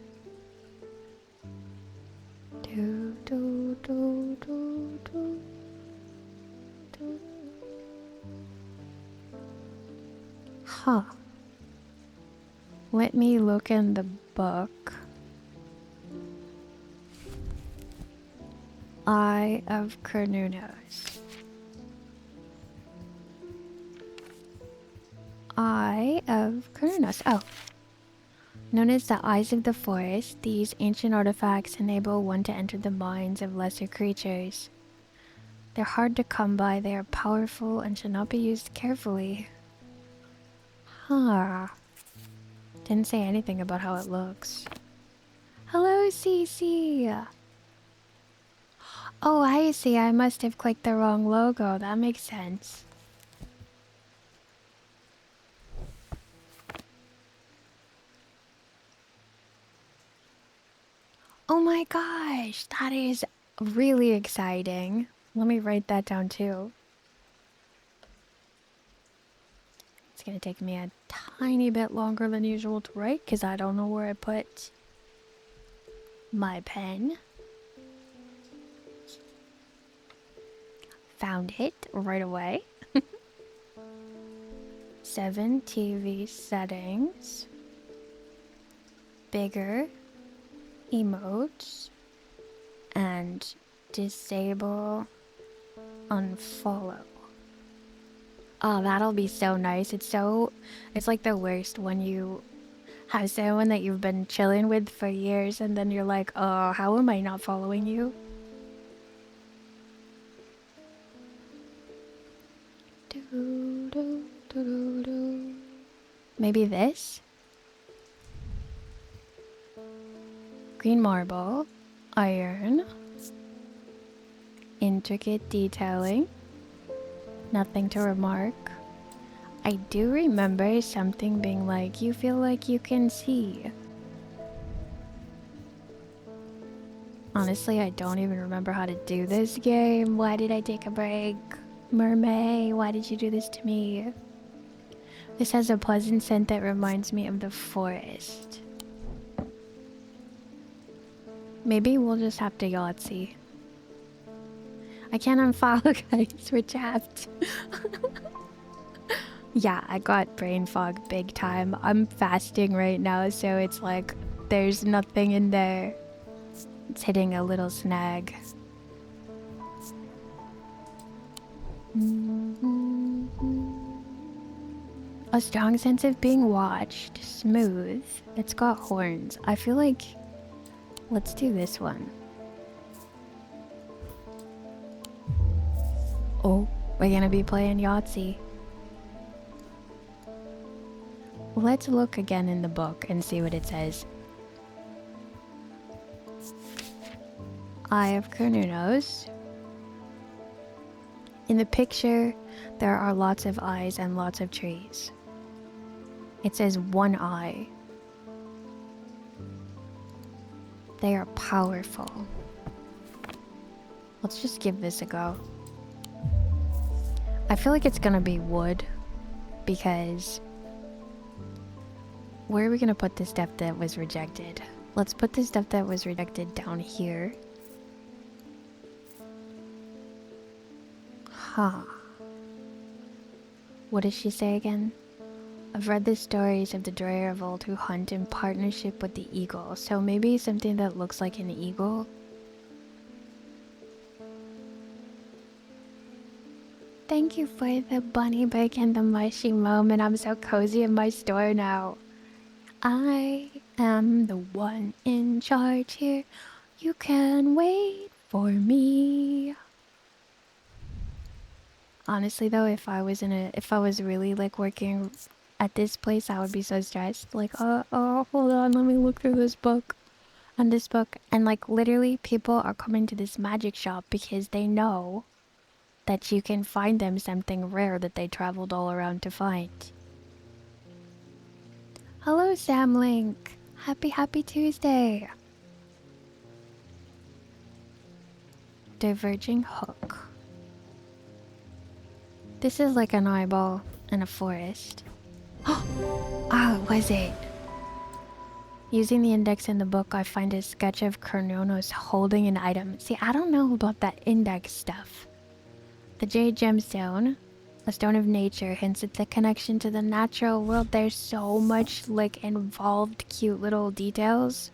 Huh. Let me look in the book. Eye of Cernunnos. Eye of Cernunnos. Oh. Known as the Eyes of the Forest, these ancient artifacts enable one to enter the minds of lesser creatures. They're hard to come by, they are powerful, and should not be used carefully. Huh. Didn't say anything about how it looks. Hello, Cece! Oh, I see. I must have clicked the wrong logo. That makes sense. Oh my gosh, that is really exciting. Let me write that down too. It's gonna take me a tiny bit longer than usual to write because I don't know where I put my pen. Found it right away. 7 TV settings. Bigger. Emotes. And disable unfollow. Oh, that'll be so nice. It's like the worst when you have someone that you've been chilling with for years and then you're like, oh, how am I not following you? Maybe this? Green marble, iron, intricate detailing, nothing to remark. I do remember something being like, you feel like you can see. Honestly, I don't even remember how to do this game. Why did I take a break? Mermaid, why did you do this to me? This has a pleasant scent that reminds me of the forest. Maybe we'll just have to Yahtzee. I can't unfollow, guys. We're trapped. Yeah, I got brain fog big time. I'm fasting right now, so it's like there's nothing in there. It's hitting a little snag. A strong sense of being watched. Smooth. It's got horns. I feel like... Let's do this one. Oh, we're gonna be playing Yahtzee. Let's look again in the book and see what it says. Eye of Carnunos. In the picture, there are lots of eyes and lots of trees. It says one eye. They are powerful. Let's just give this a go. I feel like it's gonna be wood, because where are we gonna put the stuff that was rejected? Let's put the stuff that was rejected down here. Huh. What does she say again? I've read the stories of the Dreyer of old who hunt in partnership with the eagle, so maybe something that looks like an eagle? Thank you for the bunny bake and the mushy moment. I'm so cozy in my store now. I am the one in charge here. You can wait for me. Honestly though, if I was really like working at this place, I would be so stressed. Like, oh, hold on, let me look through this book. And this book. And like literally people are coming to this magic shop because they know that you can find them something rare that they traveled all around to find. Hello, Sam Link. Happy Tuesday. Diverging hook. This is like an eyeball in a forest. Oh, was it? Using the index in the book, I find a sketch of Carnonos holding an item. See, I don't know about that index stuff. The jade gemstone, a stone of nature, hints at the connection to the natural world. There's so much like involved cute little details.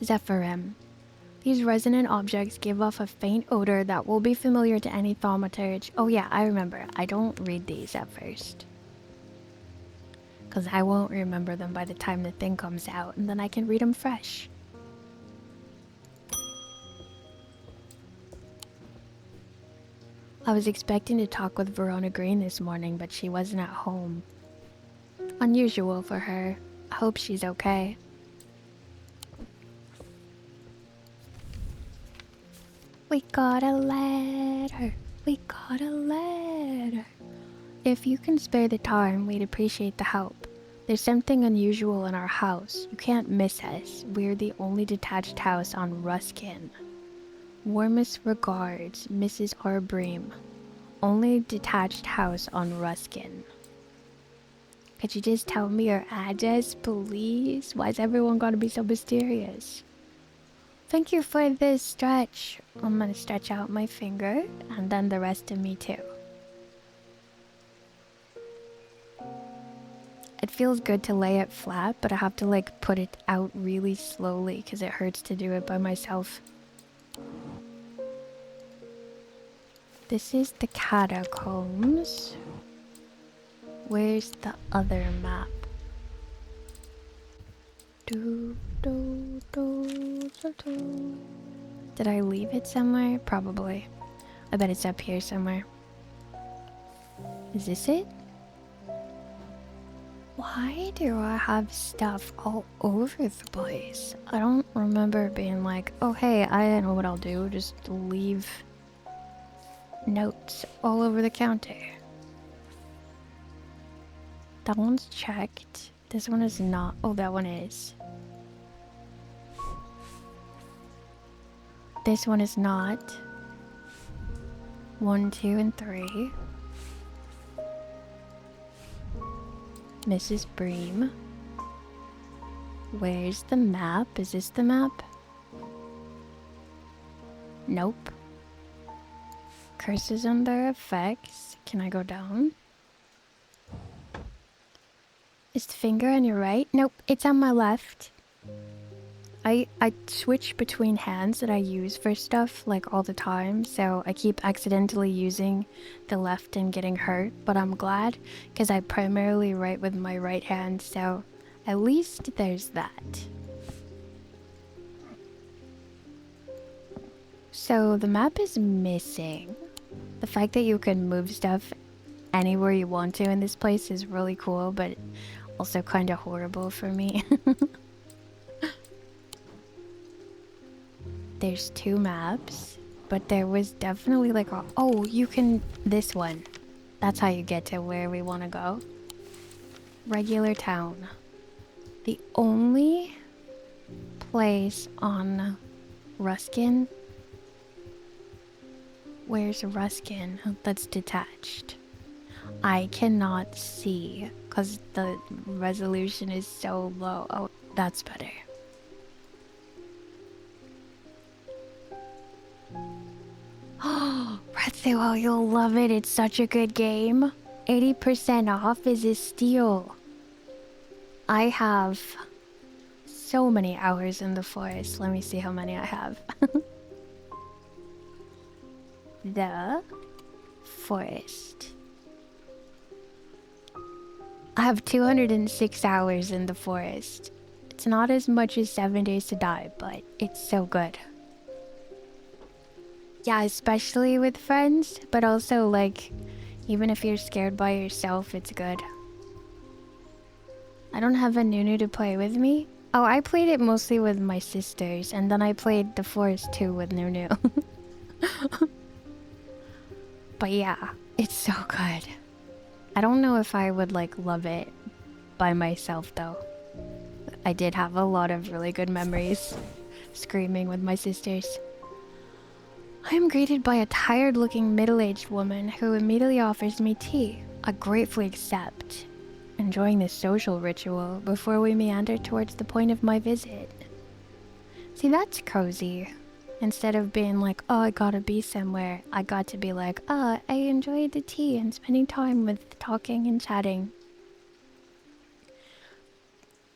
Zephyrim. These resonant objects give off a faint odor that will be familiar to any thaumaturge. Oh yeah, I remember. I don't read these at first, because I won't remember them by the time the thing comes out, and then I can read them fresh. I was expecting to talk with Verona Green this morning, but she wasn't at home. Unusual for her. I hope she's okay. We got a letter. We got a letter. If you can spare the time, we'd appreciate the help. There's something unusual in our house. You can't miss us. We're the only detached house on Ruskin. Warmest regards, Mrs. R. Bream. Only detached house on Ruskin. Could you just tell me your address, please? Why's everyone gotta be so mysterious? Thank you for this stretch. I'm gonna stretch out my finger, and then the rest of me too. It feels good to lay it flat, but I have to like put it out really slowly because it hurts to do it by myself. This is the catacombs. Where's the other map? Did I leave it somewhere? Probably. I bet it's up here somewhere. Is this it? Why do I have stuff all over the place? I don't remember being like, oh hey, I know what I'll do. Just leave notes all over the counter. That one's checked. This one is not. Oh, that one is. This one is not. 1, 2, and 3. Mrs. Bream. Where's the map? Is this the map? Nope. Curses and their effects. Can I go down? Is the finger on your right? Nope, it's on my left. I switch between hands that I use for stuff like all the time, so I keep accidentally using the left and getting hurt, but I'm glad because I primarily write with my right hand, so at least there's that. So the map is missing. The fact that you can move stuff anywhere you want to in this place is really cool, but also kind of horrible for me. There's 2 maps, but there was definitely like a... Oh, you can... This one. That's how you get to where we want to go. Regular town. The only place on Ruskin... Where's Ruskin? That's detached. I cannot see because the resolution is so low. Oh, that's better. Oh, Retsuo, you'll love it. It's such a good game. 80% off is a steal. I have so many hours in the forest. Let me see how many I have. The forest. I have 206 hours in the forest. It's not as much as 7 Days to Die, but it's so good. Yeah, especially with friends, but also like, even if you're scared by yourself, it's good. I don't have a Nunu to play with me. Oh, I played it mostly with my sisters, and then I played the forest too with Nunu. But yeah, it's so good. I don't know if I would like love it by myself though. I did have a lot of really good memories screaming with my sisters. I am greeted by a tired-looking middle-aged woman who immediately offers me tea. I gratefully accept, enjoying this social ritual before we meander towards the point of my visit. See, that's cozy. Instead of being like, oh, I gotta be somewhere, I got to be like, oh, I enjoyed the tea and spending time with talking and chatting.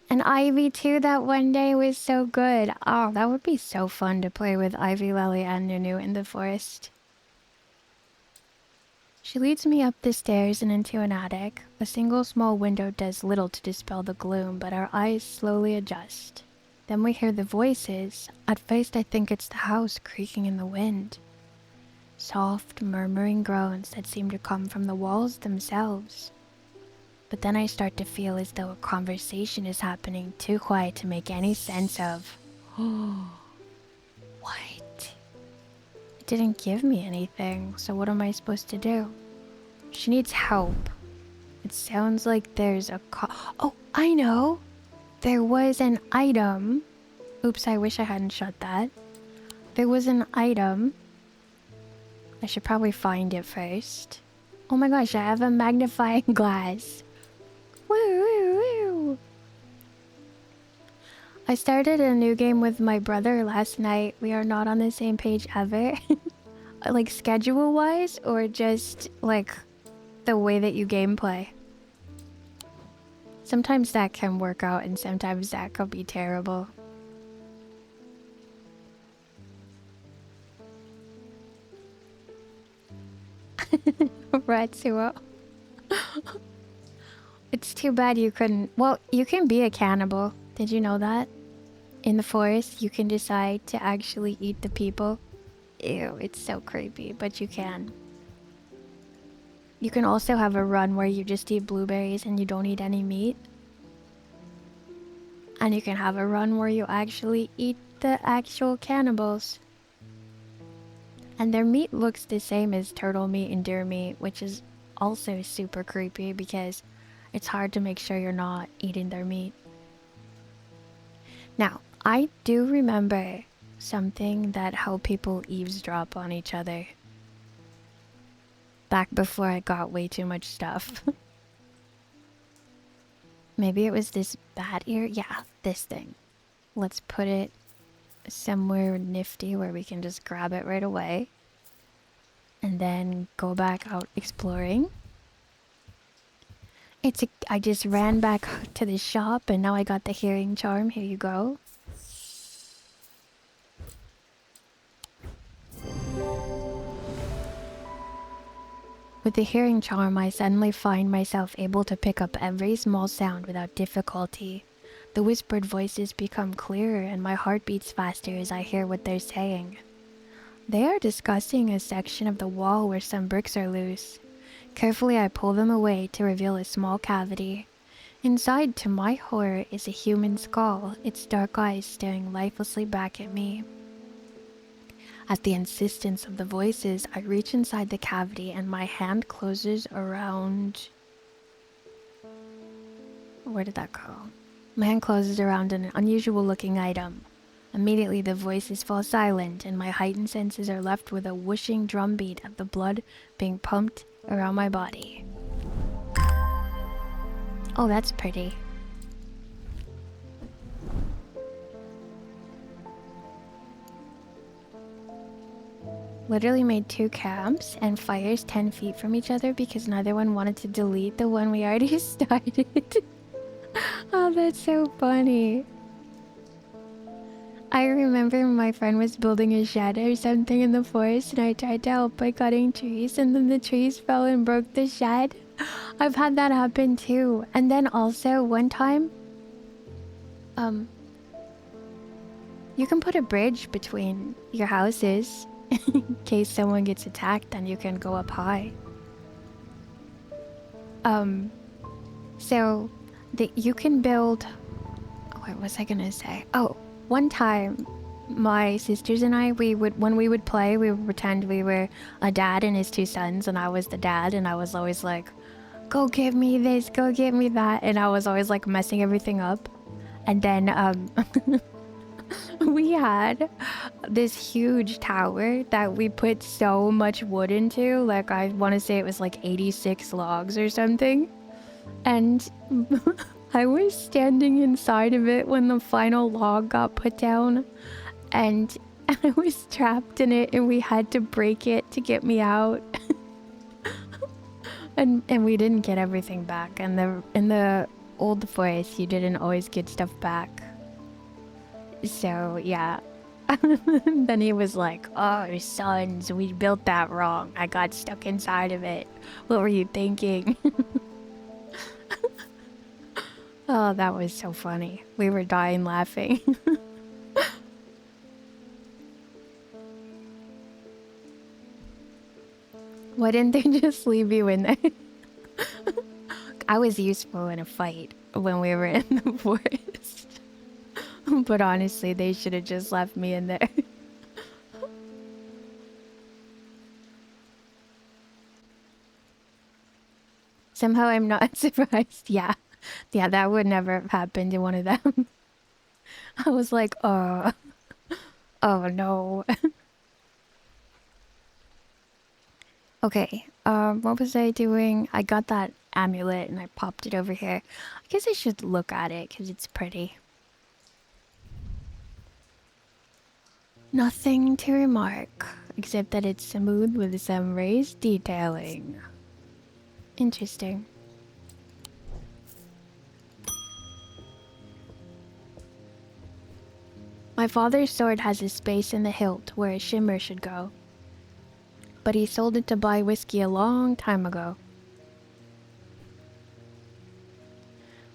And Ivy too, that one day was so good. Oh, that would be so fun to play with Ivy, Lily, and Nunu in the forest. She leads me up the stairs and into an attic. A single small window does little to dispel the gloom, but our eyes slowly adjust. Then we hear the voices. At first I think it's the house creaking in the wind. Soft, murmuring groans that seem to come from the walls themselves. But then I start to feel as though a conversation is happening too quiet to make any sense of. Oh, what? It didn't give me anything, so what am I supposed to do? She needs help. It sounds like there's a oh, I know! There was an item. Oops, I wish I hadn't shut that. There was an item. I should probably find it first. Oh my gosh, I have a magnifying glass. Woo, woo, woo. I started a new game with my brother last night. We are not on the same page ever. Like schedule-wise, or just like the way that you gameplay. Sometimes that can work out and sometimes that could be terrible. Retsuo. It's too bad you couldn't... Well, you can be a cannibal. Did you know that? In the forest, you can decide to actually eat the people. Ew, it's so creepy, but you can. You can also have a run where you just eat blueberries and you don't eat any meat. And you can have a run where you actually eat the actual cannibals. And their meat looks the same as turtle meat and deer meat, which is also super creepy because it's hard to make sure you're not eating their meat. Now, I do remember something that how people eavesdrop on each other. Back before I got way too much stuff. Maybe it was this bat ear? Yeah, this thing. Let's put it somewhere nifty where we can just grab it right away. And then go back out exploring. I just ran back to the shop and now I got the hearing charm. Here you go. With the hearing charm, I suddenly find myself able to pick up every small sound without difficulty. The whispered voices become clearer and my heart beats faster as I hear what they're saying. They are discussing a section of the wall where some bricks are loose. Carefully, I pull them away to reveal a small cavity. Inside, to my horror, is a human skull, its dark eyes staring lifelessly back at me. At the insistence of the voices, I reach inside the cavity and my hand closes around... Where did that go? My hand closes around an unusual looking item. Immediately the voices fall silent and my heightened senses are left with a whooshing drumbeat of the blood being pumped around my body. Oh, that's pretty. Literally made 2 camps and fires 10 feet from each other because neither one wanted to delete the one we already started. Oh, that's so funny. I remember my friend was building a shed or something in the forest and I tried to help by cutting trees and then the trees fell and broke the shed. I've had that happen too. And then also one time, you can put a bridge between your houses in case someone gets attacked and you can go up high. So you can build... What was I gonna say? Oh, one time my sisters and I, when we would play, we would pretend we were a dad and his 2 sons and I was the dad and I was always like, go get me this, go get me that, and I was always like messing everything up. And then we had this huge tower that we put so much wood into, like I want to say it was like 86 logs or something. And I was standing inside of it when the final log got put down and I was trapped in it and we had to break it to get me out. and we didn't get everything back, and in the old forest you didn't always get stuff back. So yeah. Then he was like, oh sons, we built that wrong. I got stuck inside of it. What were you thinking? Oh, that was so funny. We were dying laughing. Why didn't they just leave you in there? I was useful in a fight when we were in the forest. But honestly, they should have just left me in there. Somehow I'm not surprised. Yeah. Yeah, that would never have happened to one of them. I was like, oh no. Okay, what was I doing? I got that amulet and I popped it over here. I guess I should look at it because it's pretty. Nothing to remark, except that it's smooth with some raised detailing. Interesting. My father's sword has a space in the hilt where a shimmer should go. But he sold it to buy whiskey a long time ago.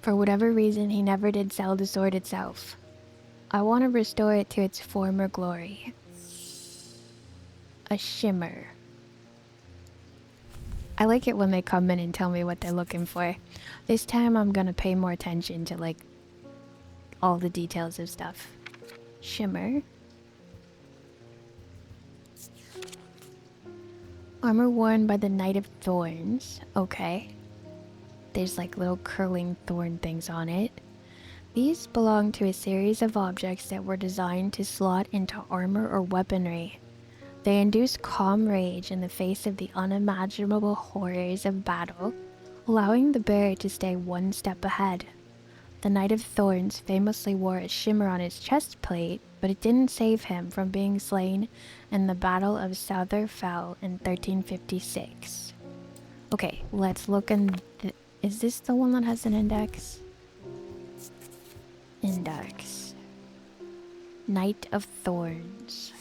For whatever reason, he never did sell the sword itself. I want to restore it to its former glory. A shimmer. I like it when they come in and tell me what they're looking for. This time I'm gonna pay more attention to like all the details of stuff. Shimmer. Armor worn by the Knight of Thorns. Okay. There's like little curling thorn things on it. These belong to a series of objects that were designed to slot into armor or weaponry. They induce calm rage in the face of the unimaginable horrors of battle, allowing the bearer to stay one step ahead. The Knight of Thorns famously wore a shimmer on his chest plate, but it didn't save him from being slain in the Battle of Southerfell in 1356. Okay, let's look in... Is this the one that has an index? Index. Knight of Thorns.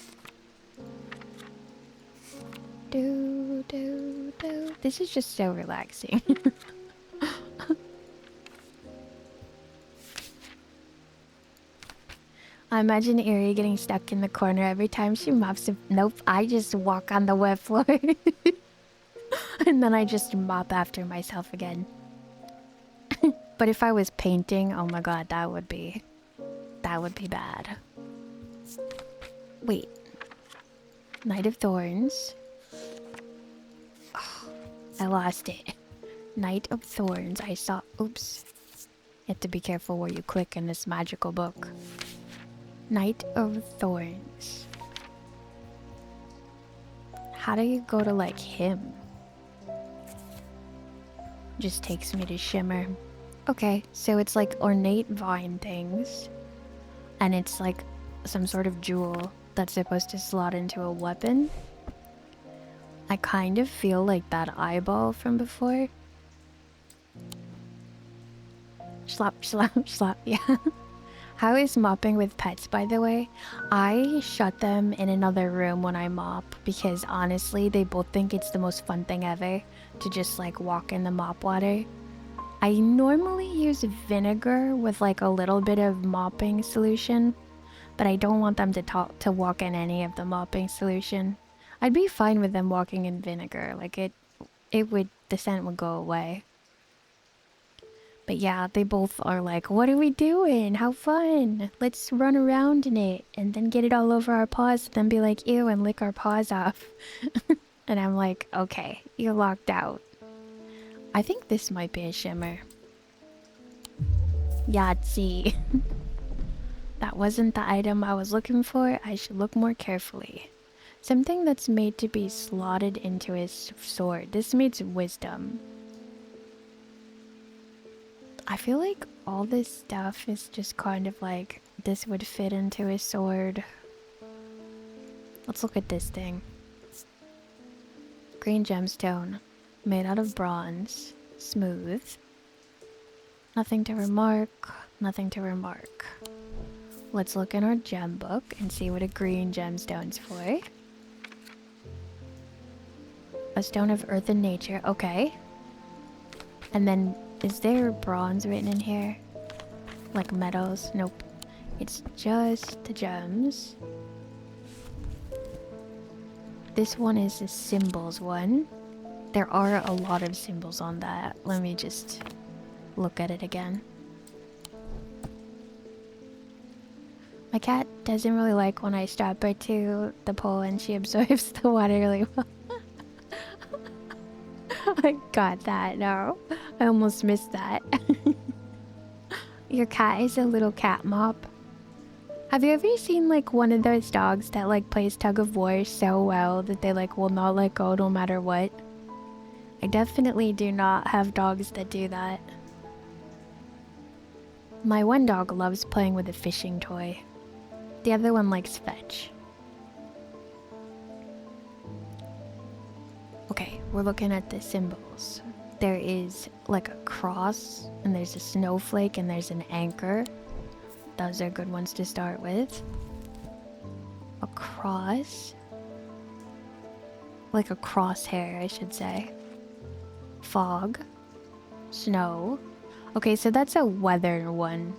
This is just so relaxing. I imagine Erie getting stuck in the corner every time she mops. Nope, I just walk on the wet floor. And then I just mop after myself again. But if I was painting, oh my god, that would be bad. Wait. Knight of Thorns. Oh, I lost it. Knight of Thorns. I saw... Oops. You have to be careful where you click in this magical book. Knight of Thorns. How do you go to, like, him? Just takes me to Shimmer. Okay, so it's like ornate vine things. And it's like some sort of jewel that's supposed to slot into a weapon. I kind of feel like that eyeball from before. Slap, slap, slap, yeah. How is mopping with pets, by the way? I shut them in another room when I mop because honestly, they both think it's the most fun thing ever to just like walk in the mop water. I normally use vinegar with like a little bit of mopping solution, but I don't want them to walk in any of the mopping solution. I'd be fine with them walking in vinegar, like the scent would go away. But yeah, they both are like, what are we doing? How fun! Let's run around in it and then get it all over our paws, then be like, ew, and lick our paws off. And I'm like, okay, you're locked out. I think this might be a shimmer. Yahtzee. That wasn't the item I was looking for. I should look more carefully. Something that's made to be slotted into his sword. This means wisdom. I feel like all this stuff is just kind of like this would fit into his sword. Let's look at this thing. Green gemstone. Made out of bronze. Smooth. Nothing to remark. Nothing to remark. Let's look in our gem book and see what a green gemstone's for. A stone of earth and nature. Okay. And then, is there bronze written in here? Like metals? Nope. It's just the gems. This one is the symbols one. There are a lot of symbols on that. Let me just look at it again. My cat doesn't really like when I strap her to the pole and she absorbs the water really well. I got that, no. I almost missed that. Your cat is a little cat mop. Have you ever seen like one of those dogs that like plays tug of war so well that they like will not let go no matter what? I definitely do not have dogs that do that. My one dog loves playing with a fishing toy. The other one likes fetch. Okay, we're looking at the symbols. There is like a cross, and there's a snowflake, and there's an anchor. Those are good ones to start with. A cross. Like a crosshair, I should say. Fog. Snow. Okay, so that's a weather one.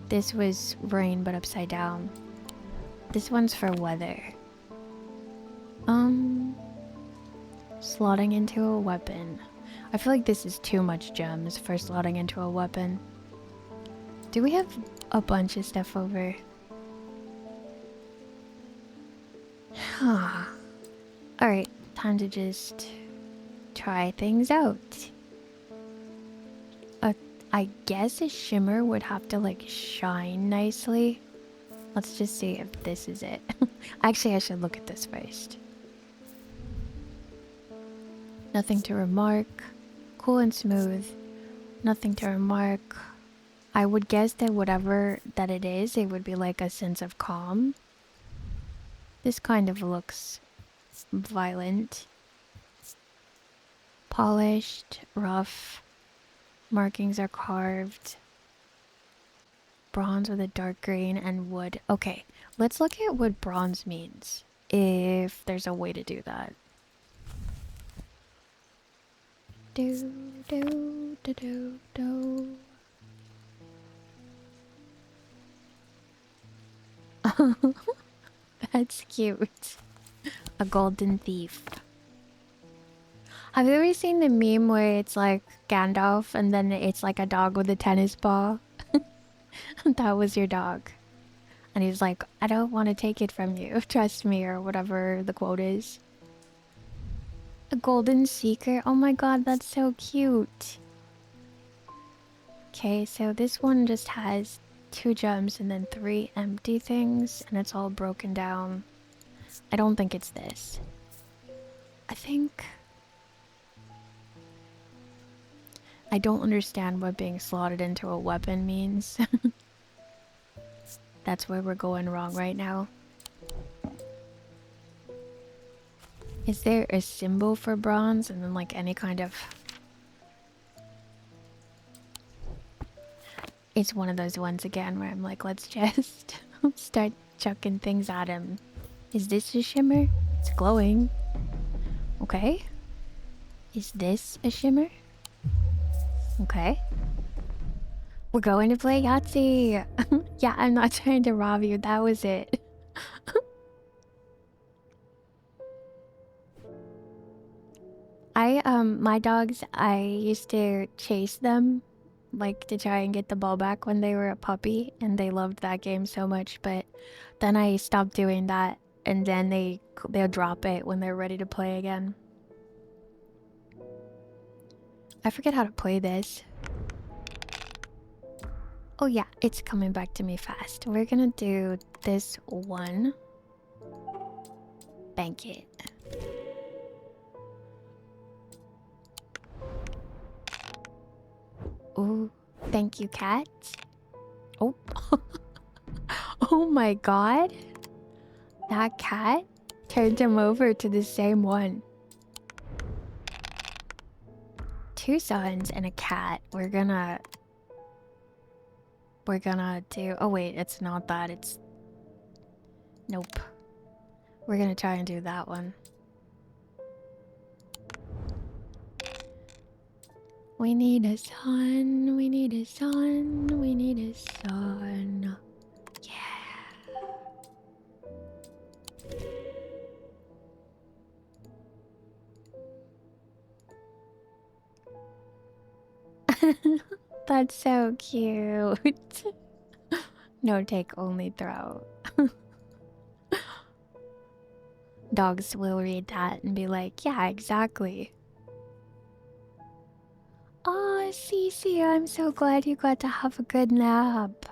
This was rain, but upside down. This one's for weather. Slotting into a weapon. I feel like this is too much gems for slotting into a weapon. Do we have a bunch of stuff over? Alright, time to just try things out. I guess a shimmer would have to like shine nicely. Let's just see if this is it. Actually, I should look at this first. Nothing to remark. Cool and smooth. Nothing to remark. I would guess that whatever that it is, it would be like a sense of calm. This kind of looks violent. Polished, rough. Markings are carved. Bronze with a dark green and wood. Okay, let's look at what bronze means. If there's a way to do that. Do, do, do, do, do. That's cute. A golden thief. Have you ever seen the meme where it's like Gandalf and then it's like a dog with a tennis ball? That was your dog. And he's like, I don't want to take it from you. Trust me, or whatever the quote is. A golden seeker. Oh my god, that's so cute. Okay, so this one just has 2 gems and then 3 empty things, and it's all broken down. I don't think it's this. I think... I don't understand what being slotted into a weapon means. That's where we're going wrong right now. Is there a symbol for bronze and then like any kind of... It's one of those ones again where I'm like, let's just start chucking things at him. Is this a shimmer? It's glowing. Okay. Is this a shimmer? Okay. We're going to play Yahtzee. Yeah, I'm not trying to rob you. That was it. My dogs, I used to chase them, like to try and get the ball back when they were a puppy, and they loved that game so much, but then I stopped doing that, and then they'll drop it when they're ready to play again. I forget how to play this. Oh yeah, it's coming back to me fast. We're gonna do this one. Bank it. Ooh, thank you, cat. Oh. Oh my god. That cat turned him over to the same one. 2 sons and a cat. We're gonna do... Oh wait, it's not that. It's... Nope. We're gonna try and do that one. We need a son, we need a son, we need a son. Yeah. That's so cute. No take, only throw. Dogs will read that and be like, yeah, exactly. Oh, Cece, I'm so glad you got to have a good nap.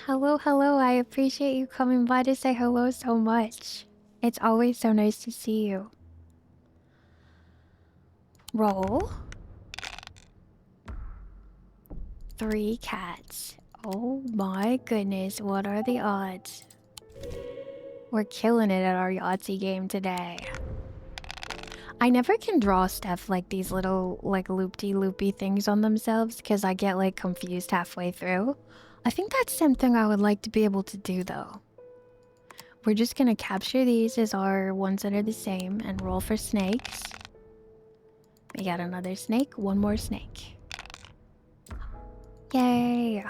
Hello, hello, I appreciate you coming by to say hello so much. It's always so nice to see you. Roll. 3 cats. Oh my goodness, what are the odds? We're killing it at our Yahtzee game today. I never can draw stuff like these little like loopy things on themselves because I get like confused halfway through. I think that's something I would like to be able to do though. We're just gonna capture these as our ones that are the same and roll for snakes. We got another snake, 1 more snake. Yay!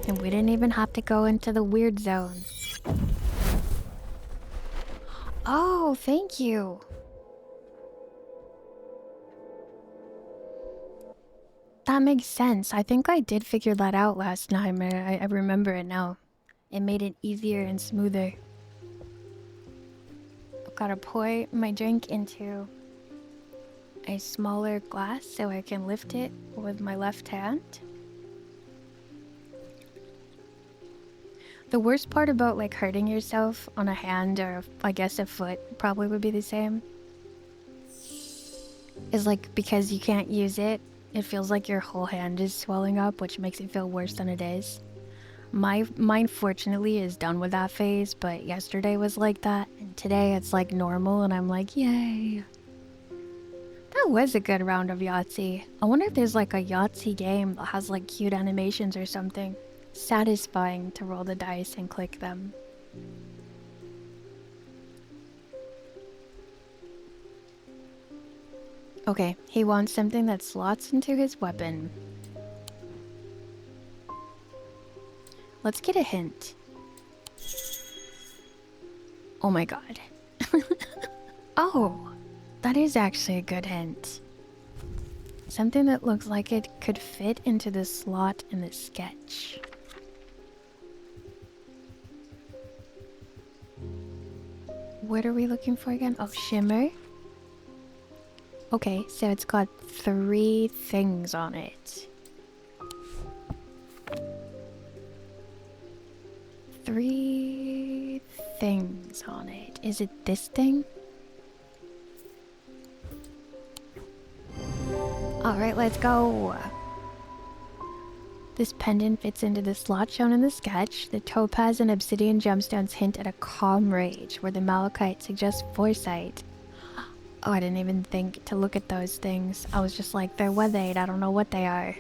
And we didn't even have to go into the weird zone. Oh, thank you. That makes sense. I think I did figure that out last time. I remember it now. It made it easier and smoother. I've got to pour my drink into a smaller glass so I can lift it with my left hand. The worst part about like hurting yourself on a hand or I guess a foot probably would be the same. Is like because you can't use it, it feels like your whole hand is swelling up, which makes it feel worse than it is. Mine fortunately is done with that phase, but yesterday was like that, and today it's like normal, and I'm like, yay. That was a good round of Yahtzee. I wonder if there's like a Yahtzee game that has like cute animations or something. Satisfying to roll the dice and click them. Okay, he wants something that slots into his weapon. Let's get a hint. Oh my god. Oh, that is actually a good hint. Something that looks like it could fit into the slot in the sketch. What are we looking for again? Oh, shimmer. Okay, so it's got 3 things on it. 3 things on it. Is it this thing? Alright, let's go. This pendant fits into the slot shown in the sketch. The topaz and obsidian gemstones hint at a calm rage, where the malachite suggests foresight. Oh, I didn't even think to look at those things. I was just like, they're weathered. I don't know what they are.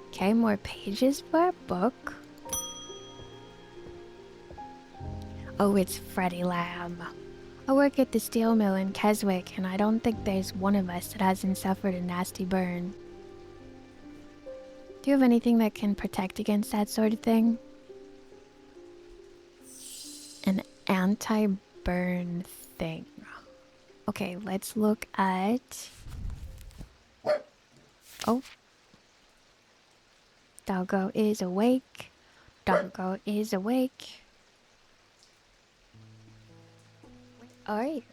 Okay, more pages for a book. Oh, it's Freddie Lamb. I work at the steel mill in Keswick, and I don't think there's one of us that hasn't suffered a nasty burn. Do you have anything that can protect against that sort of thing? An anti-burn thing. Okay, let's look at... Oh. Doggo is awake. Doggo is awake. Alright.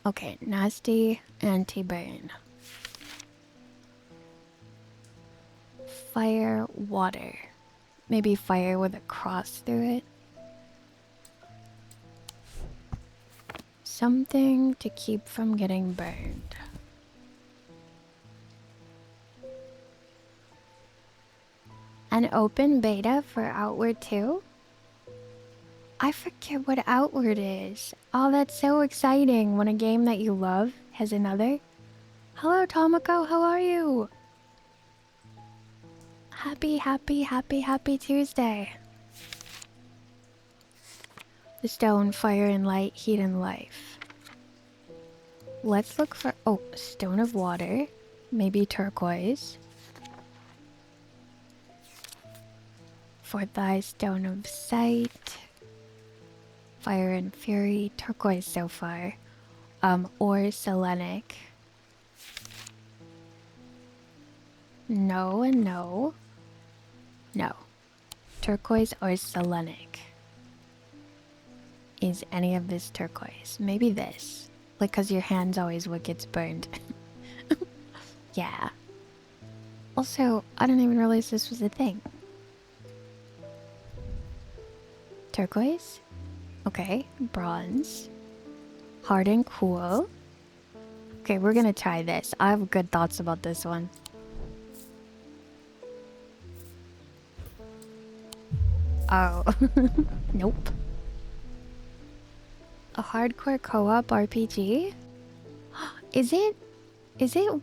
Okay, nasty anti-burn. Fire, water. Maybe fire with a cross through it. Something to keep from getting burned. An open beta for Outward 2? I forget what Outward is. Oh, that's so exciting when a game that you love has another. Hello, Tomoko, how are you? Happy Tuesday. The stone, fire and light, heat and life. Let's look for... Oh, stone of water. Maybe turquoise. Fourth eye, stone of sight. Fire and fury, turquoise so far. Or selenic. No and no. No. Turquoise or selenic. Is any of this turquoise? Maybe this. Like, cause your hand's always what gets burned. Yeah. Also, I didn't even realize this was a thing. Turquoise? Okay, bronze. Hard and cool. Okay, we're gonna try this. I have good thoughts about this one. Oh. Nope. A hardcore co-op RPG? Is it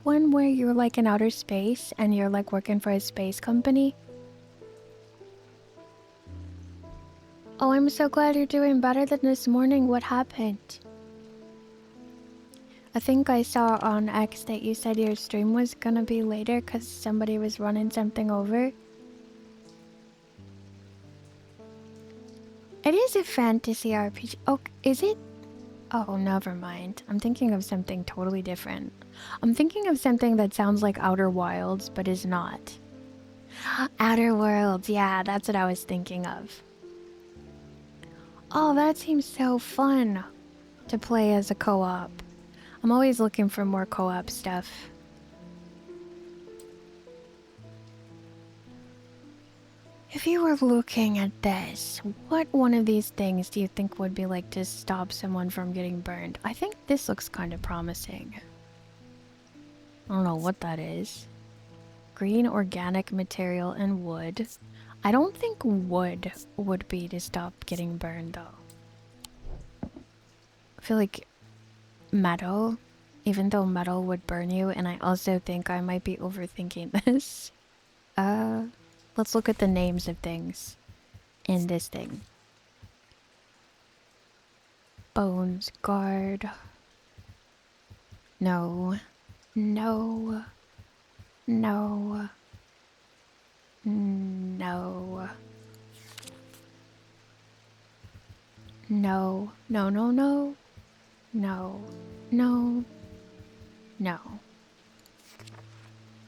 one where you're like in outer space and you're like working for a space company? Oh, I'm so glad you're doing better than this morning. What happened? I think I saw on X that you said your stream was gonna be later because somebody was running something over. It is a fantasy RPG. Oh, is it? Oh, never mind. I'm thinking of something totally different. I'm thinking of something that sounds like Outer Wilds, but is not. Outer Worlds, yeah, that's what I was thinking of. Oh, that seems so fun to play as a co-op. I'm always looking for more co-op stuff. If you were looking at this, what one of these things do you think would be like to stop someone from getting burned? I think this looks kind of promising. I don't know what that is. Green organic material and wood. I don't think wood would be to stop getting burned though. I feel like metal, even though metal would burn you, and I also think I might be overthinking this. Let's look at the names of things. in this thing. Bones guard. No. No. No. No. No. No, no, no. No. No. No.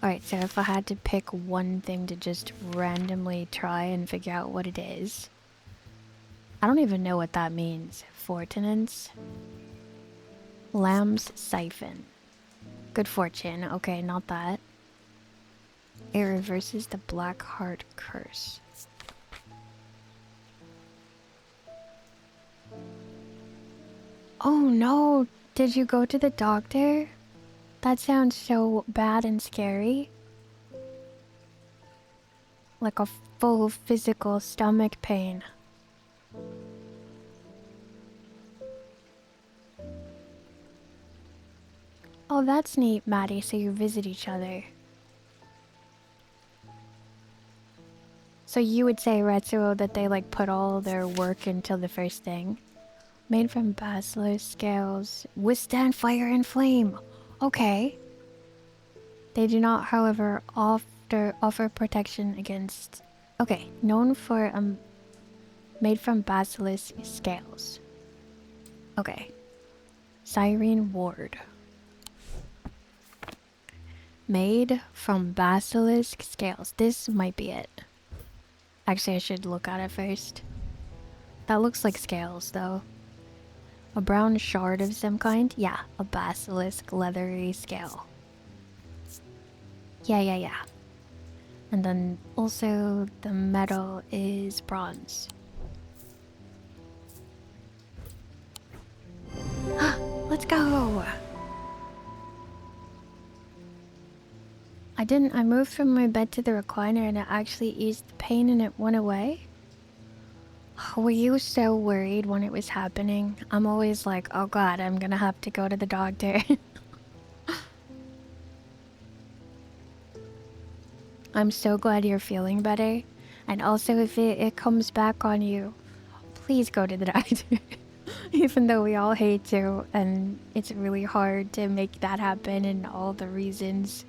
Alright, so if I had to pick one thing to just randomly try and figure out what it is. I don't even know what that means. Fortinance. Lamb's siphon. Good fortune. Okay, not that. It reverses the Black Heart curse. Oh no! Did you go to the doctor? That sounds so bad and scary. Like a full physical stomach pain. Oh, that's neat, Maddie, so you visit each other. So you would say, Retsuo, that they like put all their work into the first thing. Made from basilisk scales. Withstand fire and flame. Okay. They do not, however, offer protection against... Okay, known for made from basilisk scales. Okay. Siren Ward. Made from basilisk scales. This might be it. Actually, I should look at it first. That looks like scales, though. A brown shard of some kind? Yeah, a basilisk leathery scale. Yeah. And then also the metal is bronze. Let's go! I moved from my bed to the recliner and it actually eased the pain and it went away. Were you so worried when it was happening? I'm always like, oh god, I'm gonna have to go to the doctor. I'm so glad you're feeling better. And also if it comes back on you, please go to the doctor. Even though we all hate to, and it's really hard to make that happen and all the reasons.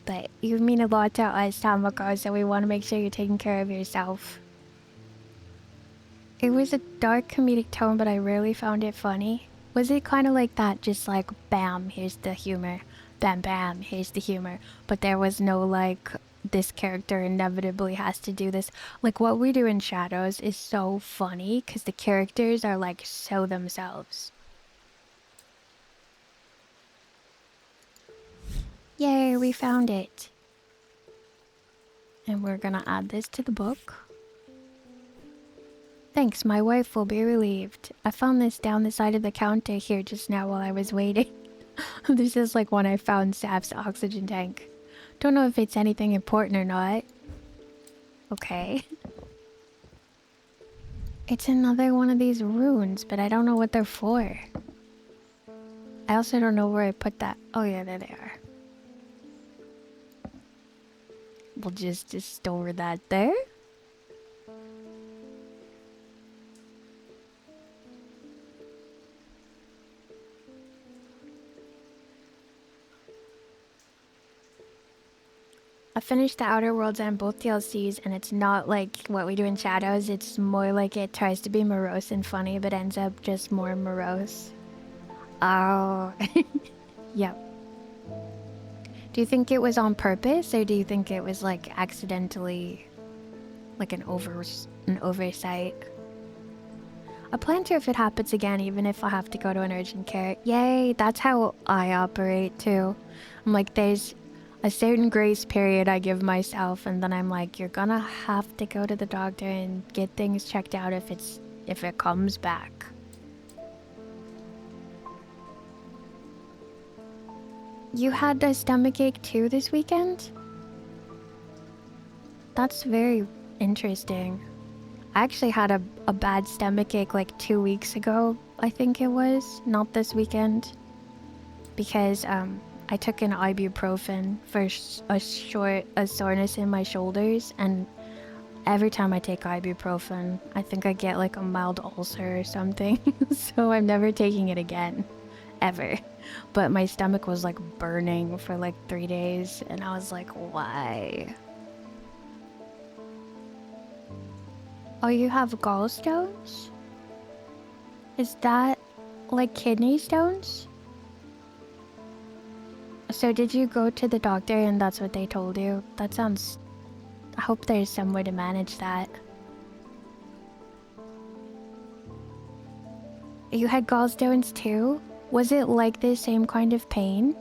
But you mean a lot to us, Tamako, so we want to make sure you're taking care of yourself. It was a dark comedic tone, but I rarely found it funny. Was it kind of like that, just like, bam, here's the humor. Bam, bam, here's the humor. But there was no, like, this character inevitably has to do this. Like, what we do in Shadows is so funny, because the characters are, like, so themselves. Yay, we found it. And we're gonna add this to the book. Thanks, my wife will be relieved. I found this down the side of the counter here just now while I was waiting. This is like when I found Saf's oxygen tank. Don't know if it's anything important or not. Okay. It's another one of these runes, but I don't know what they're for. I also don't know where I put that. Oh yeah, there they are. We'll just store that there. I finished the Outer Worlds and both DLCs, and it's not like what we do in Shadows. It's more like it tries to be morose and funny, but ends up just more morose. Oh. Yep. Do you think it was on purpose, or do you think it was like accidentally, like an oversight? I plan to if it happens again, even if I have to go to an urgent care. Yay, that's how I operate too. I'm like, there's a certain grace period I give myself, and then I'm like, you're gonna have to go to the doctor and get things checked out if it comes back. You had a stomachache too this weekend? That's very interesting. I actually had a bad stomachache like 2 weeks ago, I think it was. Not this weekend. Because I took an ibuprofen for a soreness in my shoulders, and every time I take ibuprofen, I think I get like a mild ulcer or something. So I'm never taking it again. Ever. But my stomach was like burning for like 3 days, and I was like, why? Oh, you have gallstones? Is that like kidney stones? So did you go to the doctor and that's what they told you? That sounds... I hope there's some way to manage that. You had gallstones too? Was it like the same kind of pain?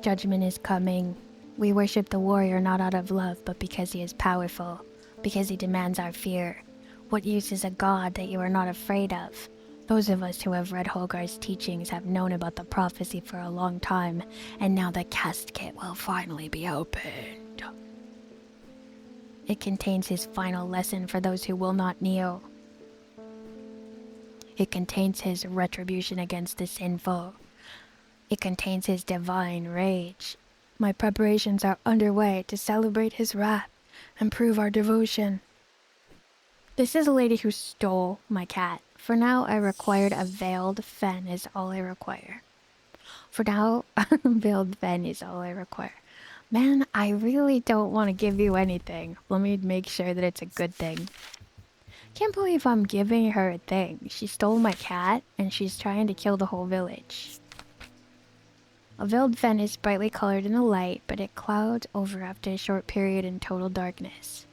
Judgment is coming. We worship the warrior not out of love, but because he is powerful. Because he demands our fear. What use is a god that you are not afraid of? Those of us who have read Holgar's teachings have known about the prophecy for a long time, and now the casket will finally be opened. It contains his final lesson for those who will not kneel. It contains his retribution against the sinful. It contains his divine rage. My preparations are underway to celebrate his wrath and prove our devotion. This is a lady who stole my cat. For now, I required a veiled fen is all I require. For now, veiled fen is all I require. Man, I really don't want to give you anything. Let me make sure that it's a good thing. Can't believe I'm giving her a thing. She stole my cat, and she's trying to kill the whole village. A veiled fen is brightly colored in the light, but it clouds over after a short period in total darkness.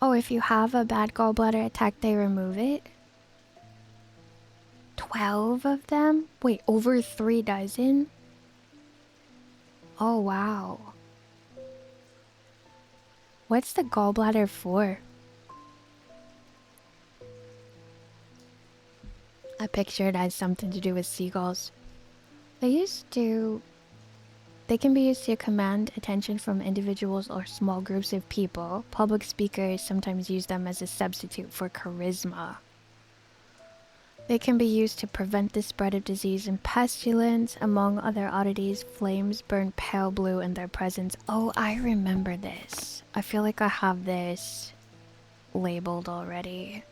Oh, if you have a bad gallbladder attack, they remove it? 12 of them? Wait, over 3 dozen? Oh, wow. What's the gallbladder for? I picture it as something to do with seagulls. They can be used to command attention from individuals or small groups of people. Public speakers sometimes use them as a substitute for charisma. They can be used to prevent the spread of disease and pestilence. Among other oddities, flames burn pale blue in their presence. Oh, I remember this. I feel like I have this labeled already.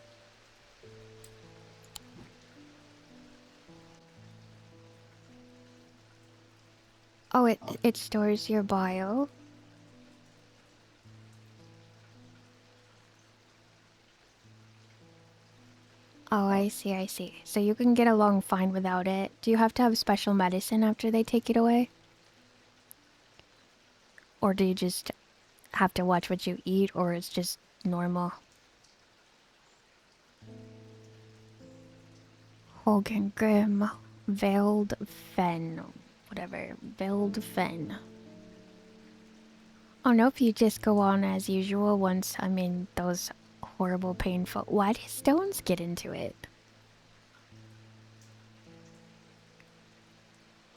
Oh, it stores your bio. Oh, I see, I see. So you can get along fine without it. Do you have to have special medicine after they take it away? Or do you just have to watch what you eat, or it's just normal? Hogan Grim. Veiled Fen. Whatever. Veiled Fen. Oh nope, you just go on as usual once, those horrible, painful... Why do stones get into it?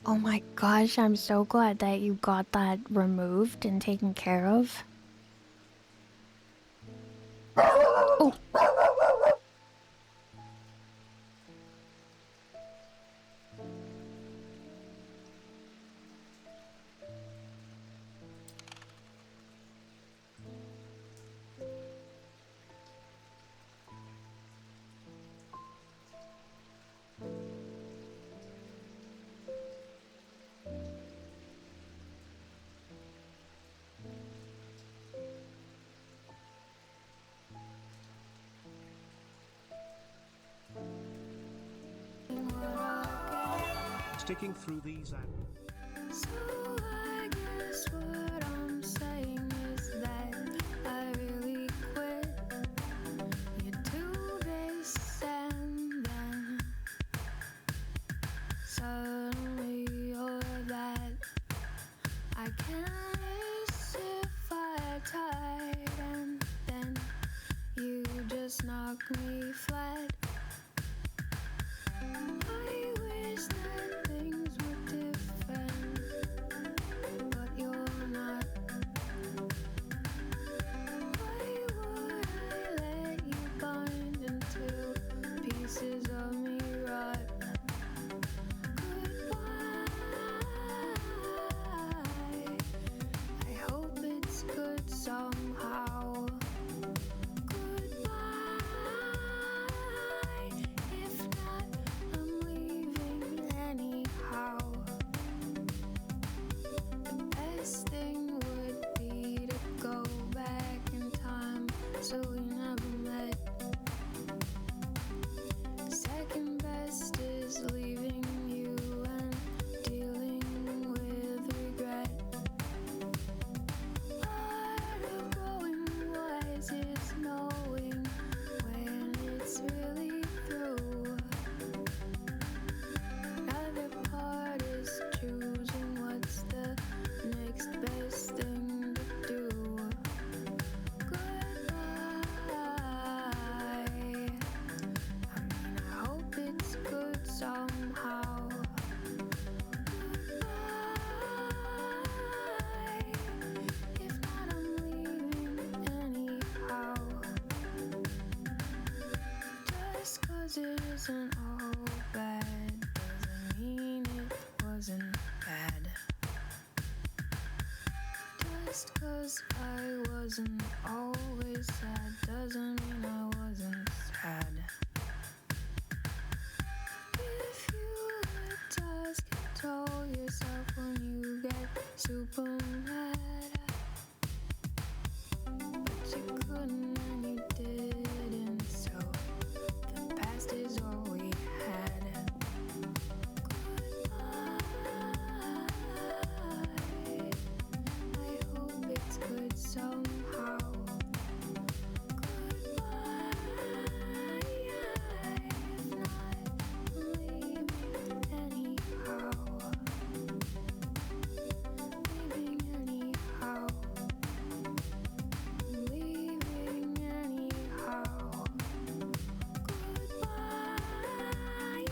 Oh my gosh, I'm so glad that you got that removed and taken care of. Oh! Sticking through these So I guess what I'm saying is that I really quit. You do this and then suddenly you're that. I can't miss if I tried, and then you just knock me flat. I wish that things were different, but you're not. Why would I let you bind into pieces of me rot? so we never met. Second best is leaving you and dealing with regret. Part of growing wise is knowing when it's really through. Another part is choosing what's the next best thing to do. Goodbye. I mean, I hope it's good somehow. Goodbye. If not, I'm leaving anyhow. Just 'cause it isn't all bad doesn't mean it wasn't bad. Just 'cause I wasn't always sad doesn't mean I wasn't sad. If you would just control yourself when you get super mad, but you couldn't and you didn't, so the past is all we had. Goodbye. I hope it's good somehow. Goodbye. If not, leaving anyhow. Leaving anyhow. Leaving anyhow. Goodbye.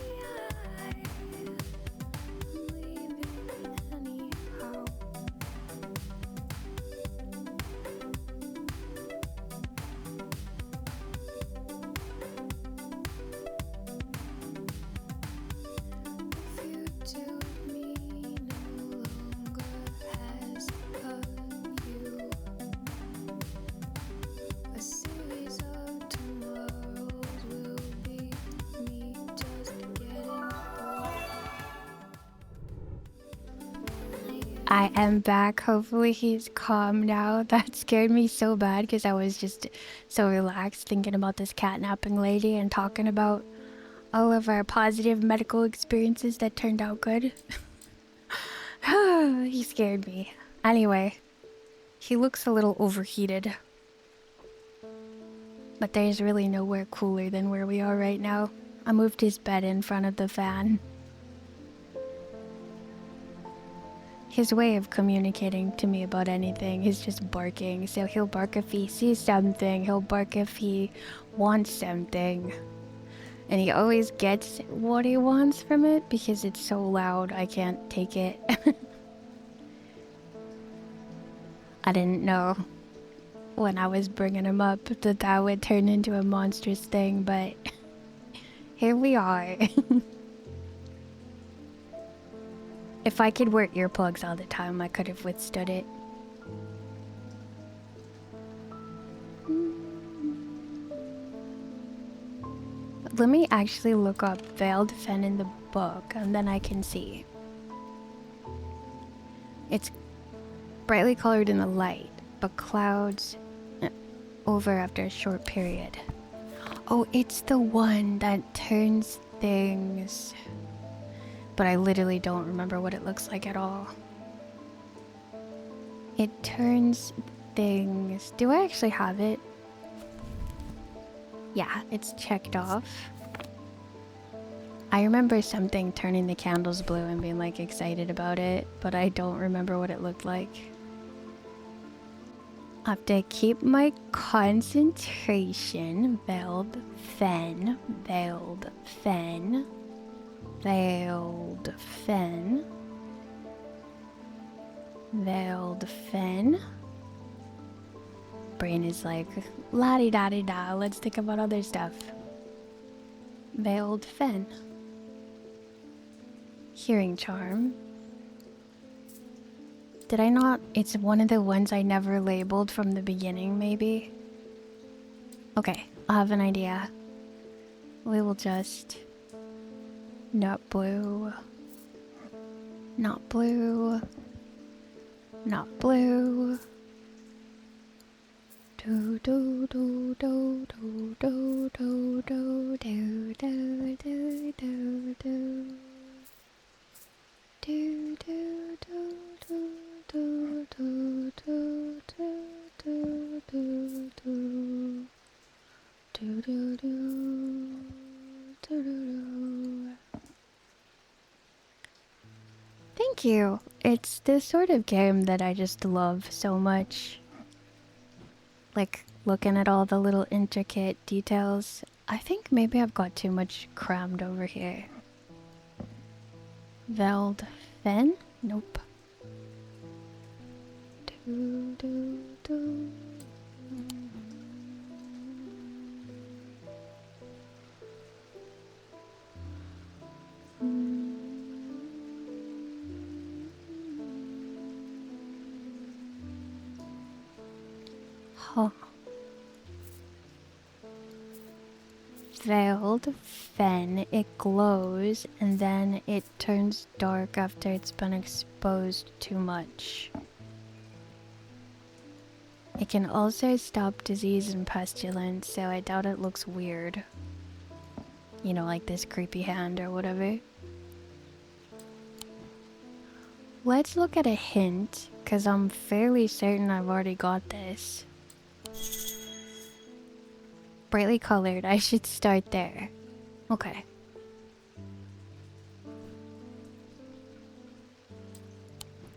Leaving anyhow. The future with me no longer has a you. A series of tomorrows will be me just getting I am back. Hopefully he's calm now. That scared me so bad because I was just so relaxed thinking about this catnapping lady and talking about all of our positive medical experiences that turned out good. He scared me. Anyway, he looks a little overheated. But there's really nowhere cooler than where we are right now. I moved his bed in front of the fan. His way of communicating to me about anything is just barking. So he'll bark if he sees something, he'll bark if he wants something. And he always gets what he wants from it because it's so loud I can't take it. I didn't know when I was bringing him up that that would turn into a monstrous thing, but here we are. If I could wear earplugs all the time, I could have withstood it. Let me actually look up Veiled Fen in the book, and then I can see. It's brightly colored in the light, but clouds over after a short period. Oh, it's the one that turns things. But I literally don't remember what it looks like at all. It turns things. Do I actually have it? Yeah, it's checked off. I remember something turning the candles blue and being like excited about it, but I don't remember what it looked like. I have to keep my concentration. Veiled Fen. Veiled Fen. Veiled Fen. Veiled Fen. Brain is like, la-di-da-di-da, let's think about other stuff. Veiled Fen. Hearing charm. Did I not? It's one of the ones I never labeled from the beginning, maybe? Okay, I have an idea. We will just... Not blue. Not blue. Not blue. Do do do do do do do do do do do do do. Do do do do do do do do do do do do do. Thank you. It's the sort of game that I just love so much. Like looking at all the little intricate details. I think maybe I've got too much crammed over here. Veld Fen? Nope. Do, do, do. Huh. Veiled Fen, it glows and then it turns dark after it's been exposed too much. It can also stop disease and pestilence, so I doubt it looks weird. You know, like this creepy hand or whatever. Let's look at a hint, because I'm fairly certain I've already got this. Brightly colored, I should start there. Okay.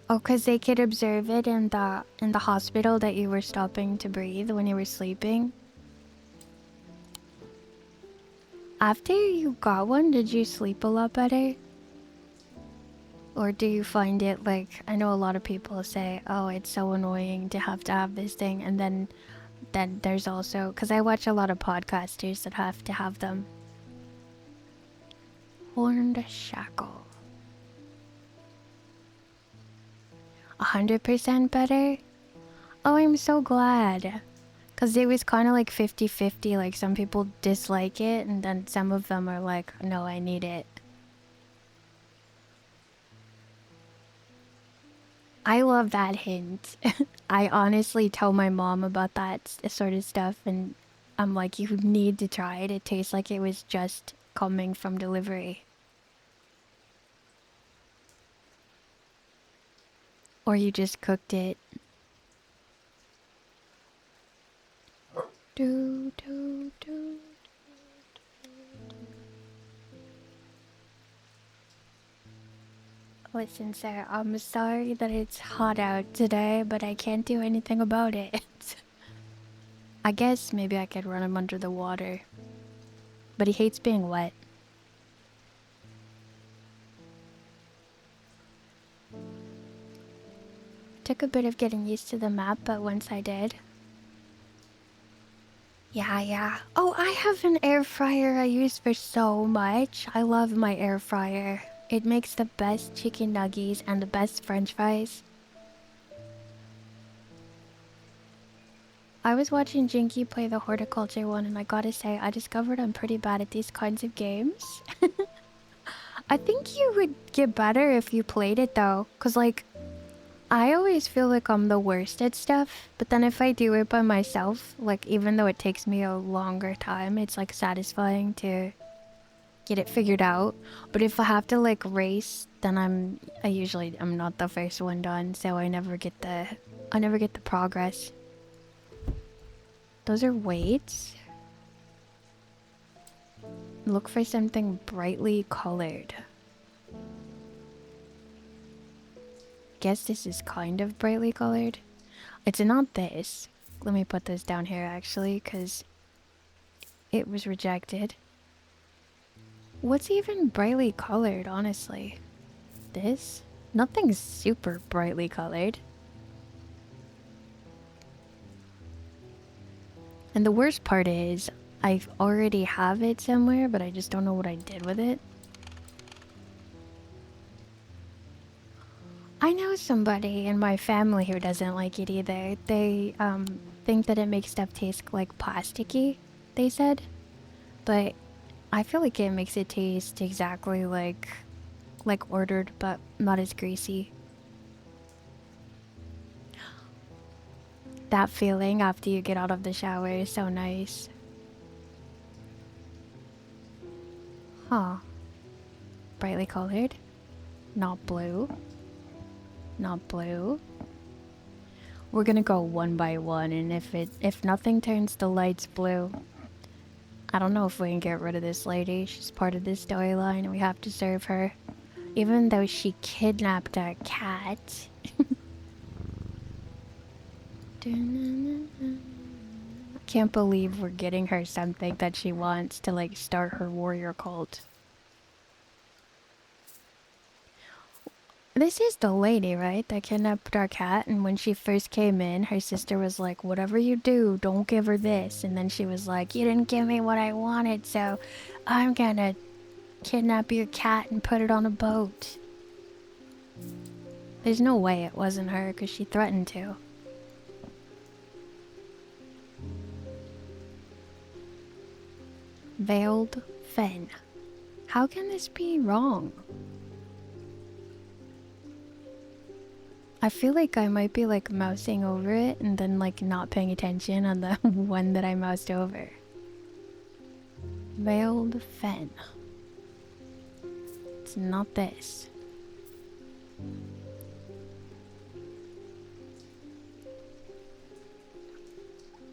Oh, because they could observe it in the hospital that you were stopping to breathe when you were sleeping. After you got one, did you sleep a lot better? Or do you find it like, I know a lot of people say, oh, it's so annoying to have this thing, and then there's also, because I watch a lot of podcasters that have to have them. Horned shackle. 100% better? Oh, I'm so glad. Because it was kind of like 50-50, like some people dislike it, and then some of them are like, no, I need it. I love that hint. I honestly tell my mom about that sort of stuff, and I'm like, you need to try it. It tastes like it was just coming from delivery. Or you just cooked it. Do, do, do. Listen, sir, I'm sorry that it's hot out today, but I can't do anything about it. I guess maybe I could run him under the water. But he hates being wet. Took a bit of getting used to the map, but once I did... Yeah. Oh, I have an air fryer I use for so much. I love my air fryer. It makes the best chicken nuggies and the best french fries. I was watching Jinky play the horticulture one, and I gotta say, I discovered I'm pretty bad at these kinds of games. I think you would get better if you played it though, cause like, I always feel like I'm the worst at stuff, but then if I do it by myself, like even though it takes me a longer time, it's like satisfying to get it figured out. But if I have to like race, then I'm not the first one done, so I never get the progress. Those are weights. Look for something brightly colored. Guess this is kind of brightly colored. It's not this. Let me put this down here actually, because it was rejected. What's even brightly colored, honestly? This? Nothing's super brightly colored. And the worst part is, I already have it somewhere, but I just don't know what I did with it. I know somebody in my family who doesn't like it either. They think that it makes stuff taste like plasticky, they said. But I feel like it makes it taste exactly like ordered, but not as greasy. That feeling after you get out of the shower is so nice. Huh. Brightly colored. Not blue. Not blue. We're gonna go one by one, and if nothing turns the lights blue, I don't know if we can get rid of this lady. She's part of this storyline, and we have to serve her. Even though she kidnapped our cat. Can't believe we're getting her something that she wants to like start her warrior cult. This is the lady, right? That kidnapped our cat, and when she first came in, her sister was like, whatever you do, don't give her this. And then she was like, you didn't give me what I wanted, so I'm gonna kidnap your cat and put it on a boat. There's no way it wasn't her, because she threatened to. Veiled Fen. How can this be wrong? I feel like I might be like mousing over it and then like not paying attention on the one that I moused over. Veiled Fen. It's not this.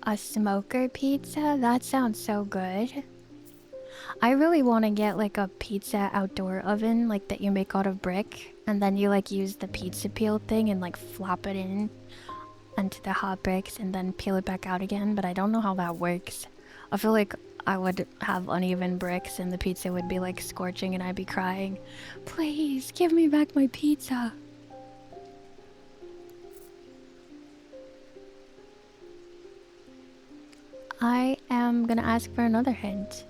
A smoker pizza? That sounds so good. I really want to get like a pizza outdoor oven like that you make out of brick, and then you like use the pizza peel thing and like flop it in onto the hot bricks and then peel it back out again, but I don't know how that works. I feel like I would have uneven bricks and the pizza would be like scorching and I'd be crying, please give me back my pizza. I am gonna ask for another hint.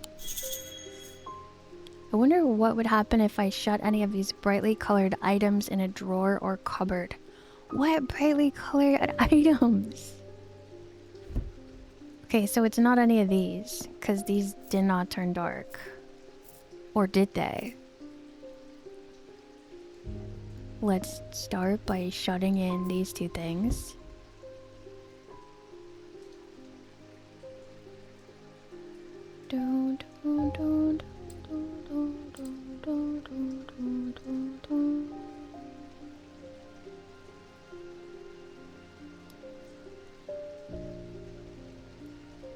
I wonder what would happen if I shut any of these brightly colored items in a drawer or cupboard. What brightly colored items? Okay, so it's not any of these, because these did not turn dark. Or did they? Let's start by shutting in these two things.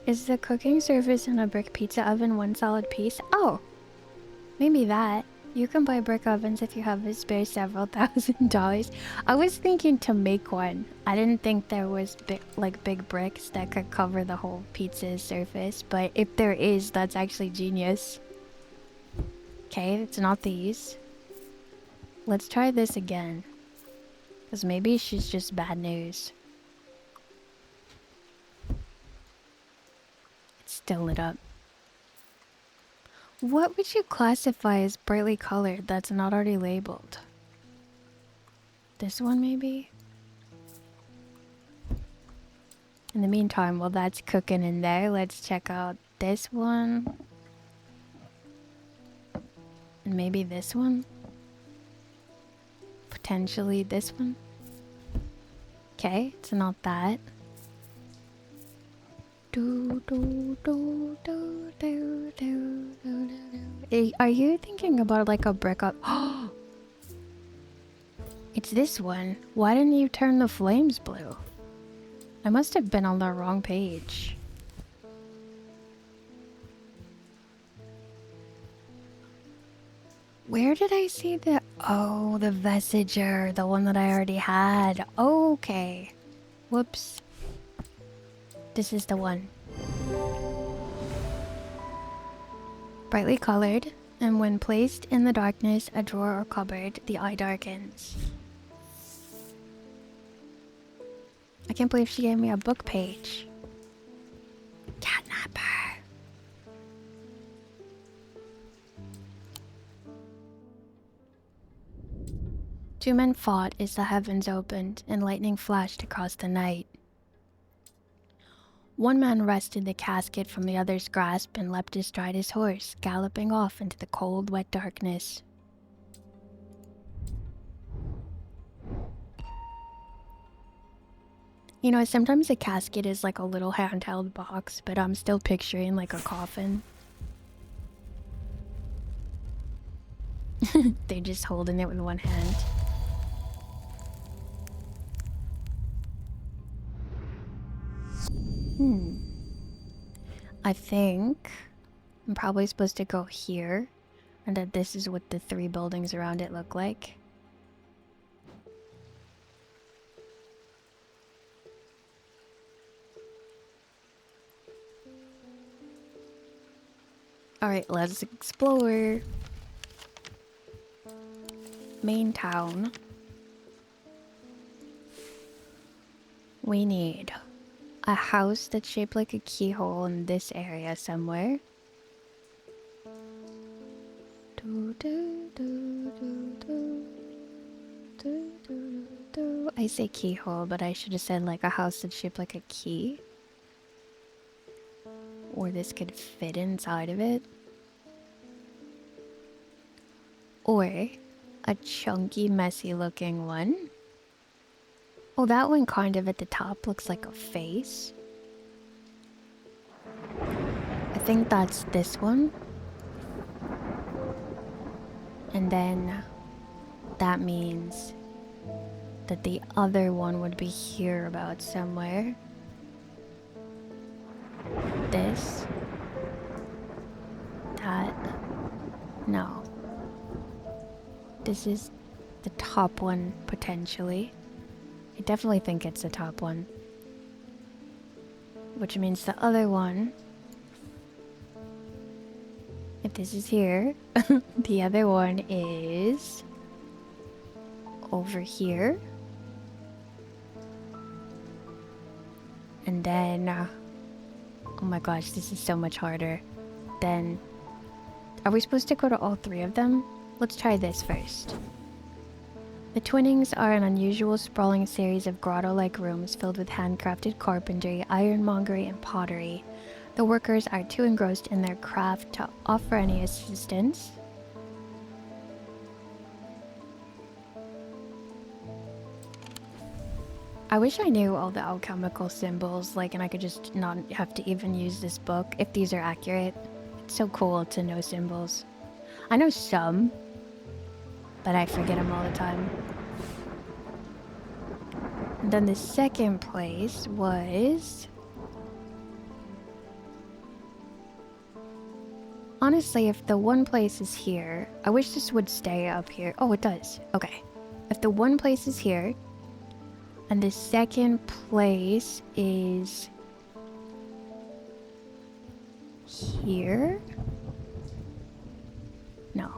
Is the cooking surface in a brick pizza oven one solid piece? Oh, maybe that. You can buy brick ovens if you have a spare several $1,000s. I was thinking to make one. I didn't think there was big bricks that could cover the whole pizza surface, but if there is, that's actually genius. Okay, it's not these. Let's try this again. Because maybe she's just bad news. It's still lit up. What would you classify as brightly colored that's not already labeled? This one, maybe? In the meantime, while that's cooking in there, let's check out this one. And maybe this one? Potentially this one? Okay, it's not that. Are you thinking about like a brick up? It's this one. Why didn't you turn the flames blue? I must have been on the wrong page. Where did I see the... Oh, the Vesiger, the one that I already had. Okay. Whoops. This is the one. Brightly colored, and when placed in the darkness, a drawer or cupboard, the eye darkens. I can't believe she gave me a book page. Catnapper. Two men fought as the heavens opened and lightning flashed across the night. One man wrested the casket from the other's grasp and leapt astride his horse, galloping off into the cold, wet darkness. You know, sometimes a casket is like a little handheld box, but I'm still picturing like a coffin. They're just holding it with one hand. I think I'm probably supposed to go here, and that this is what the 3 buildings around it look like. Alright, let's explore. Main town. We need a house that's shaped like a keyhole in this area somewhere. I say keyhole, but I should have said like a house that's shaped like a key. Or this could fit inside of it. Or a chunky, messy looking one. Oh, that one kind of at the top looks like a face. I think that's this one. And then that means that the other one would be here about somewhere. This. That. No. This is the top one, potentially. I definitely think it's the top one. Which means the other one, if this is here, the other one is over here. And then, oh my gosh, this is so much harder. Then, are we supposed to go to all 3 of them? Let's try this first. The Twinnings are an unusual sprawling series of grotto-like rooms filled with handcrafted carpentry, ironmongery, and pottery. The workers are too engrossed in their craft to offer any assistance. I wish I knew all the alchemical symbols, like, and I could just not have to even use this book if these are accurate. It's so cool to know symbols. I know some, but I forget them all the time. And then the second place was... Honestly, if the one place is here... I wish this would stay up here. Oh, it does. Okay. If the one place is here, and the second place is... here? No.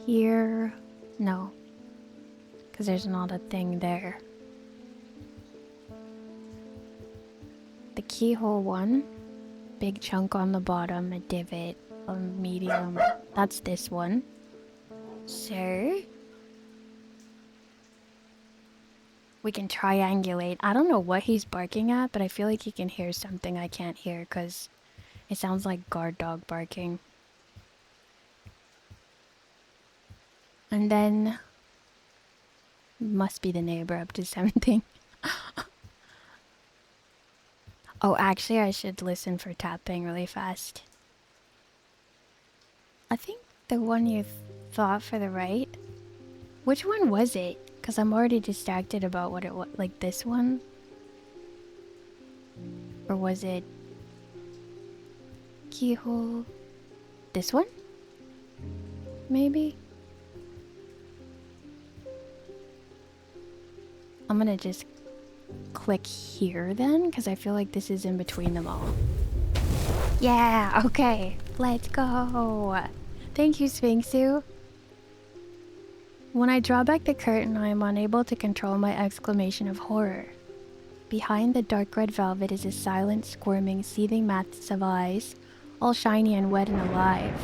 Here? No. Because there's not a thing there. The keyhole one. Big chunk on the bottom, a divot, a medium. That's this one. So... we can triangulate. I don't know what he's barking at, but I feel like he can hear something I can't hear because it sounds like guard dog barking. And then... must be the neighbor up to something. Oh, actually, I should listen for tapping really fast. I think the one you thought for the right. Which one was it? Because I'm already distracted about what it was. Like this one? Or was it... keyhole? This one? Maybe? I'm gonna just click here then, because I feel like this is in between them all. Yeah, okay. Let's go. Thank you, Sphinxu. When I draw back the curtain, I am unable to control my exclamation of horror. Behind the dark red velvet is a silent, squirming, seething mass of eyes, all shiny and wet and alive.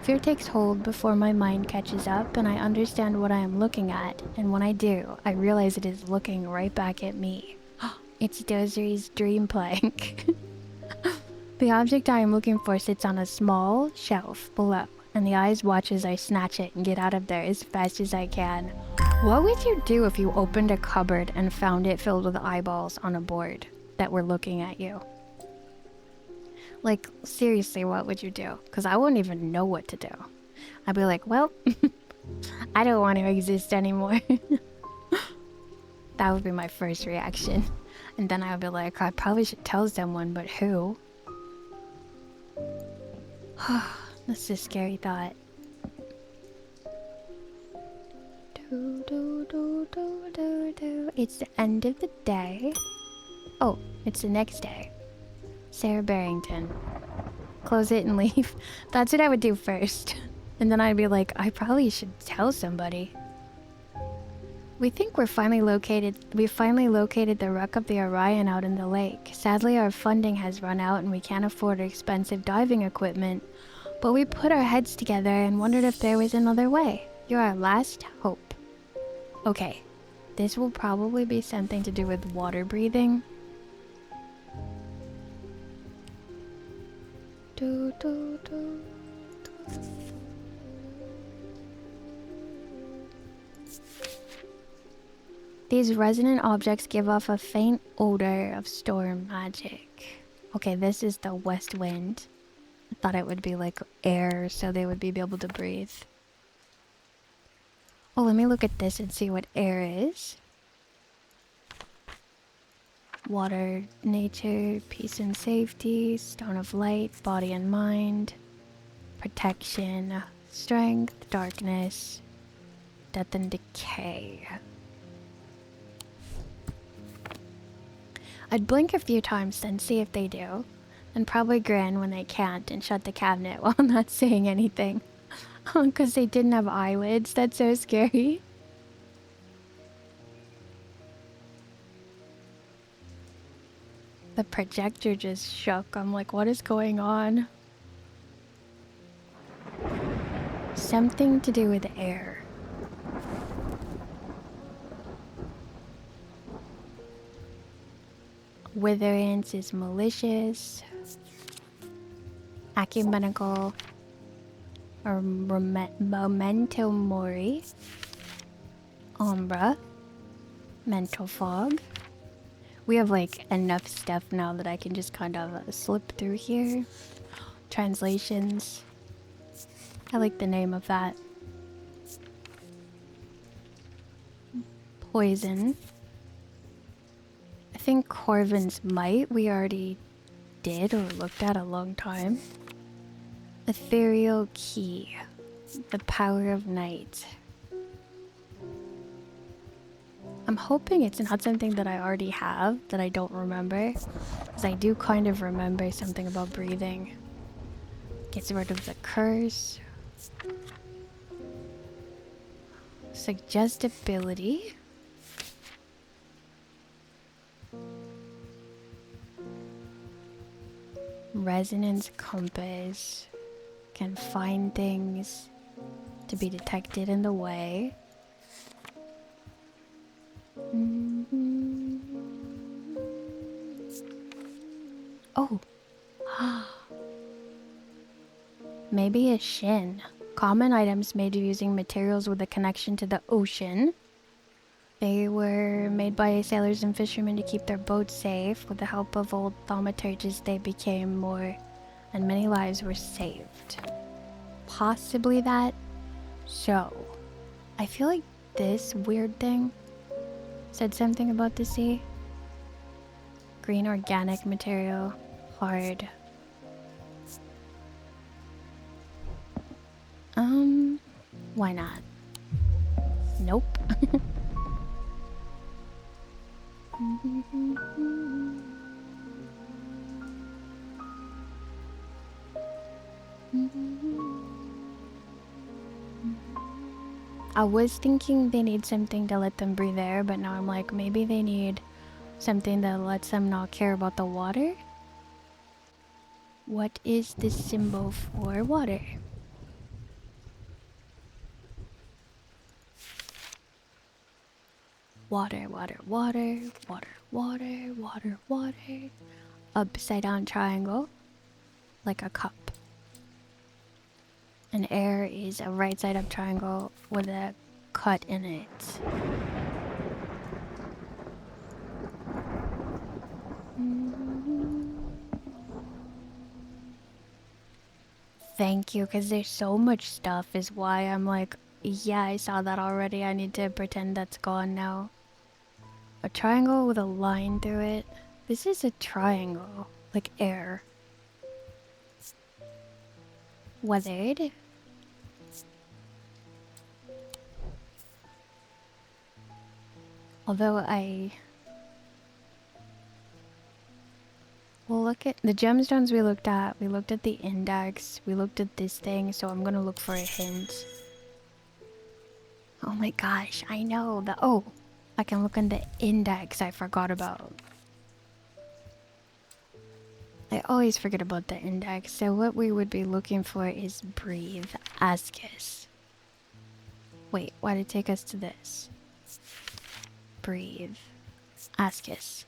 Fear takes hold before my mind catches up and I understand what I am looking at, and when I do, I realize it is looking right back at me. It's Dozeri's dream plank. The object I am looking for sits on a small shelf below, and the eyes watch as I snatch it and get out of there as fast as I can. What would you do if you opened a cupboard and found it filled with eyeballs on a board that were looking at you? Like, seriously, what would you do? Because I wouldn't even know what to do. I'd be like, well, I don't want to exist anymore. That would be my first reaction. And then I would be like, I probably should tell someone, but who? That's a scary thought. It's the end of the day. Oh, it's the next day. Sarah Barrington. Close it and leave. That's what I would do first. And then I'd be like, I probably should tell somebody. We think we finally located the wreck of the Orion out in the lake. Sadly, our funding has run out and we can't afford expensive diving equipment. But we put our heads together and wondered if there was another way. You're our last hope. Okay, this will probably be something to do with water breathing. These resonant objects give off a faint odor of storm magic. Okay, this is the west wind. I thought it would be like air so they would be able to breathe. Oh, let me look at this and see what air is. Water, nature, peace and safety, stone of light, body and mind, protection, strength, darkness, death and decay. I'd blink a few times then see if they do, and probably grin when they can't and shut the cabinet while not saying anything. Because they didn't have eyelids. That's so scary. The projector just shook. I'm like, what is going on? Something to do with air. Witherance is malicious. Ecumenical. Or Memento Mori. Umbra. Mental fog. We have like enough stuff now that I can just kind of slip through here. Translations. I like the name of that. Poison. I think Corvin's Might we already did or looked at a long time. Ethereal Key. The Power of Night. I'm hoping it's not something that I already have that I don't remember. Because I do kind of remember something about breathing. Gets rid of the curse. Suggestibility. Resonance compass. Can find things to be detected in the way. Oh. Maybe a shin. Common items made using materials with a connection to the ocean. They were made by sailors and fishermen to keep their boats safe. With the help of old thaumaturges, they became more, and many lives were saved. Possibly that. So, I feel like this weird thing said something about the sea. Green organic material. Hard. Why not? Nope. I was thinking they need something to let them breathe air, but now I'm like, maybe they need something that lets them not care about the water? What is the symbol for water? Water, water, water, water, water, water, water. Upside down triangle, like a cup. And air is a right side up triangle with a cut in it. Thank you, because there's so much stuff is why I'm like, yeah, I saw that already. I need to pretend that's gone now. A triangle with a line through it. This is a triangle, like air. Weathered. Although well, look at the gemstones we looked at. We looked at the index. We looked at this thing, so I'm gonna look for a hint. Oh my gosh, I know the I can look in the index I forgot about. I always forget about the index. So what we would be looking for is breathe, ascus. Wait, why did it take us to this? Breathe, ascus.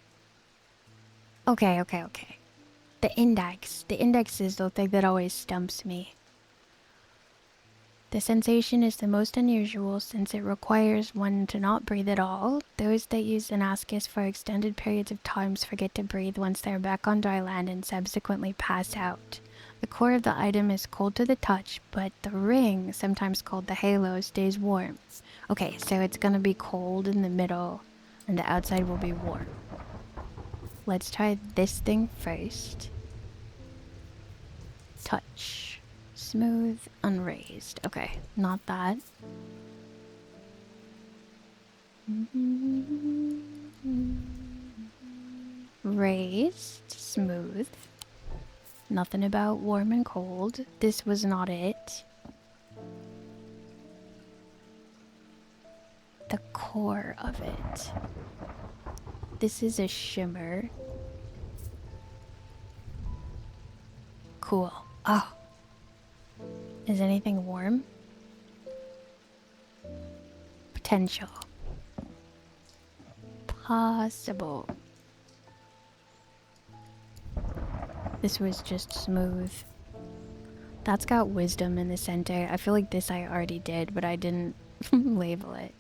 Okay. The index. The index is the thing that always stumps me. The sensation is the most unusual since it requires one to not breathe at all. Those that use an ascus for extended periods of times forget to breathe once they're back on dry land and subsequently pass out. The core of the item is cold to the touch, but the ring, sometimes called the halo, stays warm. Okay, so it's gonna be cold in the middle and the outside will be warm. Let's try this thing first. Touch. Smooth, unraised. Okay, not that. Raised, smooth. Nothing about warm and cold. This was not it. The core of it. This is a shimmer. Cool. Oh. Is anything warm? Potential. Possible. This was just smooth. That's got wisdom in the center. I feel like this I already did, but I didn't label it.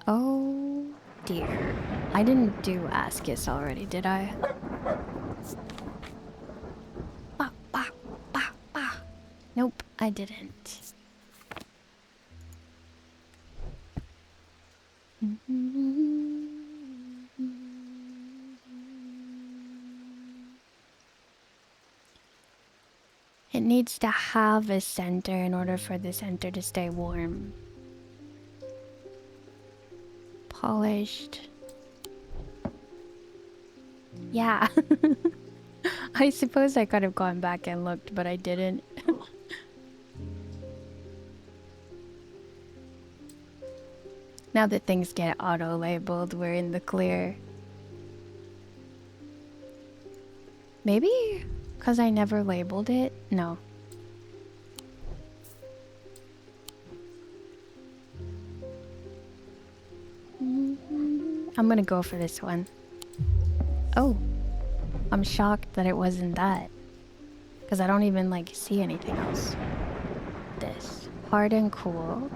Oh dear. I didn't do ascus already, did I? Bah, bah, bah, bah. Nope, I didn't. It needs to have a center in order for the center to stay warm. Polished. Yeah. I suppose I could have gone back and looked, but I didn't. Now that things get auto-labeled, we're in the clear. Maybe because I never labeled it? No. I'm gonna go for this one. Oh. I'm shocked that it wasn't that. Because I don't even, like, see anything else. This. Hard and cool.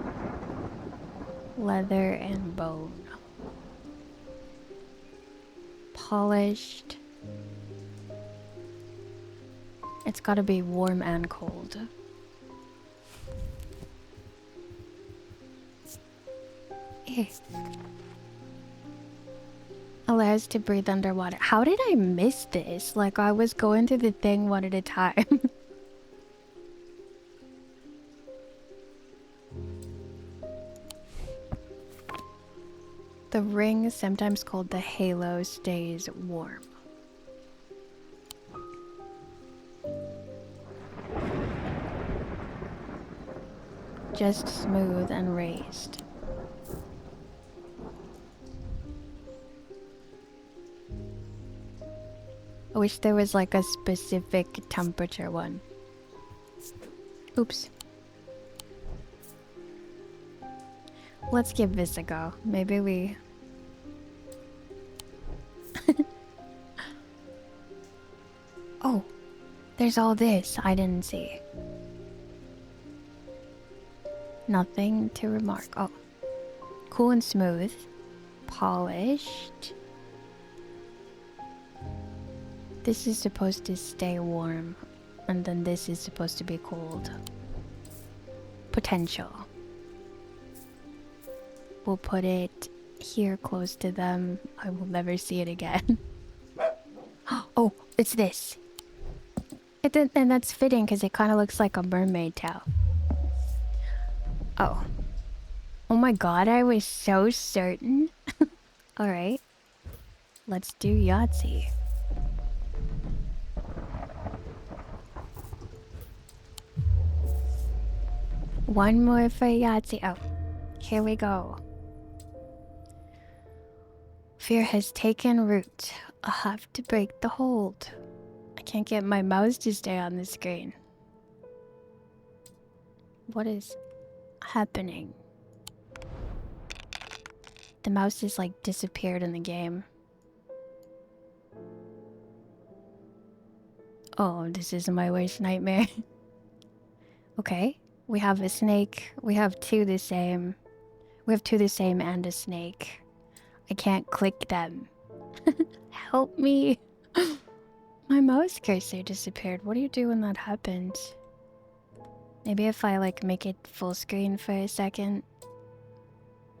Leather and bone. Polished. It's gotta be warm and cold. Eh. Allows to breathe underwater. How did I miss this? Like, I was going through the thing one at a time. The ring, sometimes called the halo, stays warm. Just smooth and raised. I wish there was like a specific temperature one. Oops. Let's give this a go. Maybe we... Oh, There's all this I didn't see. Nothing to remark. Oh. Cool and smooth. Polished. This is supposed to stay warm. And then this is supposed to be cold. Potential. We'll put it here close to them. I will never see it again. Oh, it's this. And that's fitting because it kind of looks like a mermaid tail. Oh. Oh my god, I was so certain. Alright. Let's do Yahtzee. One more for Yahtzee. Oh, here we go. Fear has taken root. I'll have to break the hold. I can't get my mouse to stay on the screen. What is happening? The mouse is like disappeared in the game. Oh, this is my worst nightmare. Okay, we have a snake. We have two the same. We have two the same and a snake. I can't click them. Help me. My mouse cursor disappeared. What do you do when that happens? Maybe if I like make it full screen for a second.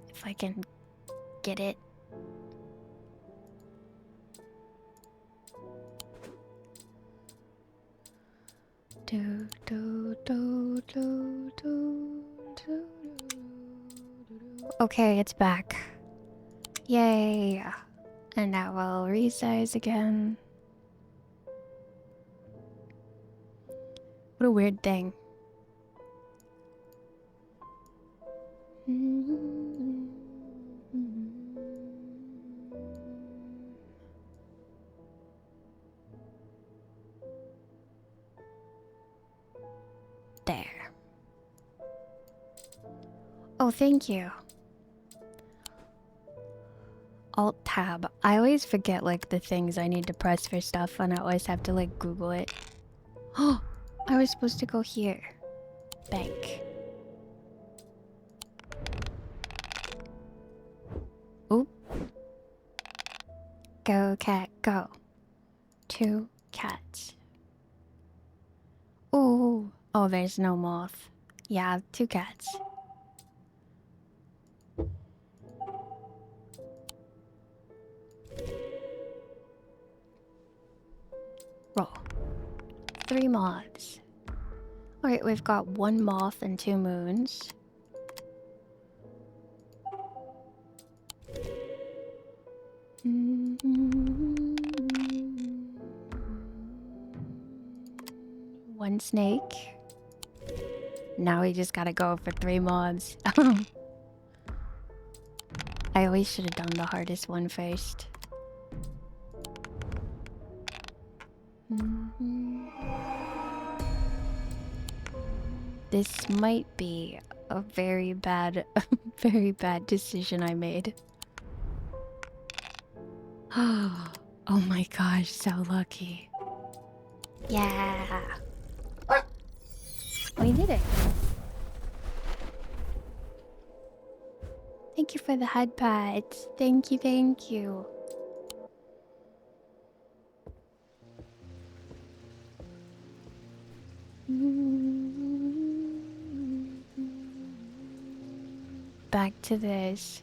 If I can get it. Do, do, do, do, do, do, do. Okay, it's back. Yay. And now I'll resize again. What a weird thing. There. Oh, thank you. Alt tab. I always forget like the things I need to press for stuff and I always have to like Google it. Oh, I was supposed to go here. Bank. Oop. Go cat go. 2 cats. Ooh. Oh, there's no moth. Yeah, 2 cats. Roll. 3 moths. Alright, we've got 1 moth and 2 moons. One snake. Now we just gotta go for 3 moths. I always should have done the hardest one first. This might be a very bad, very bad decision I made. Oh my gosh, so lucky. Yeah. We did it. Thank you for the head pads. Thank you, thank you. Back to this.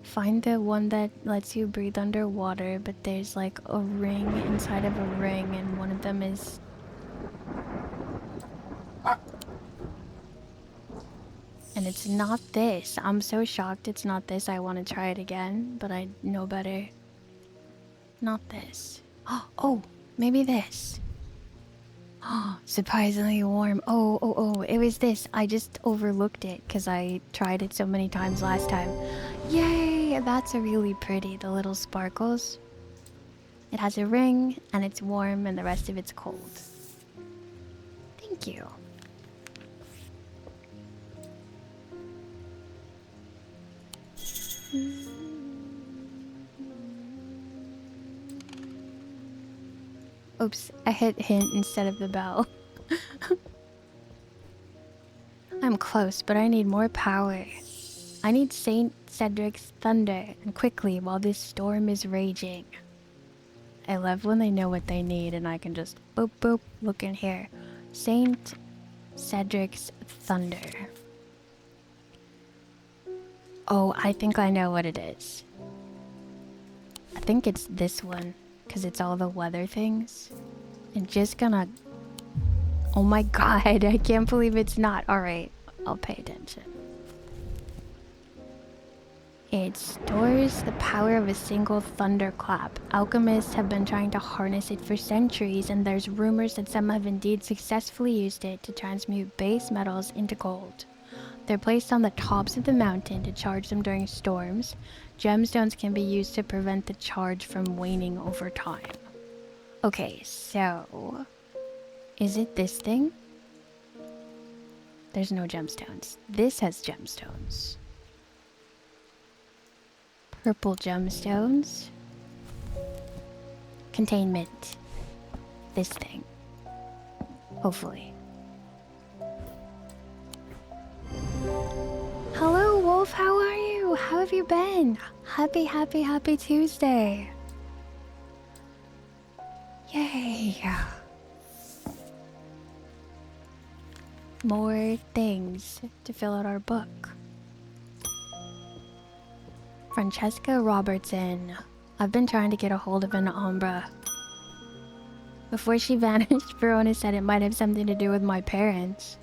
Find the one that lets you breathe underwater, but there's like a ring inside of a ring, and one of them is... And it's not this. I'm so shocked it's not this. I want to try it again, but I know better. Not this. Oh, maybe this. Oh, surprisingly warm. Oh, it was this. I just overlooked it because I tried it so many times last time. Yay! That's a really pretty, the little sparkles. It has a ring, and it's warm, and the rest of it's cold. Thank you. Oops, I hit hint instead of the bell. I'm close, but I need more power. I need Saint Cedric's thunder, and quickly while this storm is raging. I love when they know what they need and I can just boop boop look in here. Saint Cedric's thunder. Oh, I think I know what it is. I think it's this one, because it's all the weather things. I'm just gonna... Oh my god, I can't believe it's not. Alright, I'll pay attention. It stores the power of a single thunderclap. Alchemists have been trying to harness it for centuries, and there's rumors that some have indeed successfully used it to transmute base metals into gold. They're placed on the tops of the mountain to charge them during storms. Gemstones can be used to prevent the charge from waning over time. Okay, so... is it this thing? There's no gemstones. This has gemstones. Purple gemstones. Containment. This thing. Hopefully. Hello, Wolf. How are you? How have you been? Happy Tuesday. Yay. More things to fill out our book. Francesca Robertson. I've been trying to get a hold of an Umbra. Before she vanished, Verona said it might have something to do with my parents.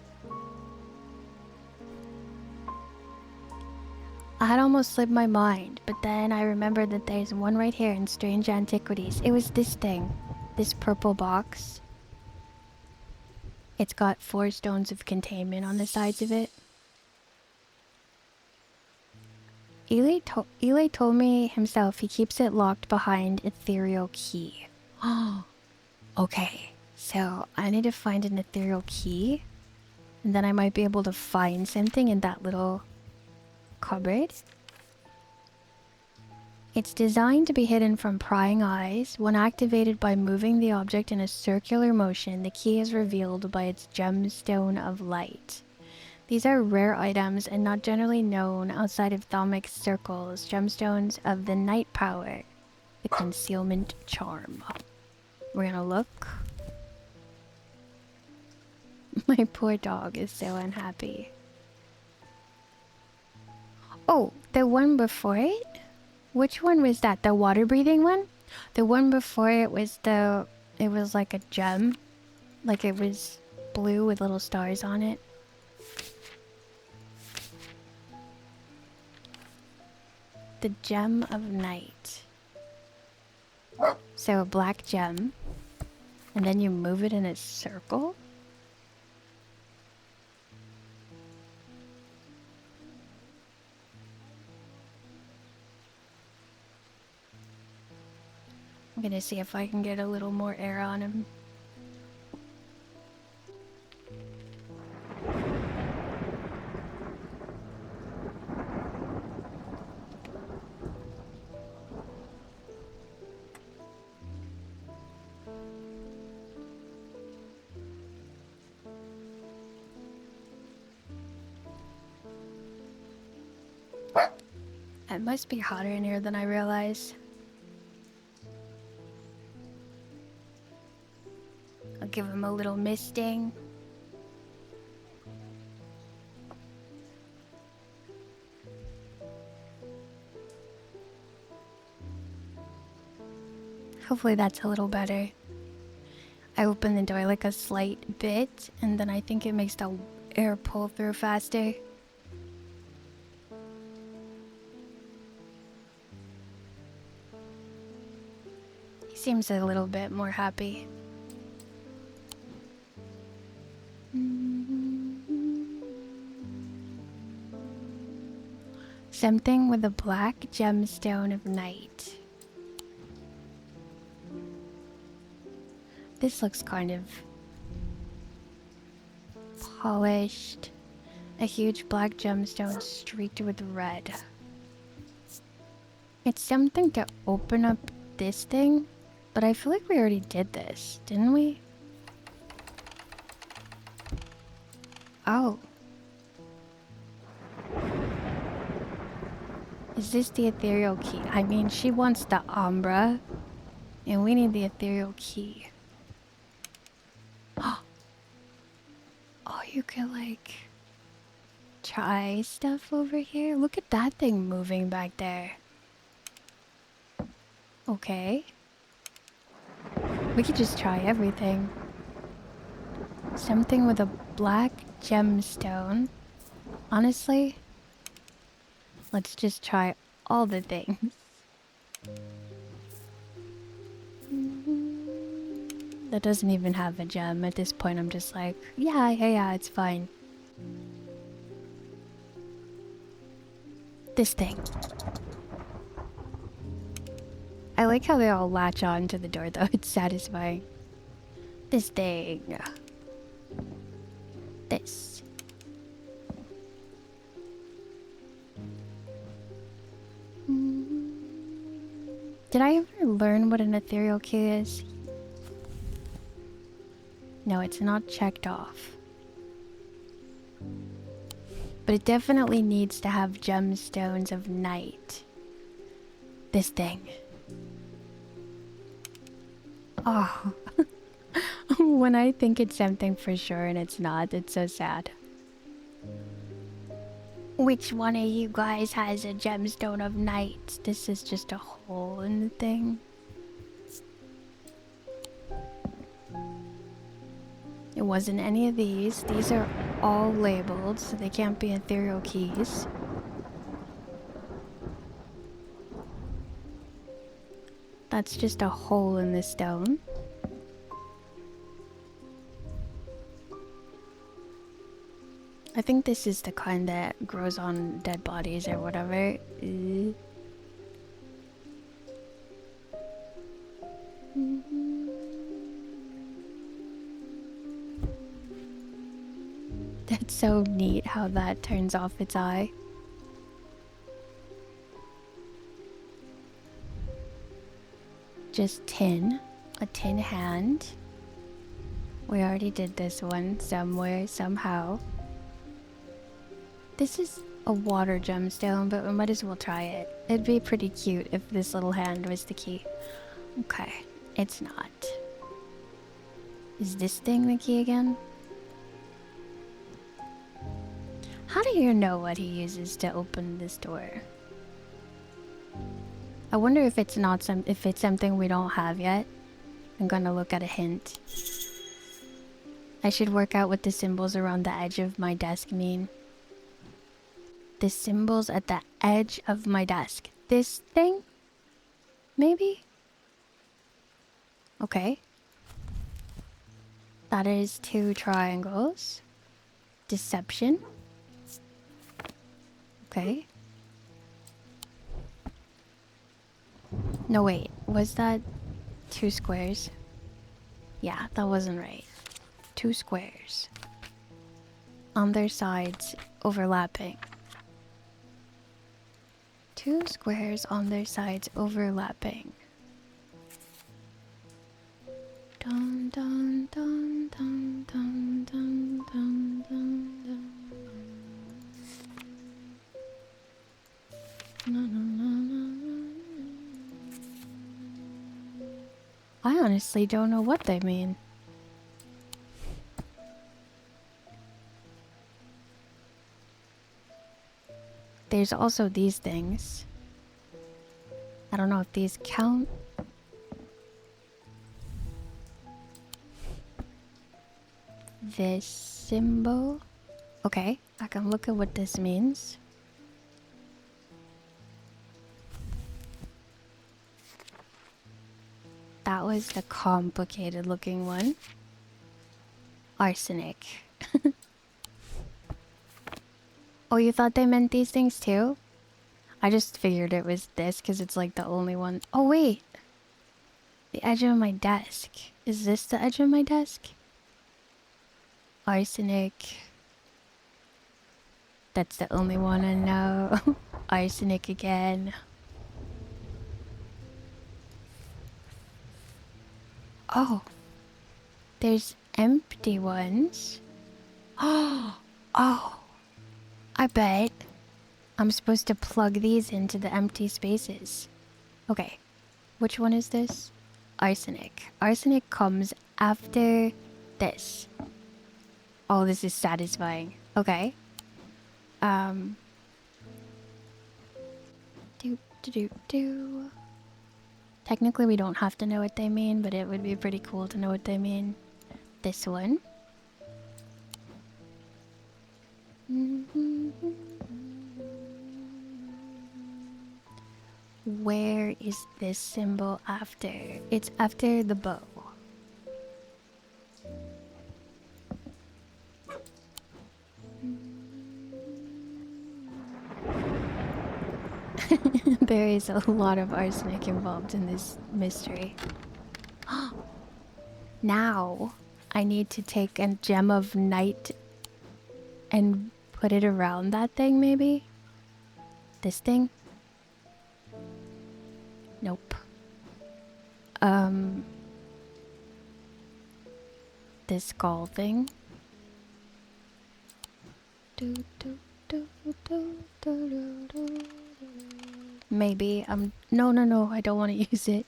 I had almost slipped my mind, but then I remembered that there's one right here in Strange Antiquities. It was this thing. This purple box. It's got 4 stones of containment on the sides of it. Eli told me himself he keeps it locked behind ethereal key. Oh, okay. So I need to find an ethereal key, and then I might be able to find something in that little cupboard. It's designed to be hidden from prying eyes. When activated by moving the object in a circular motion, the key is revealed by its gemstone of light. These are rare items and not generally known outside of Thaumic circles. Gemstones of the night power. The concealment charm. We're gonna look. My poor dog is so unhappy. Oh, the one before it? Which one was that? The water breathing one? The one before it was the... it was like a gem. Like it was blue with little stars on it. The gem of night. So a black gem. And then you move it in a circle? I'm gonna see if I can get a little more air on him. It must be hotter in here than I realize. I'll give him a little misting. Hopefully that's a little better. I open the door like a slight bit, and then I think it makes the air pull through faster. He seems a little bit more happy. Something with a black gemstone of night. This looks kind of polished. A huge black gemstone streaked with red. It's something to open up this thing. But I feel like we already did this, didn't we? Oh. Is this the ethereal key? I mean, she wants the Umbra. And we need the ethereal key. Oh, you can like try stuff over here. Look at that thing moving back there. Okay. We could just try everything. Something with a black gemstone. Honestly, let's just try all the things. That doesn't even have a gem. At this point, I'm just like, yeah, it's fine. This thing. I like how they all latch on to the door, though. It's satisfying. This thing. This. Did I ever learn what an ethereal key is? No, it's not checked off. But it definitely needs to have gemstones of night. This thing. Oh. When I think it's something for sure and it's not, it's so sad. Which one of you guys has a gemstone of night? This is just a hole in the thing. It wasn't any of these. These are all labeled, so they can't be ethereal keys. That's just a hole in the stone. I think this is the kind that grows on dead bodies or whatever. That's so neat how that turns off its eye. Just tin. A tin hand. We already did this one somewhere, somehow. This is a water gemstone, but we might as well try it. It'd be pretty cute if this little hand was the key. Okay, it's not. Is this thing the key again? How do you know what he uses to open this door? I wonder if it's not if it's something we don't have yet. I'm gonna look at a hint. I should work out what the symbols around the edge of my desk mean. The symbols at the edge of my desk. This thing? Maybe? Okay. That is 2 triangles. Deception. Okay. No, wait. Was that 2 squares? Yeah, that wasn't right. 2 squares. On their sides, overlapping. 2 squares on their sides, overlapping. Dun dun dun dun dun dun dun dun dun. Na, na, na, na. I honestly don't know what they mean. There's also these things. I don't know if these count. This symbol. Okay, I can look at what this means. That was the complicated looking one. Arsenic. Oh, you thought they meant these things too? I just figured it was this because it's like the only one. Oh, wait. The edge of my desk. Is this the edge of my desk? Arsenic. That's the only one I know. Arsenic again. Oh, there's empty ones. Oh, I bet I'm supposed to plug these into the empty spaces. Okay, which one is this? Arsenic. Arsenic comes after this. Oh, this is satisfying. Okay. Do. Technically, we don't have to know what they mean, but it would be pretty cool to know what they mean. This one. Where is this symbol after? It's after the bow. There is a lot of arsenic involved in this mystery. Now, I need to take a gem of night and put it around that thing, maybe? This thing? Nope. This skull thing? Maybe I'm... No, I don't want to use it.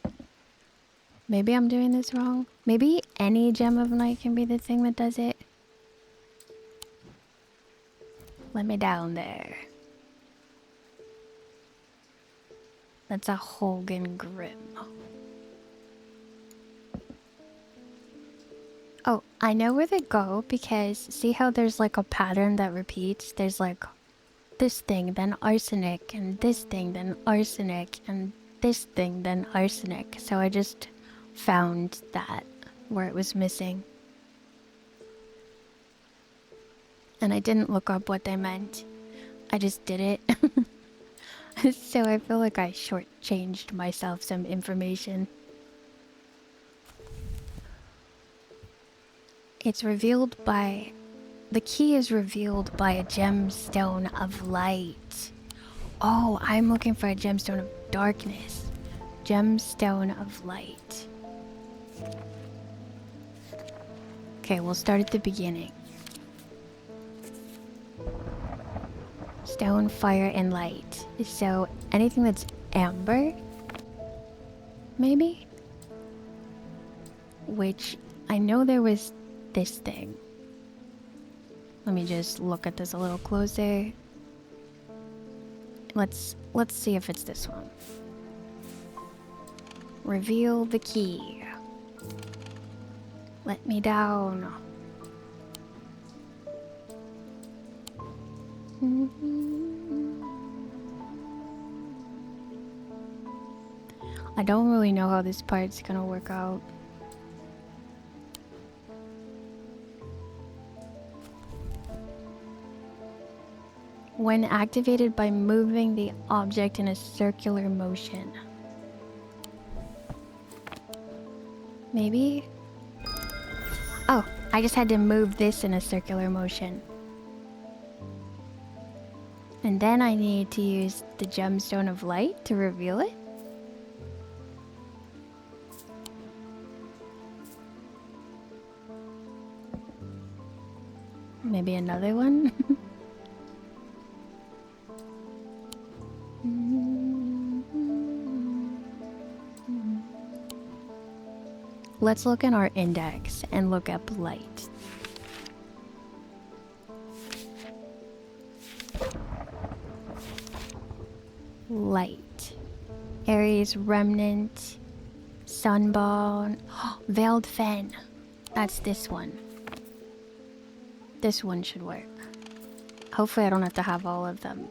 Maybe I'm doing this wrong. Maybe any gem of night can be the thing that does it. Let me down there. That's a Hogan Grim. Oh, I know where they go because see how there's like a pattern that repeats? There's like this thing, then arsenic, and this thing, then arsenic, and this thing, then arsenic. So I just found that where it was missing. And I didn't look up what they meant. I just did it. So I feel like I shortchanged myself some information. It's revealed by... The key is revealed by a gemstone of light. Oh, I'm looking for a gemstone of darkness. Gemstone of light. Okay, we'll start at the beginning. Stone, fire, and light. So, anything that's amber? Maybe? Which, I know there was this thing. Let me just look at this a little closer. Let's see if it's this one. Reveal the key. Let me down. I don't really know how this part's gonna work out. When activated by moving the object in a circular motion. Maybe? Oh, I just had to move this in a circular motion. And then I need to use the gemstone of light to reveal it? Maybe another one? Let's look in our index and look up light. Light. Aries Remnant. Sunbone. Veiled Fen. That's this one. This one should work. Hopefully I don't have to have all of them.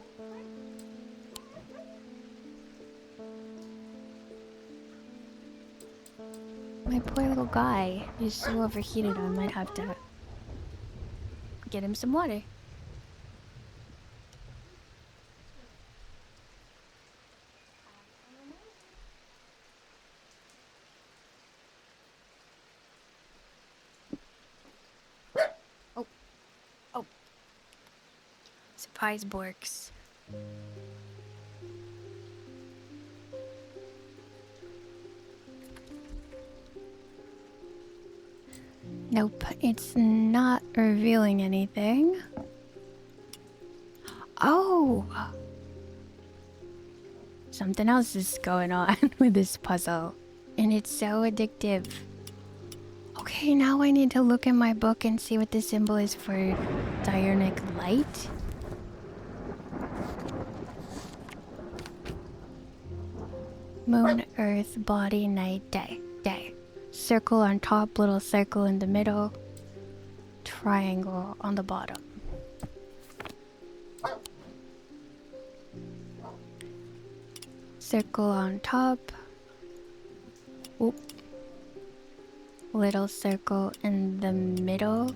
My poor little guy. He's so overheated I might have to get him some water. Oh. Surprise Borks. Nope, it's not revealing anything. Oh! Something else is going on with this puzzle. And it's so addictive. Okay, now I need to look in my book and see what the symbol is for Diurnic light. Moon, earth, body, night, day. Day. Circle on top, little circle in the middle. Triangle on the bottom. Circle on top. Oop. Little circle in the middle.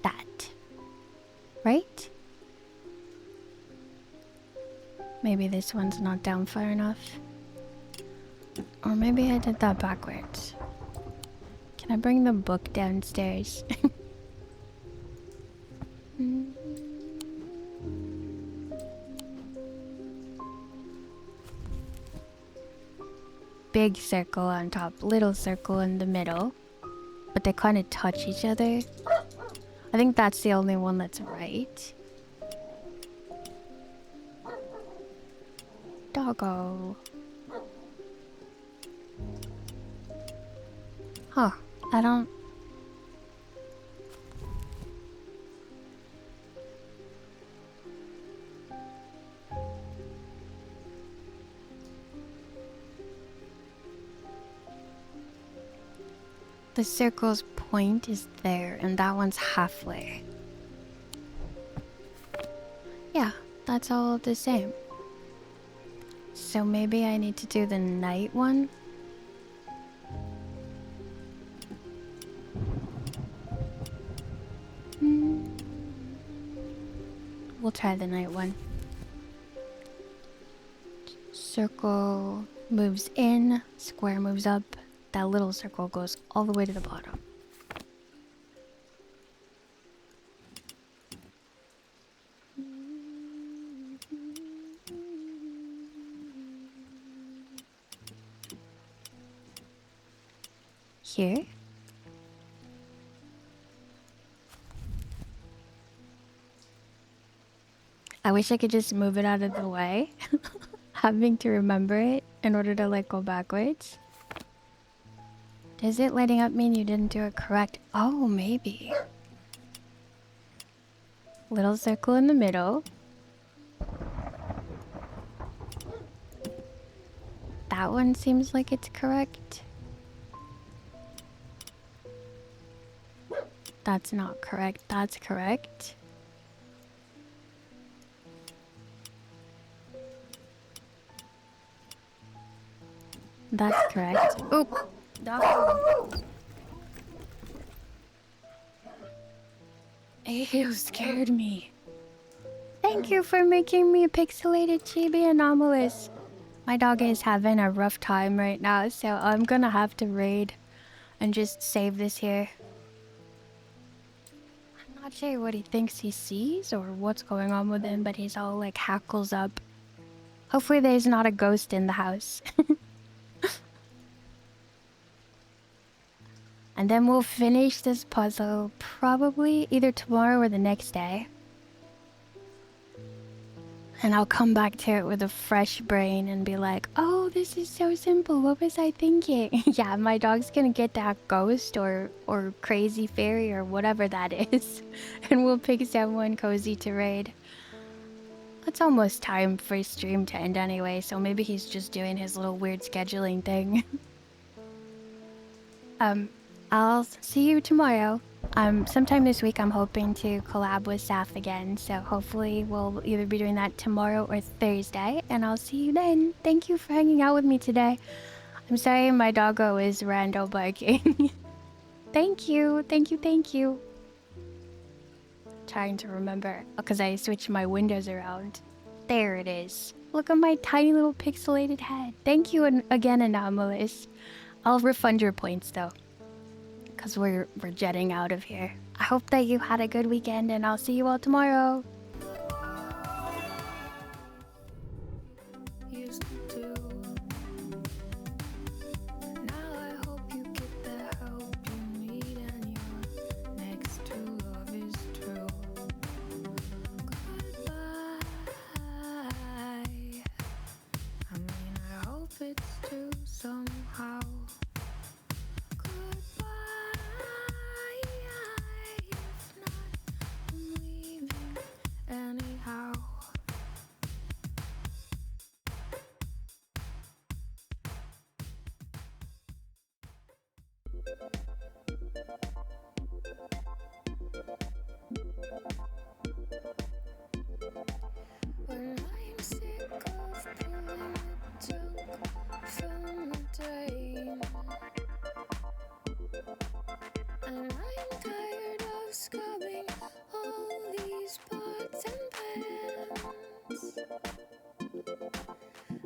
That. Right? Maybe this one's not down far enough. Or maybe I did that backwards. Can I bring the book downstairs? Big circle on top, little circle in the middle. But they kind of touch each other. I think that's the only one that's right. Doggo. Huh, I don't... The circle's point is there, and that one's halfway. Yeah, that's all the same. So maybe I need to do the night one? We'll try the night one. Circle moves in, square moves up. That little circle goes all the way to the bottom. Here. I wish I could just move it out of the way. Having to remember it in order to like go backwards. Does it lighting up mean you didn't do it correct? Oh, maybe. Little circle in the middle. That one seems like it's correct. That's not correct. That's correct. That's correct. Oop! Dog. Ew, scared me. Thank you for making me a pixelated chibi anomalous. My dog is having a rough time right now, so I'm gonna have to raid and just save this here. I'm not sure what he thinks he sees or what's going on with him, but he's all like hackles up. Hopefully there's not a ghost in the house. And then we'll finish this puzzle probably either tomorrow or the next day. And I'll come back to it with a fresh brain and be like, oh, this is so simple. What was I thinking? Yeah, my dog's gonna get that ghost or crazy fairy or whatever that is. And we'll pick someone cozy to raid. It's almost time for his stream to end anyway, so maybe he's just doing his little weird scheduling thing. I'll see you tomorrow. Sometime this week I'm hoping to collab with Saf again, so hopefully we'll either be doing that tomorrow or Thursday, and I'll see you then. Thank you for hanging out with me today. I'm sorry my doggo is rando barking. Thank you, thank you, thank you. Trying to remember, because I switched my windows around. There it is. Look at my tiny little pixelated head. Thank you again, Anomalous. I'll refund your points though, because we're jetting out of here. I hope that you had a good weekend, and I'll see you all tomorrow. Used to. Now I hope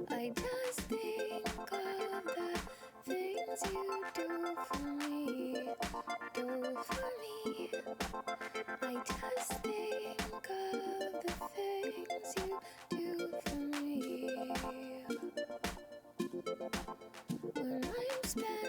I just think of the things you do for me, do for me. I just think of the things you do for me. When I'm spent